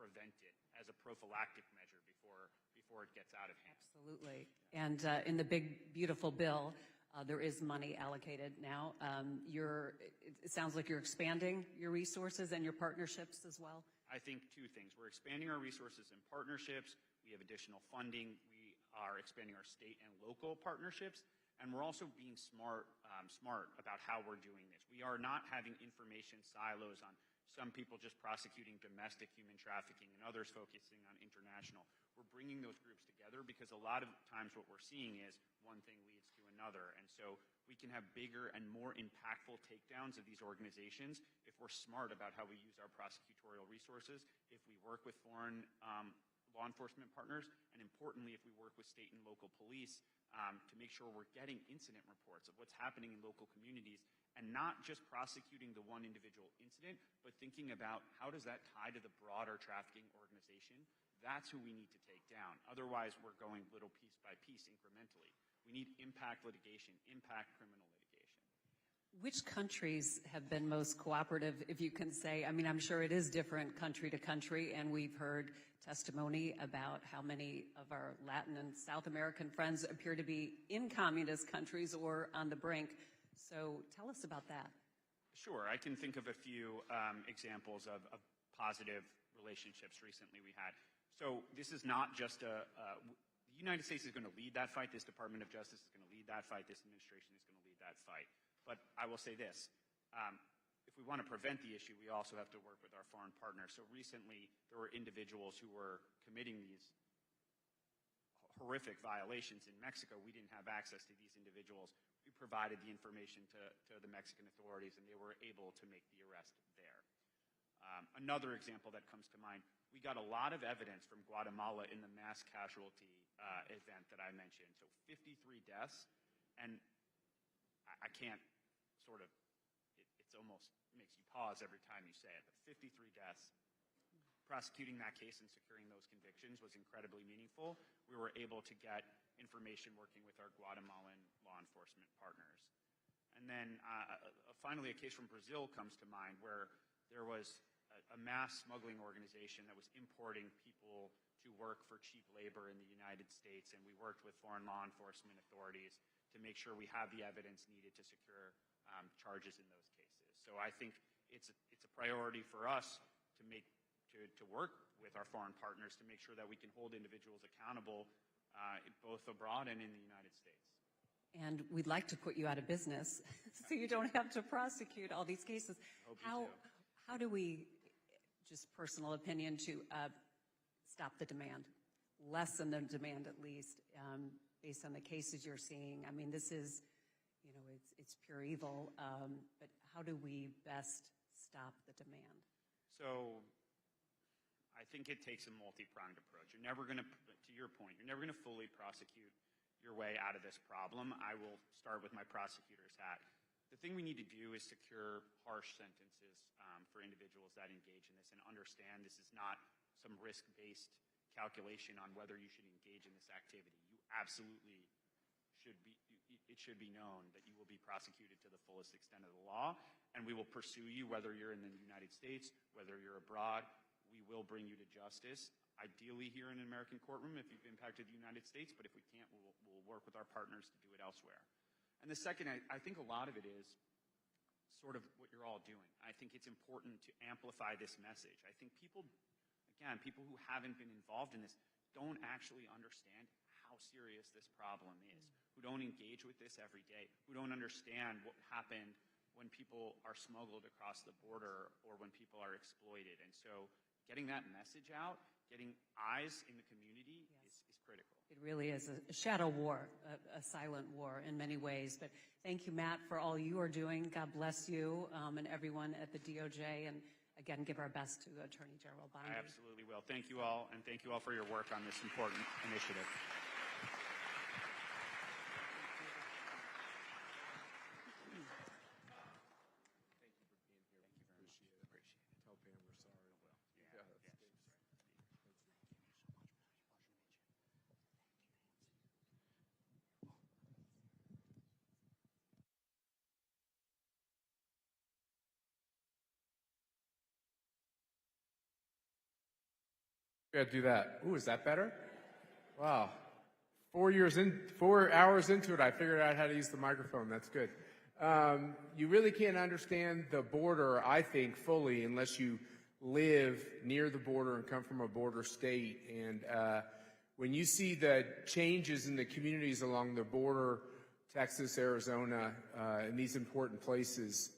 prevent it as a prophylactic measure before it gets out of hand. Absolutely. And in the big, beautiful bill, there is money allocated now. It sounds like you're expanding your resources and your partnerships as well. I think 2 things. We're expanding our resources and partnerships. We have additional funding. We are expanding our state and local partnerships. And we're also being smart about how we're doing this. We are not having information silos on some people just prosecuting domestic human trafficking and others focusing on international. We're bringing those groups together because a lot of times what we're seeing is one thing leads to another. And so we can have bigger and more impactful takedowns of these organizations if we're smart about how we use our prosecutorial resources, if we work with foreign law enforcement partners, and importantly, if we work with state and local police to make sure we're getting incident reports of what's happening in local communities, and not just prosecuting the one individual incident, but thinking about how does that tie to the broader trafficking organization. That's who we need to take down. Otherwise, we're going little piece by piece incrementally. We need impact litigation, impact criminal litigation. Which countries have been most cooperative, if you can say? I mean, I'm sure it is different country to country, and we've heard testimony about how many of our Latin and South American friends appear to be in communist countries or on the brink. So tell us about that. Sure. I can think of a few examples of positive relationships recently we had. So this is not just the United States is going to lead that fight. This Department of Justice is going to lead that fight. This administration is going to lead that fight. But I will say this. If we want to prevent the issue, we also have to work with our foreign partners. So recently, there were individuals who were committing these horrific violations in Mexico. We didn't have access to these individuals. We provided the information to the Mexican authorities, and they were able to make the arrest there. Another example that comes to mind, we got a lot of evidence from Guatemala in the mass casualty event that I mentioned. So 53 deaths, and I can't sort of, it's almost makes you pause every time you say it, but 53 deaths. Prosecuting that case and securing those convictions was incredibly meaningful. We were able to get information working with our Guatemalan law enforcement partners. And then finally, a case from Brazil comes to mind where there was a mass smuggling organization that was importing people to work for cheap labor in the United States, and we worked with foreign law enforcement authorities to make sure we have the evidence needed to secure charges in those cases. So I think it's a priority for us to work with our foreign partners to make sure that we can hold individuals accountable both abroad and in the United States. And we'd like to put you out of business so you don't have to prosecute all these cases. How do we, just personal opinion, to stop the demand, lessen the demand at least, based on the cases you're seeing? I mean, this is, you know, it's pure evil, but how do we best stop the demand? So I think it takes a multi-pronged approach. You're never going to your point, you're never going to fully prosecute your way out of this problem. I will start with my prosecutor's hat. The thing we need to do is secure harsh sentences for individuals that engage in this and understand this is not some risk-based calculation on whether you should engage in this activity. You absolutely should be, it should be known that you will be prosecuted to the fullest extent of the law, and we will pursue you whether you're in the United States, whether you're abroad. We will bring you to justice, ideally here in an American courtroom if you've impacted the United States, but if we can't, we'll work with our partners to do it elsewhere. And the second, I think a lot of it is sort of what you're all doing. I think it's important to amplify this message. I think people, again, people who haven't been involved in this don't actually understand how serious this problem is, who don't engage with this every day, who don't understand what happened when people are smuggled across the border or when people are exploited. And so getting that message out, getting eyes in the community is critical. It really is a shadow war, a silent war in many ways. But thank you, Matt, for all you are doing. God bless you and everyone at the DOJ. And again, give our best to Attorney General Bondi. I absolutely will. Thank you all, and thank you all for your work on this important initiative. We gotta do that. Ooh, is that better? Wow. 4 hours into it, I figured out how to use the microphone. That's good. You really can't understand the border, I think, fully unless you live near the border and come from a border state. And when you see the changes in the communities along the border, Texas, Arizona, in these important places,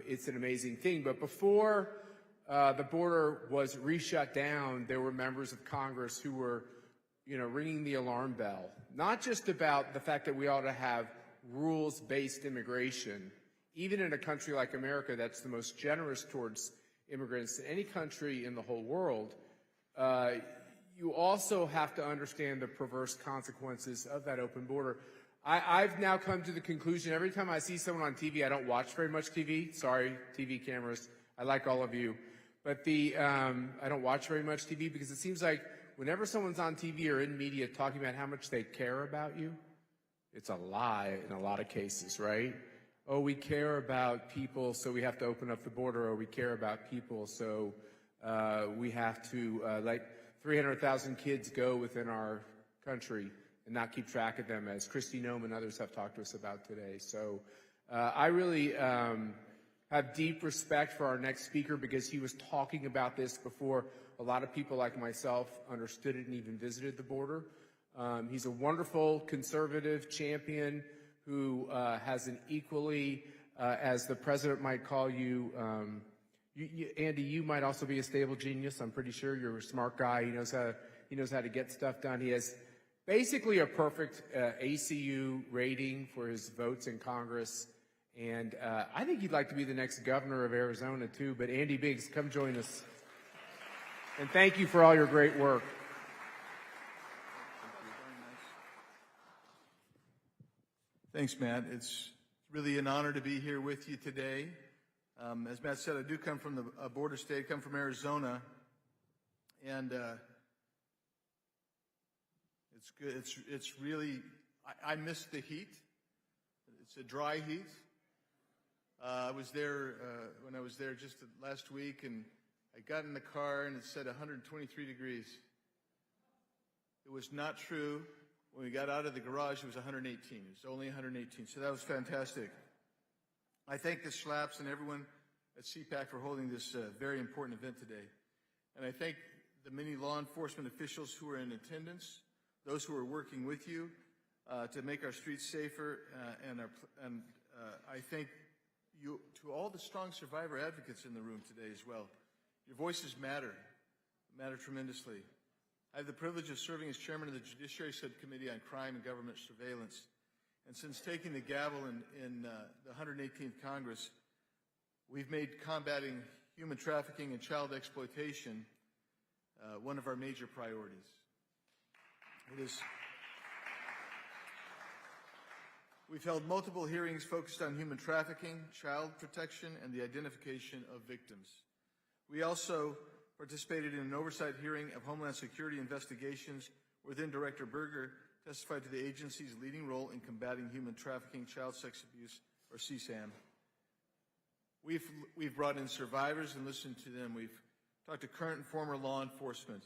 it's an amazing thing. But before the border was re-shut down, there were members of Congress who were, ringing the alarm bell, not just about the fact that we ought to have rules-based immigration, even in a country like America that's the most generous towards immigrants in any country in the whole world. You also have to understand the perverse consequences of that open border. I've now come to the conclusion, every time I see someone on TV, I don't watch very much TV. Sorry, TV cameras. I like all of you. But I don't watch very much TV because it seems like whenever someone's on TV or in media talking about how much they care about you, it's a lie in a lot of cases, right? oh, we care about people, so we have to open up the border, or we care about people, so we have to let 300,000 kids go within our country and not keep track of them, as Kristi Noem and others have talked to us about today. So I really have deep respect for our next speaker, because he was talking about this before a lot of people like myself understood it and even visited the border. He's a wonderful conservative champion who has an equally, as the president might call you, Andy, you might also be a stable genius. I'm pretty sure you're a smart guy. He knows how to get stuff done. He has basically a perfect ACU rating for his votes in Congress. And I think he'd like to be the next governor of Arizona, too. But Andy Biggs, come join us. And thank you for all your great work. Thanks, Matt. It's really an honor to be here with you today. As Matt said, I do come from a border state, come from Arizona. And it's good. It's really, I miss the heat. It's a dry heat. I was there when I was there just last week, and I got in the car and it said 123 degrees. It was not true. When we got out of the garage, it was 118. It was only 118, so that was fantastic. I thank the Schlaps and everyone at CPAC for holding this very important event today. And I thank the many law enforcement officials who are in attendance, those who are working with you to make our streets safer, and I thank you to all the strong survivor advocates in the room today as well. Your voices matter tremendously. I have the privilege of serving as chairman of the Judiciary Subcommittee on Crime and Government Surveillance. And since taking the gavel in the 118th Congress, we've made combating human trafficking and child exploitation one of our major priorities. We've held multiple hearings focused on human trafficking, child protection, and the identification of victims. We also participated in an oversight hearing of Homeland Security investigations where then Director Berger testified to the agency's leading role in combating human trafficking, child sex abuse, or CSAM. We've brought in survivors and listened to them. We've talked to current and former law enforcement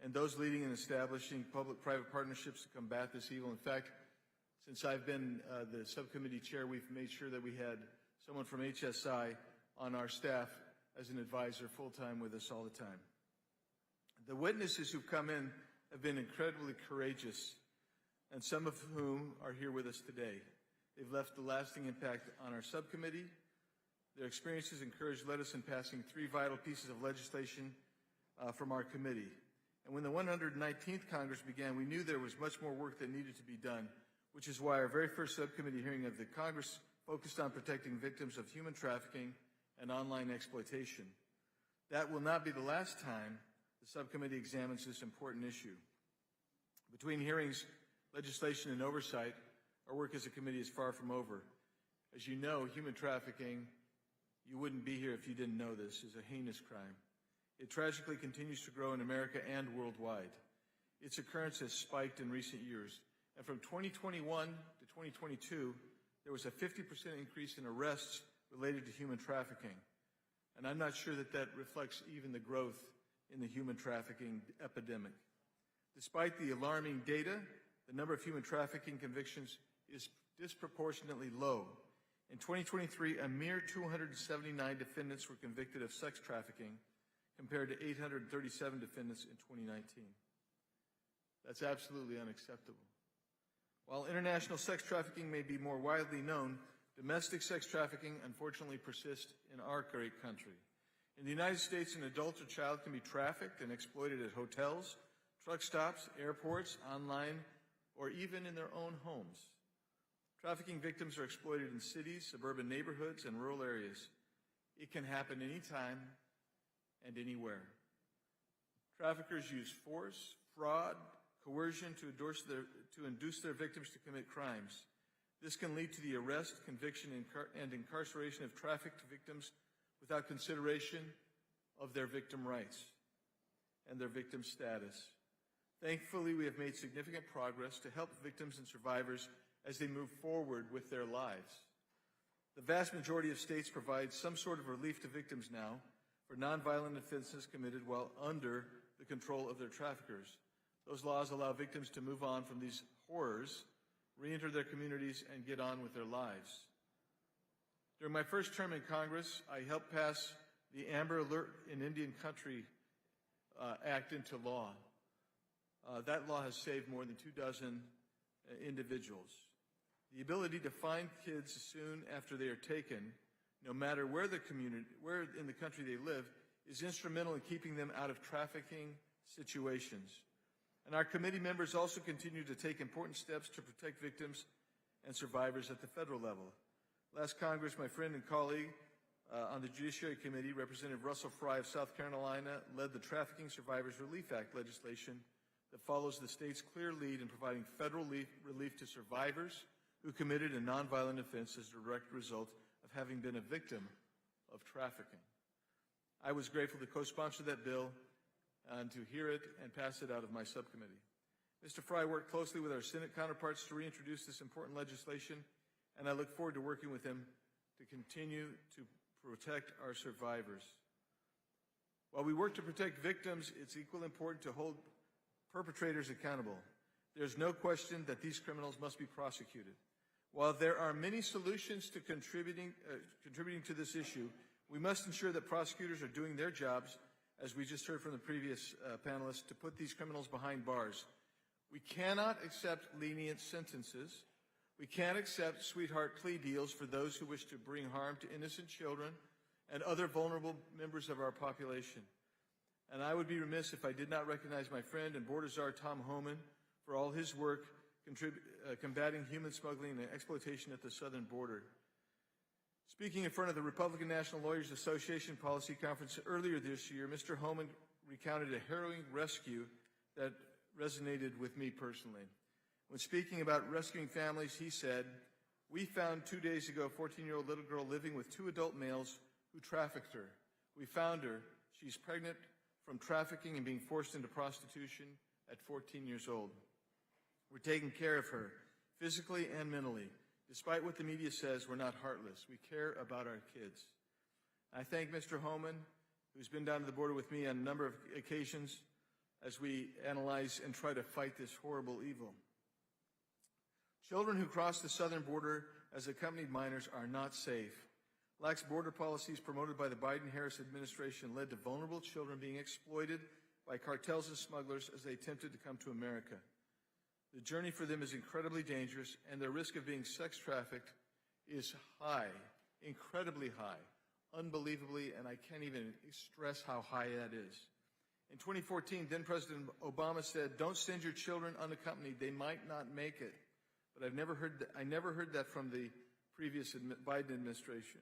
and those leading and establishing public-private partnerships to combat this evil. In fact, since I've been the subcommittee chair, we've made sure that we had someone from HSI on our staff as an advisor full-time with us all the time. The witnesses who've come in have been incredibly courageous, and some of whom are here with us today. They've left a lasting impact on our subcommittee. Their experiences led us in passing 3 vital pieces of legislation from our committee. And when the 119th Congress began, we knew there was much more work that needed to be done, which is why our very first subcommittee hearing of the Congress focused on protecting victims of human trafficking and online exploitation. That will not be the last time the subcommittee examines this important issue. Between hearings, legislation, and oversight, our work as a committee is far from over. As you know, human trafficking, you wouldn't be here if you didn't know this, is a heinous crime. It tragically continues to grow in America and worldwide. Its occurrence has spiked in recent years. And from 2021 to 2022, there was a 50% increase in arrests related to human trafficking. And I'm not sure that reflects even the growth in the human trafficking epidemic. Despite the alarming data, the number of human trafficking convictions is disproportionately low. In 2023, a mere 279 defendants were convicted of sex trafficking compared to 837 defendants in 2019. That's absolutely unacceptable. While international sex trafficking may be more widely known, domestic sex trafficking unfortunately persists in our great country. In the United States, an adult or child can be trafficked and exploited at hotels, truck stops, airports, online, or even in their own homes. Trafficking victims are exploited in cities, suburban neighborhoods, and rural areas. It can happen anytime and anywhere. Traffickers use force, fraud, coercion to induce their victims to commit crimes. This can lead to the arrest, conviction, and incarceration of trafficked victims without consideration of their victim rights and their victim status. Thankfully, we have made significant progress to help victims and survivors as they move forward with their lives. The vast majority of states provide some sort of relief to victims now for nonviolent offenses committed while under the control of their traffickers. Those laws allow victims to move on from these horrors, re-enter their communities, and get on with their lives. During my first term in Congress, I helped pass the Amber Alert in Indian Country Act into law. That law has saved more than 24 individuals. The ability to find kids soon after they are taken, no matter where in the country they live, is instrumental in keeping them out of trafficking situations. And our committee members also continue to take important steps to protect victims and survivors at the federal level. Last Congress, my friend and colleague on the Judiciary Committee, Representative Russell Fry of South Carolina, led the Trafficking Survivors Relief Act legislation that follows the state's clear lead in providing federal relief to survivors who committed a nonviolent offense as a direct result of having been a victim of trafficking. I was grateful to co-sponsor that bill and to hear it and pass it out of my subcommittee. Mr. Fry worked closely with our Senate counterparts to reintroduce this important legislation, and I look forward to working with him to continue to protect our survivors. While we work to protect victims, it's equally important to hold perpetrators accountable. There's no question that these criminals must be prosecuted. While there are many solutions to contributing to this issue, we must ensure that prosecutors are doing their jobs, as we just heard from the previous panelists, to put these criminals behind bars. We cannot accept lenient sentences. We can't accept sweetheart plea deals for those who wish to bring harm to innocent children and other vulnerable members of our population. And I would be remiss if I did not recognize my friend and border czar Tom Homan for all his work combating human smuggling and exploitation at the southern border. Speaking in front of the Republican National Lawyers Association Policy Conference earlier this year, Mr. Homan recounted a harrowing rescue that resonated with me personally. When speaking about rescuing families, he said, "We found 2 days ago a 14-year-old little girl living with 2 adult males who trafficked her. We found her. She's pregnant from trafficking and being forced into prostitution at 14 years old. We're taking care of her, physically and mentally. Despite what the media says, we're not heartless. We care about our kids." I thank Mr. Homan, who's been down to the border with me on a number of occasions as we analyze and try to fight this horrible evil. Children who cross the southern border as accompanied minors are not safe. Lax border policies promoted by the Biden-Harris administration led to vulnerable children being exploited by cartels and smugglers as they attempted to come to America. The journey for them is incredibly dangerous, and their risk of being sex trafficked is high, incredibly high, unbelievably, and I can't even stress how high that is. In 2014, then President Obama said, "Don't send your children unaccompanied. They might not make it." But I never heard that from the previous Biden administration.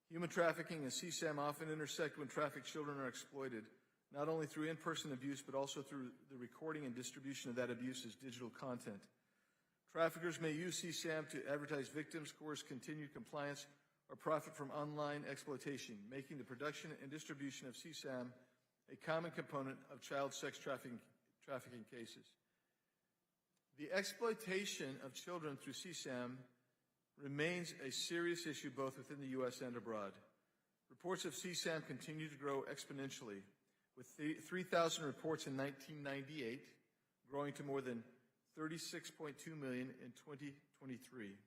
Human trafficking and CSAM often intersect when trafficked children are exploited, not only through in-person abuse, but also through the recording and distribution of that abuse as digital content. Traffickers may use CSAM to advertise victims, coerce continued compliance, or profit from online exploitation, making the production and distribution of CSAM a common component of child sex trafficking cases. The exploitation of children through CSAM remains a serious issue both within the U.S. and abroad. Reports of CSAM continue to grow exponentially, with 3,000 reports in 1998, growing to more than 36.2 million in 2023.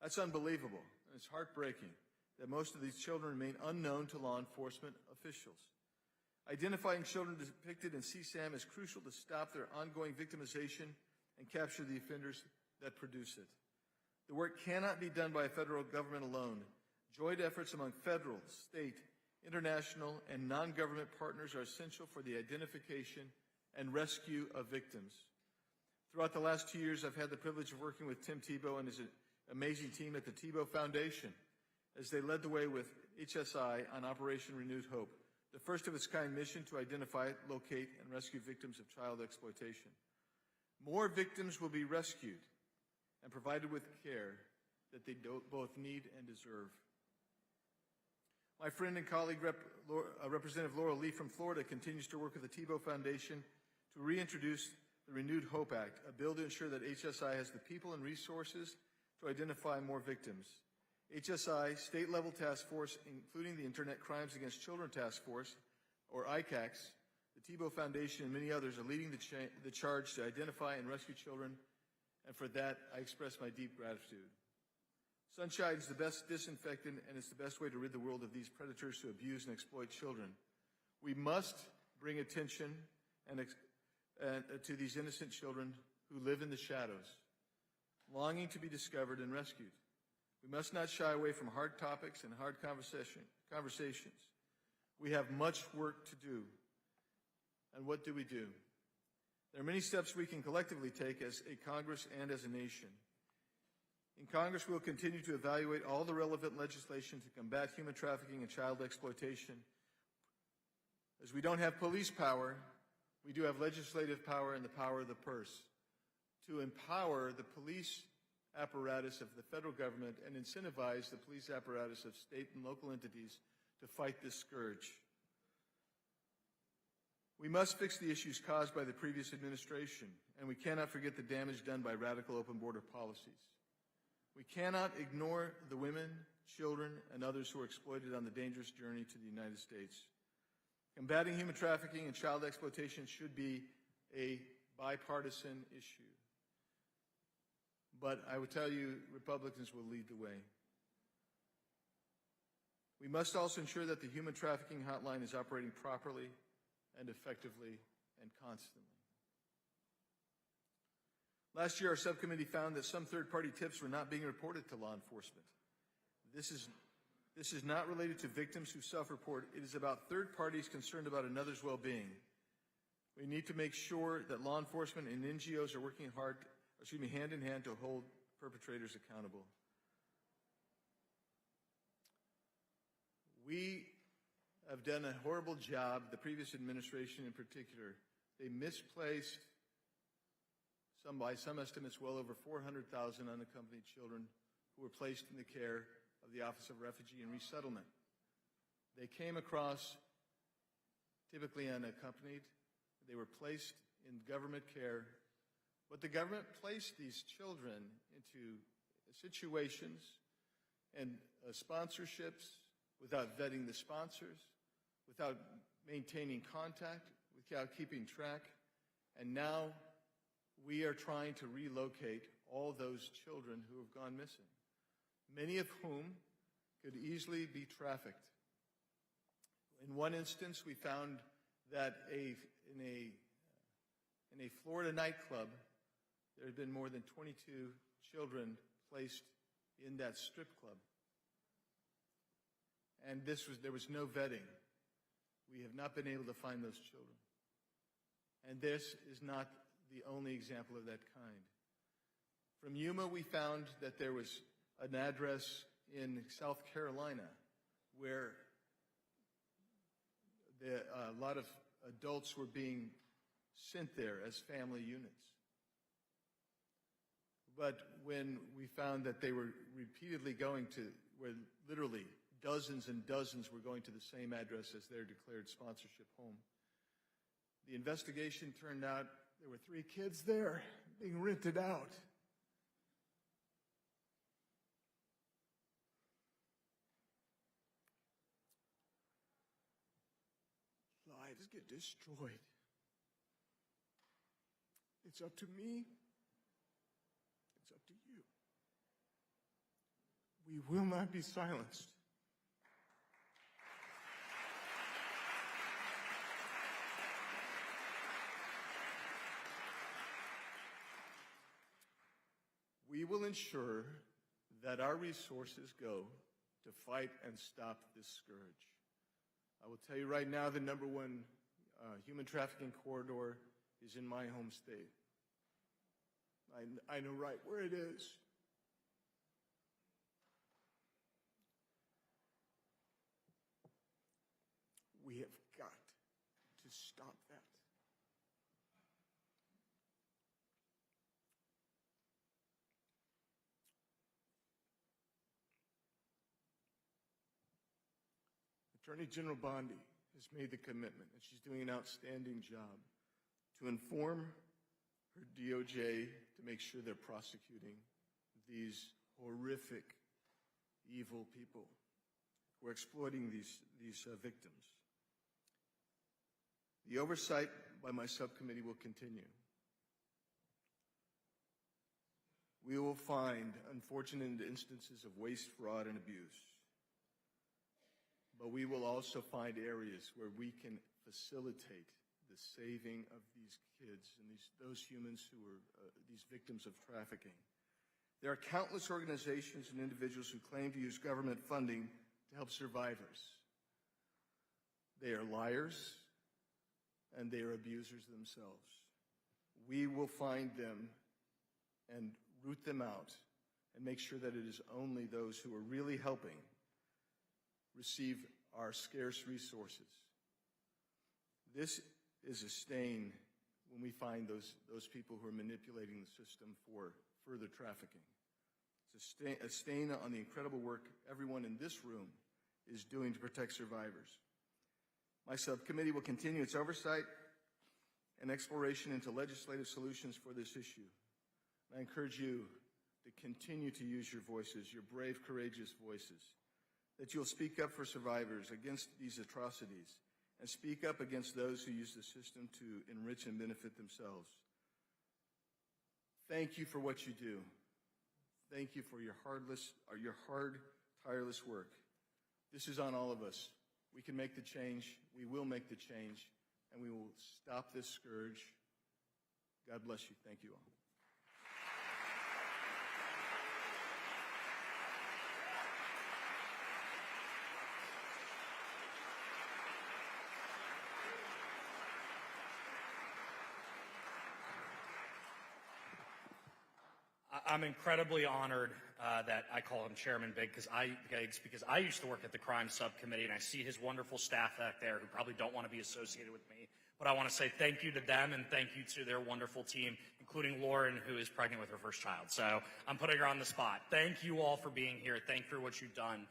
That's unbelievable, and it's heartbreaking that most of these children remain unknown to law enforcement officials. Identifying children depicted in CSAM is crucial to stop their ongoing victimization and capture the offenders that produce it. The work cannot be done by a federal government alone. Joint efforts among federal, state, international, and non-government partners are essential for the identification and rescue of victims. Throughout the last 2 years, I've had the privilege of working with Tim Tebow and his amazing team at the Tebow Foundation as they led the way with HSI on Operation Renewed Hope, the first of its kind mission to identify, locate, and rescue victims of child exploitation. More victims will be rescued and provided with care that they both need and deserve. My friend and colleague, Representative Laura Lee from Florida, continues to work with the Tebow Foundation to reintroduce the Renewed Hope Act, a bill to ensure that HSI has the people and resources to identify more victims. HSI, state-level task force, including the Internet Crimes Against Children Task Force, or ICACs, the Tebow Foundation, and many others are leading the charge to identify and rescue children, and for that, I express my deep gratitude. Sunshine is the best disinfectant, and it's the best way to rid the world of these predators who abuse and exploit children. We must bring attention to these innocent children who live in the shadows, longing to be discovered and rescued. We must not shy away from hard topics and hard conversations. We have much work to do. And what do we do? There are many steps we can collectively take as a Congress and as a nation. In Congress, we will continue to evaluate all the relevant legislation to combat human trafficking and child exploitation. As we don't have police power, we do have legislative power and the power of the purse to empower the police apparatus of the federal government and incentivize the police apparatus of state and local entities to fight this scourge. We must fix the issues caused by the previous administration, and we cannot forget the damage done by radical open border policies. We cannot ignore the women, children, and others who are exploited on the dangerous journey to the United States. Combating human trafficking and child exploitation should be a bipartisan issue. But I would tell you, Republicans will lead the way. We must also ensure that the human trafficking hotline is operating properly and effectively and constantly. Last year, our subcommittee found that some third-party tips were not being reported to law enforcement. This is not related to victims who self-report. It is about third parties concerned about another's well-being. We need to make sure that law enforcement and NGOs are working hand in hand to hold perpetrators accountable. We have done a horrible job, the previous administration in particular. They misplaced, by some estimates, well over 400,000 unaccompanied children who were placed in the care of the Office of Refugee and Resettlement. They came across typically unaccompanied. They were placed in government care. But the government placed these children into situations and sponsorships without vetting the sponsors, without maintaining contact, without keeping track. And now we are trying to relocate all those children who have gone missing, many of whom could easily be trafficked. In one instance, we found that in a Florida nightclub, there had been more than 22 children placed in that strip club. And there was no vetting. We have not been able to find those children. And this is not the only example of that kind. From Yuma, we found that there was an address in South Carolina where a lot of adults were being sent there as family units. But when we found that they were repeatedly going to, where literally dozens and dozens were going to the same address as their declared sponsorship home, the investigation turned out there were 3 kids there being rented out. Lives get destroyed. It's up to me. It's up to you. We will not be silenced. We will ensure that our resources go to fight and stop this scourge. I will tell you right now, the number one human trafficking corridor is in my home state. I know right where it is. We have got to stop that. Attorney General Bondi has made the commitment, and she's doing an outstanding job, to inform her DOJ to make sure they're prosecuting these horrific evil people who are exploiting these victims. The oversight by my subcommittee will continue. We will find unfortunate instances of waste, fraud, and abuse. But we will also find areas where we can facilitate the saving of these kids and those humans who are these victims of trafficking. There are countless organizations and individuals who claim to use government funding to help survivors. They are liars and they are abusers themselves. We will find them and root them out and make sure that it is only those who are really helping receive our scarce resources. This is a stain when we find those people who are manipulating the system for further trafficking. It's a stain on the incredible work everyone in this room is doing to protect survivors. My subcommittee will continue its oversight and exploration into legislative solutions for this issue. I encourage you to continue to use your voices, your brave, courageous voices, that you'll speak up for survivors against these atrocities and speak up against those who use the system to enrich and benefit themselves. Thank you for what you do. Thank you for your hard, tireless work. This is on all of us. We can make the change, we will make the change, and we will stop this scourge. God bless you. Thank you all. I'm incredibly honored that I call him Chairman Biggs because I used to work at the crime subcommittee and I see his wonderful staff back there who probably don't want to be associated with me. But I want to say thank you to them and thank you to their wonderful team, including Lauren, who is pregnant with her first child. So I'm putting her on the spot. Thank you all for being here. Thank you for what you've done.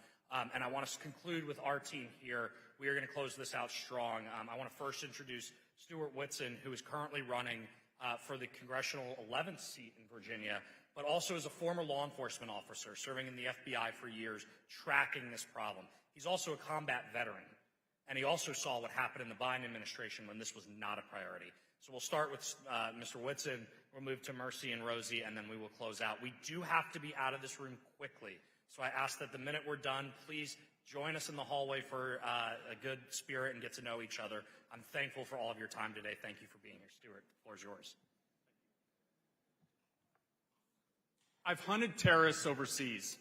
And I want to conclude with our team here. We are going to close this out strong. I want to first introduce Stuart Whitson, who is currently running for the Congressional 11th seat in Virginia, but also as a former law enforcement officer serving in the FBI for years, tracking this problem. He's also a combat veteran, and he also saw what happened in the Biden administration when this was not a priority. So we'll start with Mr. Whitson, we'll move to Mercy and Rosie, and then we will close out. We do have to be out of this room quickly, so I ask that the minute we're done, please join us in the hallway for a good spirit and get to know each other. I'm thankful for all of your time today. Thank you for being here. Stuart, the floor is yours. I've hunted terrorists overseas,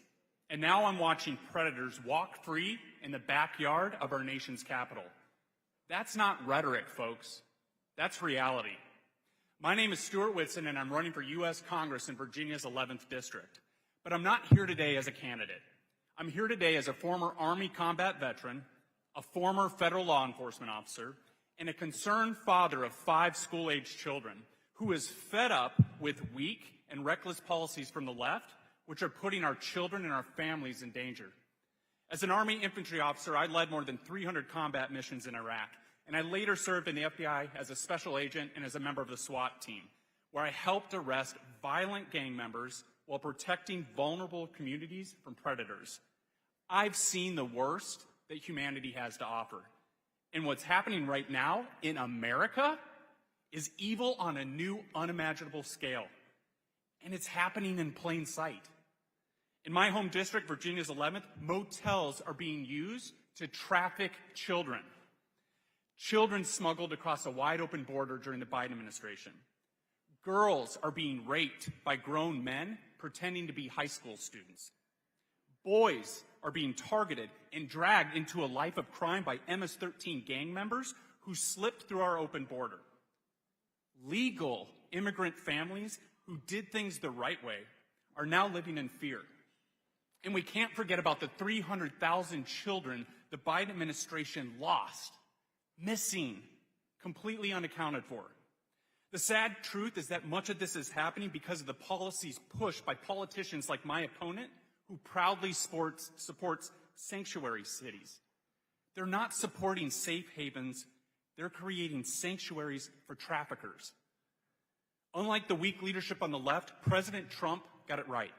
and now I'm watching predators walk free in the backyard of our nation's capital. That's not rhetoric, folks. That's reality. My name is Stuart Whitson, and I'm running for U.S. Congress in Virginia's 11th District. But I'm not here today as a candidate. I'm here today as a former Army combat veteran, a former federal law enforcement officer, and a concerned father of 5 school-aged children who is fed up with weak and reckless policies from the left, which are putting our children and our families in danger. As an Army infantry officer, I led more than 300 combat missions in Iraq, and I later served in the FBI as a special agent and as a member of the SWAT team, where I helped arrest violent gang members while protecting vulnerable communities from predators. I've seen the worst that humanity has to offer. And what's happening right now in America is evil on a new, unimaginable scale. And it's happening in plain sight. In my home district, Virginia's 11th, motels are being used to traffic children. Children smuggled across a wide-open border during the Biden administration. Girls are being raped by grown men pretending to be high school students. Boys are being targeted and dragged into a life of crime by MS-13 gang members who slipped through our open border. Legal immigrant families who did things the right way are now living in fear. And we can't forget about the 300,000 children the Biden administration lost, missing, completely unaccounted for. The sad truth is that much of this is happening because of the policies pushed by politicians like my opponent, who proudly supports sanctuary cities. They're not supporting safe havens, they're creating sanctuaries for traffickers. Unlike the weak leadership on the left, President Trump got it right.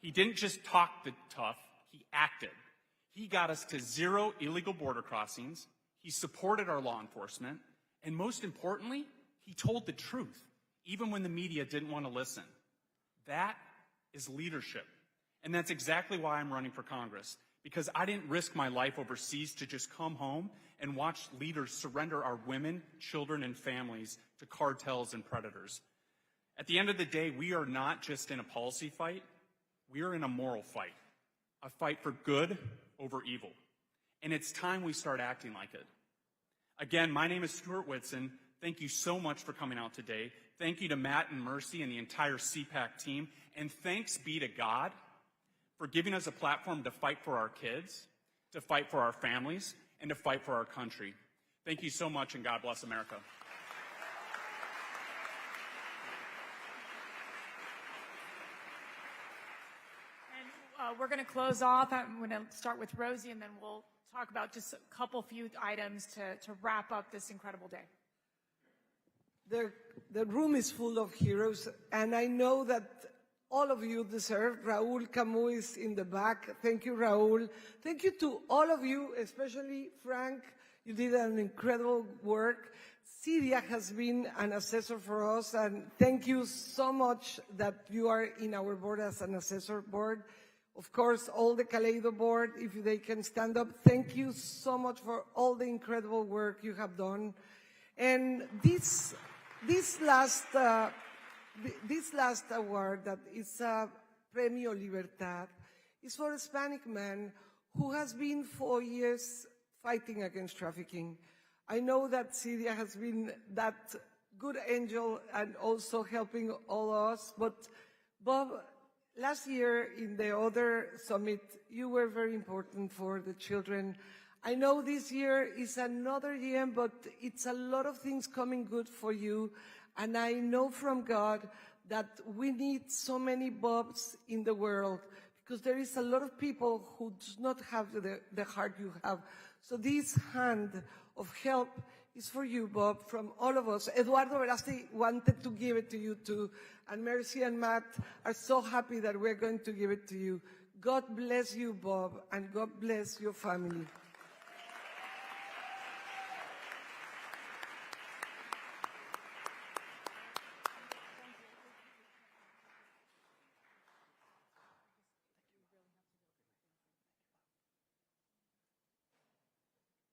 He didn't just talk the tough, He acted. He got us to 0 illegal border crossings. He supported our law enforcement. And most importantly, he told the truth, even when the media didn't want to listen. That is leadership. And that's exactly why I'm running for Congress, because I didn't risk my life overseas to just come home and watch leaders surrender our women, children, and families to cartels and predators. At the end of the day, we are not just in a policy fight. We are in a moral fight, a fight for good over evil. And it's time we start acting like it. Again, my name is Stuart Whitson. Thank you so much for coming out today. Thank you to Matt and Mercy and the entire CPAC team. And thanks be to God for giving us a platform to fight for our kids, to fight for our families, and to fight for our country. Thank you so much, and God bless America. And we're going to close off. I'm going to start with Rosie, and then we'll talk about just a few items to wrap up this incredible day. The room is full of heroes, and I know that all of you deserve. Raul Camus is in the back. Thank you, Raul. Thank you to all of you, especially Frank. You did an incredible work. Syria has been an assessor for us, and thank you so much that you are in our board as an assessor board. Of course, all the Kaleido board, if they can stand up, thank you so much for all the incredible work you have done. And this last award, that is a Premio Libertad, is for a Hispanic man who has been 4 years fighting against trafficking. I know that Syria has been that good angel and also helping all us, but Bob, last year in the other summit, you were very important for the children. I know this year is another year, but it's a lot of things coming good for you. And I know from God that we need so many Bobs in the world, because there is a lot of people who do not have the heart you have. So this hand of help is for you, Bob, from all of us. Eduardo Verasti wanted to give it to you too. And Mercy and Matt are so happy that we're going to give it to you. God bless you, Bob, and God bless your family.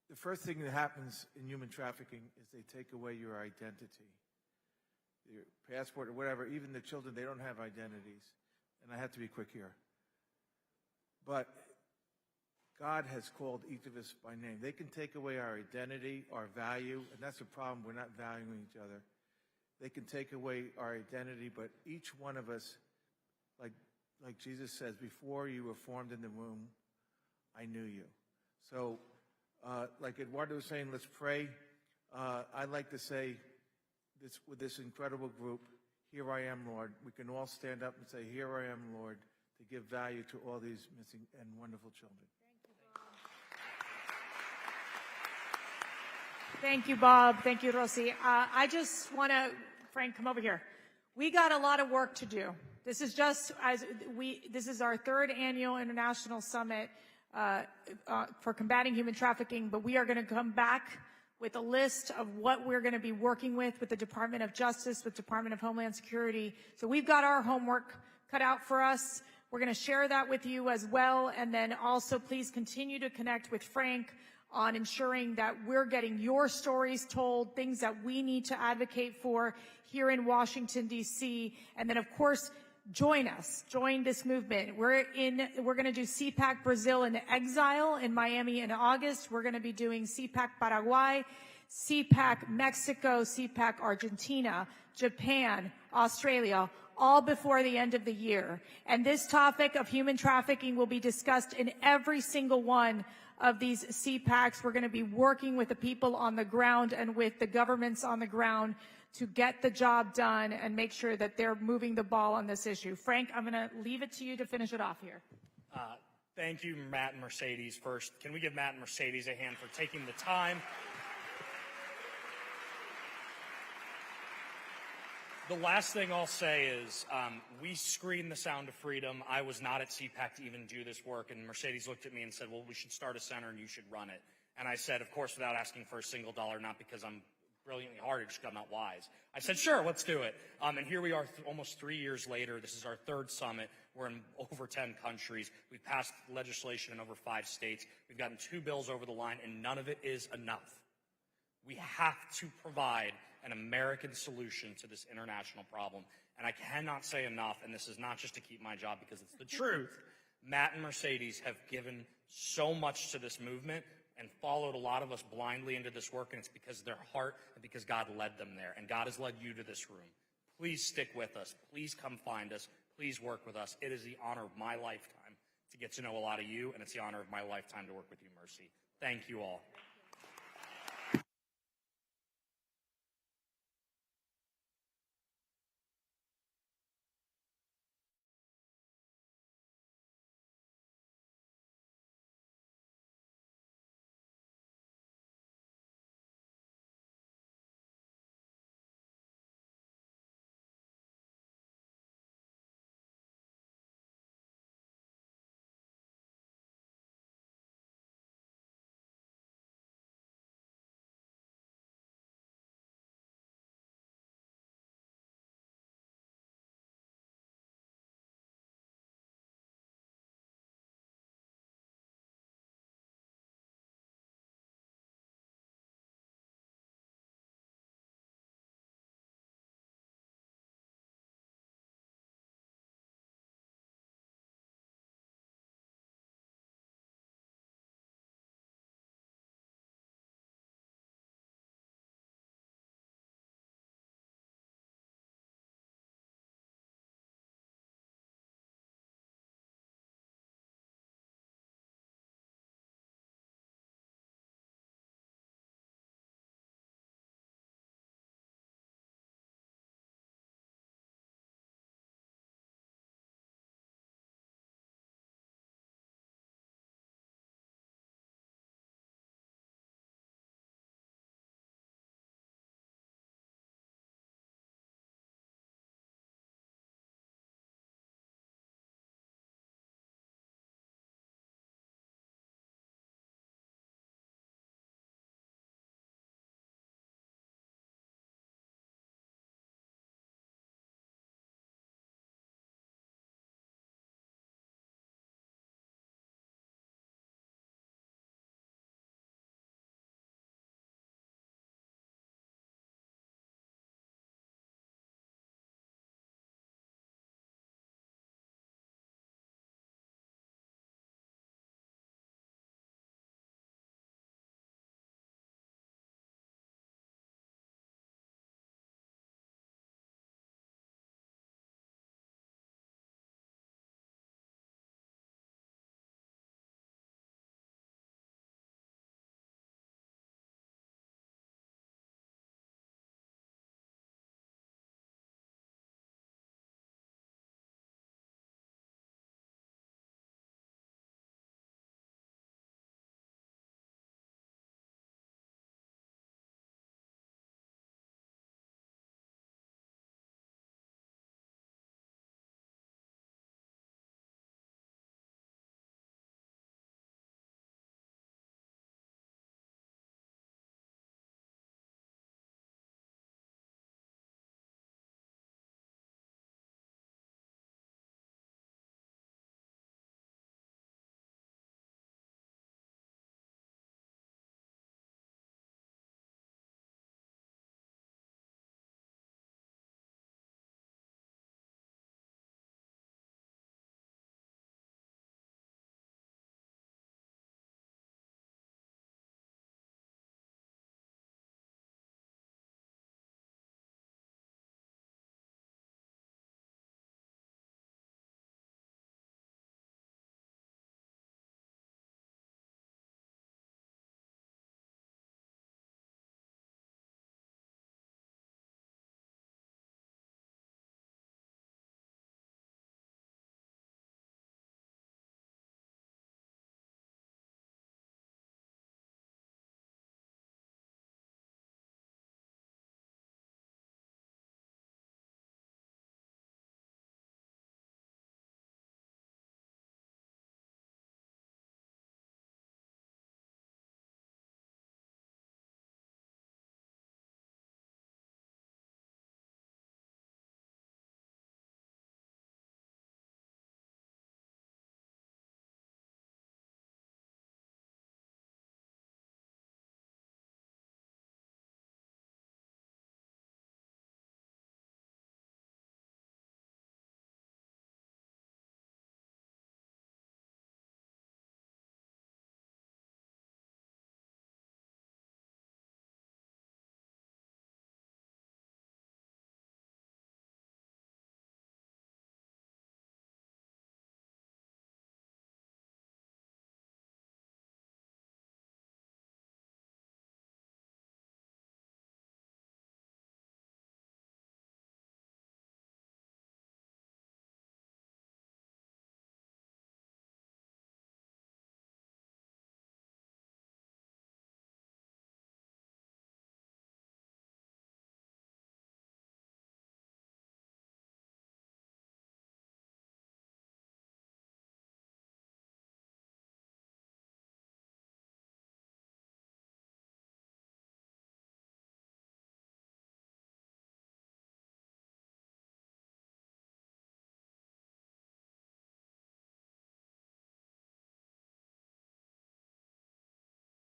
The first thing that happens in human trafficking is they take away your identity, your passport or whatever. Even the children, they don't have identities. And I have to be quick here. But God has called each of us by name. They can take away our identity, our value, and that's the problem. We're not valuing each other. They can take away our identity, but each one of us, like Jesus says, before you were formed in the womb, I knew you. So, like Eduardo was saying, let's pray. I'd like to say this with this incredible group, here I am, Lord. We can all stand up and say, here I am, Lord, to give value to all these missing and wonderful children. Thank you, Bob. Thank you, Rosie. I just want to, Frank, come over here. We got a lot of work to do. This is this is our third annual international summit for combating human trafficking, but we are going to come back with a list of what we're going to be working with the Department of Justice, with Department of Homeland Security. So we've got our homework cut out for us. We're going to share that with you as well. And then also please continue to connect with Frank on ensuring that we're getting your stories told, things that we need to advocate for here in Washington, D.C. And then, of course, join us. Join this movement. We're going to do CPAC Brazil in exile in Miami in August. We're going to be doing CPAC Paraguay, CPAC Mexico, CPAC Argentina, Japan, Australia, all before the end of the year. And this topic of human trafficking will be discussed in every single one of these CPACs. We're going to be working with the people on the ground and with the governments on the ground to get the job done and make sure that they're moving the ball on this issue. Frank, I'm going to leave it to you to finish it off here. Thank you, Matt and Mercedes. First, can we give Matt and Mercedes a hand for taking the time The last thing I'll say is we screened the Sound of Freedom. I was not at CPAC to even do this work, and Mercedes looked at me and said, well, we should start a center and you should run it. And I said, of course, without asking for a single dollar, not because I'm brilliantly hard, just because I'm not wise. I said, sure, let's do it. And here we are almost 3 years later. This is our third summit. We're in over 10 countries. We've passed legislation in over 5 states. We've gotten 2 bills over the line, and none of it is enough. We have to provide an American solution to this international problem. And I cannot say enough, and this is not just to keep my job because it's the truth. Matt and Mercedes have given so much to this movement and followed a lot of us blindly into this work, and it's because of their heart and because God led them there. And God has led you to this room. Please stick with us. Please come find us. Please work with us. It is the honor of my lifetime to get to know a lot of you, and it's the honor of my lifetime to work with you, Mercy. Thank you all.